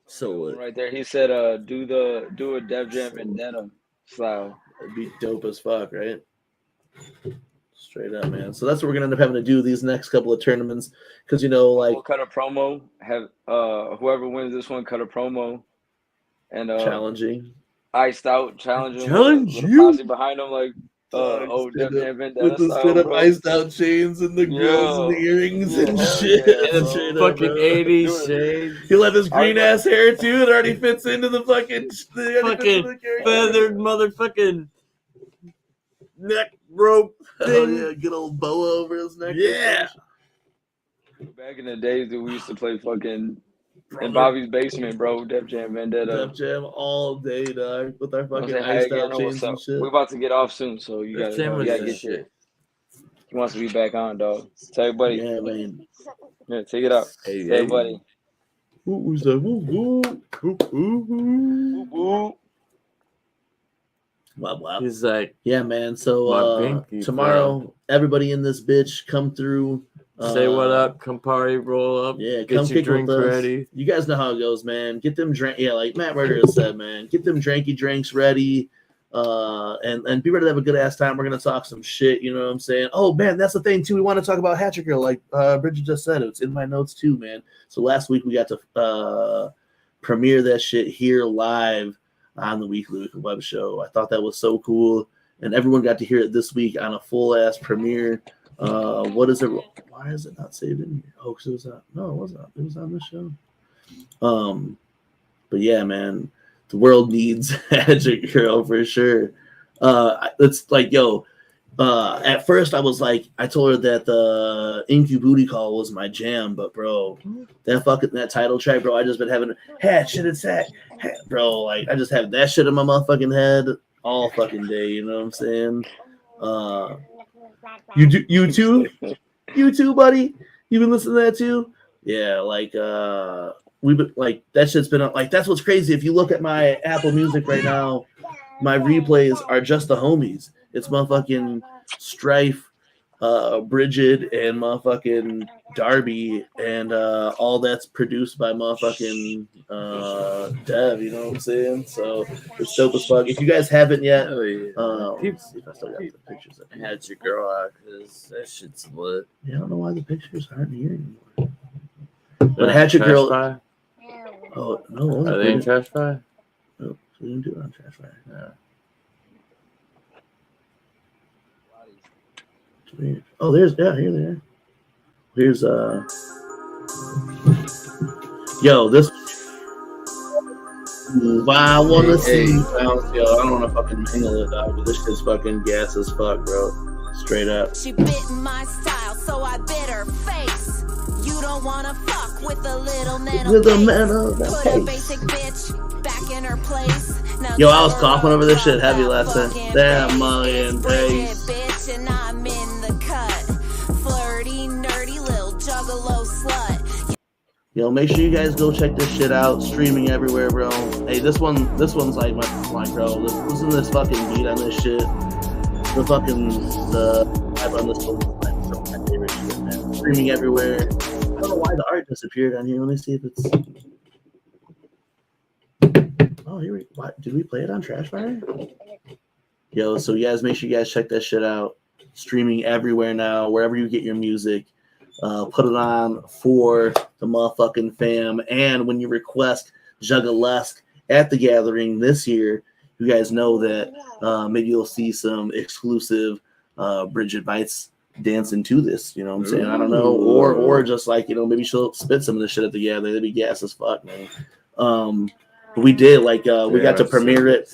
so right there. He said, do a Def Jam and Denim style. That'd be dope as fuck, right? Straight up, man. So that's what we're gonna end up having to do these next couple of tournaments, because, you know, like, we'll cut a promo. Have whoever wins this one cut a promo, and challenging, iced out, challenging, challenge with a you posse behind him, like Def Jam Vendetta with the style, straight up bro. iced out chains and the grills and the earrings and shit. Yeah, fucking 80s shades. He'll have his green ass hair too. It already fits into the fucking feathered motherfucking neck rope thing. Yeah, good old boa over his neck. Yeah. Back in the days that we used to play fucking in Bobby's basement, bro, Def Jam Vendetta. Def Jam all day, dog, with our fucking Hey, iced again, out chains and shit. We're about to get off soon, so you gotta get shit. He wants to be back on, dog. Tell your buddy. Yeah, man. Yeah, take it out. Hey, Tell your buddy. Who's that? Woo. Wow. He's like, yeah, man. So tomorrow, everybody in this bitch come through. Say what up, come party, roll up. Yeah, get your drink ready. You guys know how it goes, man. Get them drink. Yeah, like Matt Murder said, man. Get them drinky drinks ready. And be ready to have a good ass time. We're gonna talk some shit. You know what I'm saying? Oh man, that's the thing too. We want to talk about Hatchet Girl, like Bridget just said. It's in my notes too, man. So last week we got to premiere that shit here live on the Weekly Web Show. I thought that was so cool, and everyone got to hear it this week on a full ass premiere. What is it? Why is it not saved in here? Oh, because it was on. No, it wasn't. It was on this show. But yeah, man, the world needs Hatchet Girl for sure. It's like, yo, At first I was like, I told her that the Inky Booty Call was my jam, but bro, that title track, bro, I just been having shit and sack, bro, like I just have that shit in my motherfucking head all fucking day, you know what I'm saying? You too, buddy. You been listening to that too? Yeah, like we've been like that shit's been like that's what's crazy. If you look at my Apple Music right now, my replays are just the homies. It's motherfucking Strife, Bridget, and motherfucking Darby, and all that's produced by motherfucking Dev. You know what I'm saying? So it's dope as fuck. If you guys haven't yet, let's see if I still got the pictures. I had your girl out because that shit's lit. Yeah, I don't know why the pictures aren't here anymore. But Hatchet Girl. Fire? Oh no! Are they in Trash Fire? No, we didn't do it on Trash Fire. Yeah. Oh, here they are. Here's yo, this I wanna see you bounce, yo. I don't wanna fucking mingle it out, but this shit's fucking gas as fuck, bro. Straight up. She bit my style, so I bit her face. You don't wanna fuck with a little man of Put a basic bitch back in her place. Now yo, I was coughing over this shit heavy last time. Damn, Molly and bass. Bitch, and I'm in the cut. Flirty, nerdy little juggalo slut. Yo, make sure you guys go check this shit out. Streaming everywhere, bro. Hey, this one's like my bro. Listen to this fucking beat on this shit. The vibe on this one is my favorite shit, man. Streaming everywhere. I don't know why the art disappeared on here. Let me see if it's. Oh, did we play it on Trash Fire? Yo, so you guys make sure you guys check that shit out. Streaming everywhere now, wherever you get your music. Put it on for the motherfucking fam. And when you request Juggalesque at the gathering this year, you guys know that maybe you'll see some exclusive Bridget Bites dancing to this. You know what I'm saying? I don't know. Or just like, you know, maybe she'll spit some of this shit at the gathering. That'd be gas as fuck, man. But we did, like, we got to premiere it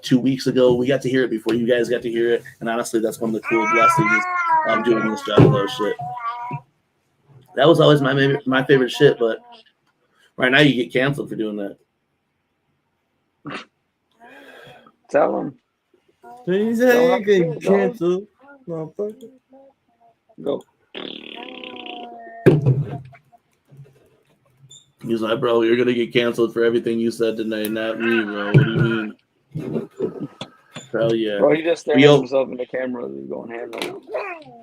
2 weeks ago. We got to hear it before you guys got to hear it. And honestly, that's one of the cool blessings of doing this Juggalo shit. That was always my favorite shit, but right now you get canceled for doing that. Tell him. Please say you get canceled, motherfucker. Go. He's like, bro, you're gonna get canceled for everything you said tonight, not me, bro. What do you mean? Hell yeah. Bro, he just staring at himself in the camera. He's going ham right now.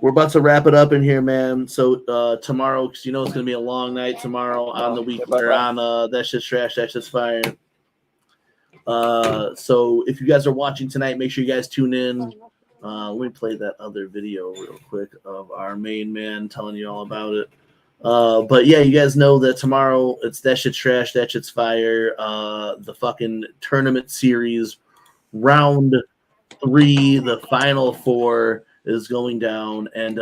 We're about to wrap it up in here, man. So tomorrow, because you know it's gonna be a long night tomorrow on the week or on That Shit's Trash, That Shit's Fire. So if you guys are watching tonight, make sure you guys tune in. Let me play that other video real quick of our main man telling you all about it. But yeah, you guys know that tomorrow it's That Shit's Trash, That Shit's Fire. The fucking tournament series, round 3, the final 4 is going down. And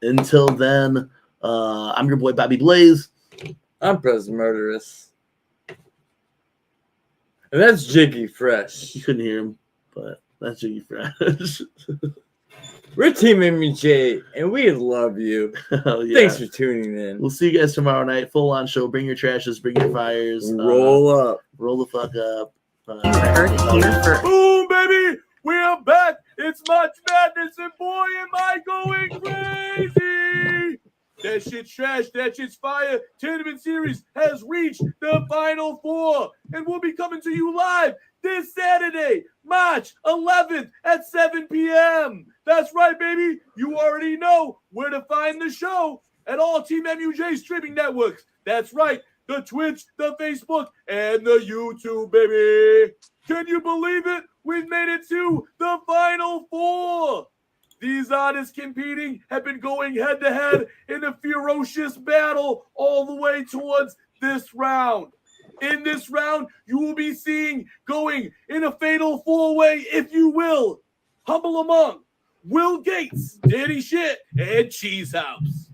until then, I'm your boy Bobby Blaze. I'm President Murderous. And that's Jiggy Fresh. You couldn't hear him, but that's Jiggy Fresh. We're Team MUJ, and we love you. Yeah. Thanks for tuning in. We'll see you guys tomorrow night. Full on show. Bring your trashes. Bring your fires. Roll up. Roll the fuck up. You heard it here first. Boom, baby! We are back. It's March Madness, and boy, am I going crazy! That shit's trash. That shit's fire. Tournament series has reached the final 4, and we'll be coming to you live this Saturday, March 11th at 7 p.m. That's right, baby. You already know where to find the show at all Team MUJ streaming networks. That's right, the Twitch, the Facebook, and the YouTube, baby. Can you believe it? We've made it to the final 4. These artists competing have been going head-to-head in a ferocious battle all the way towards this round. In this round, you will be seeing going in a fatal 4-way, if you will. Humble Among, Will Gates, Danny Shit, and Cheese House.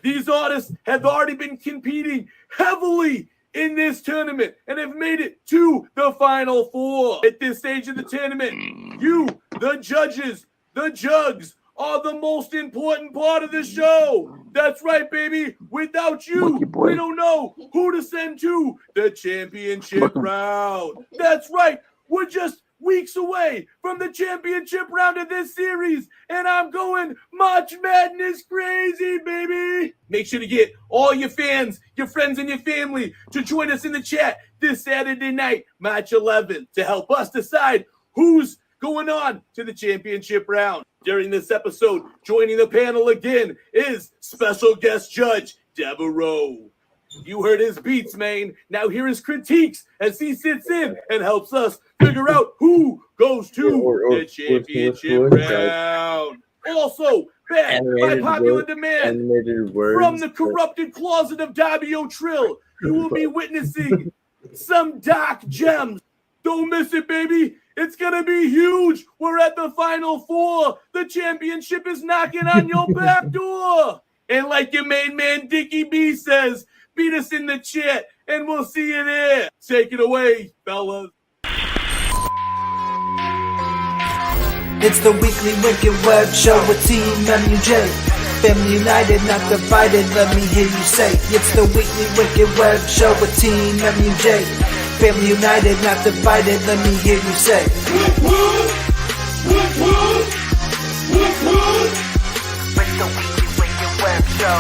These artists have already been competing heavily in this tournament and have made it to the final 4. At this stage of the tournament, you, the judges, The jugs are the most important part of the show. That's right, baby. Without you, we don't know who to send to the championship round. That's right. We're just weeks away from the championship round of this series, and I'm going March Madness crazy, baby. Make sure to get all your fans, your friends, and your family to join us in the chat this Saturday night, March 11th, to help us decide who's going on to the championship round. During this episode, joining the panel again is special guest judge Devereaux. You heard his beats, man. Now hear his critiques as he sits in and helps us figure out who goes to the championship round. Also, back by popular demand from the corrupted closet of Darby O'Trill, you will be witnessing some dark gems. Don't miss it, baby. It's going to be huge. We're at the Final Four. The championship is knocking on your back door. And like your main man, Dickie B says, beat us in the chat, and we'll see you there. Take it away, fellas. It's the weekly Wicked Web Show with TeamMUJ. Family united, not divided, let me hear you say. It's the weekly Wicked Web Show with TeamMUJ. Family united, not divided, let me hear you say. It's the weekly Wicked Web Show.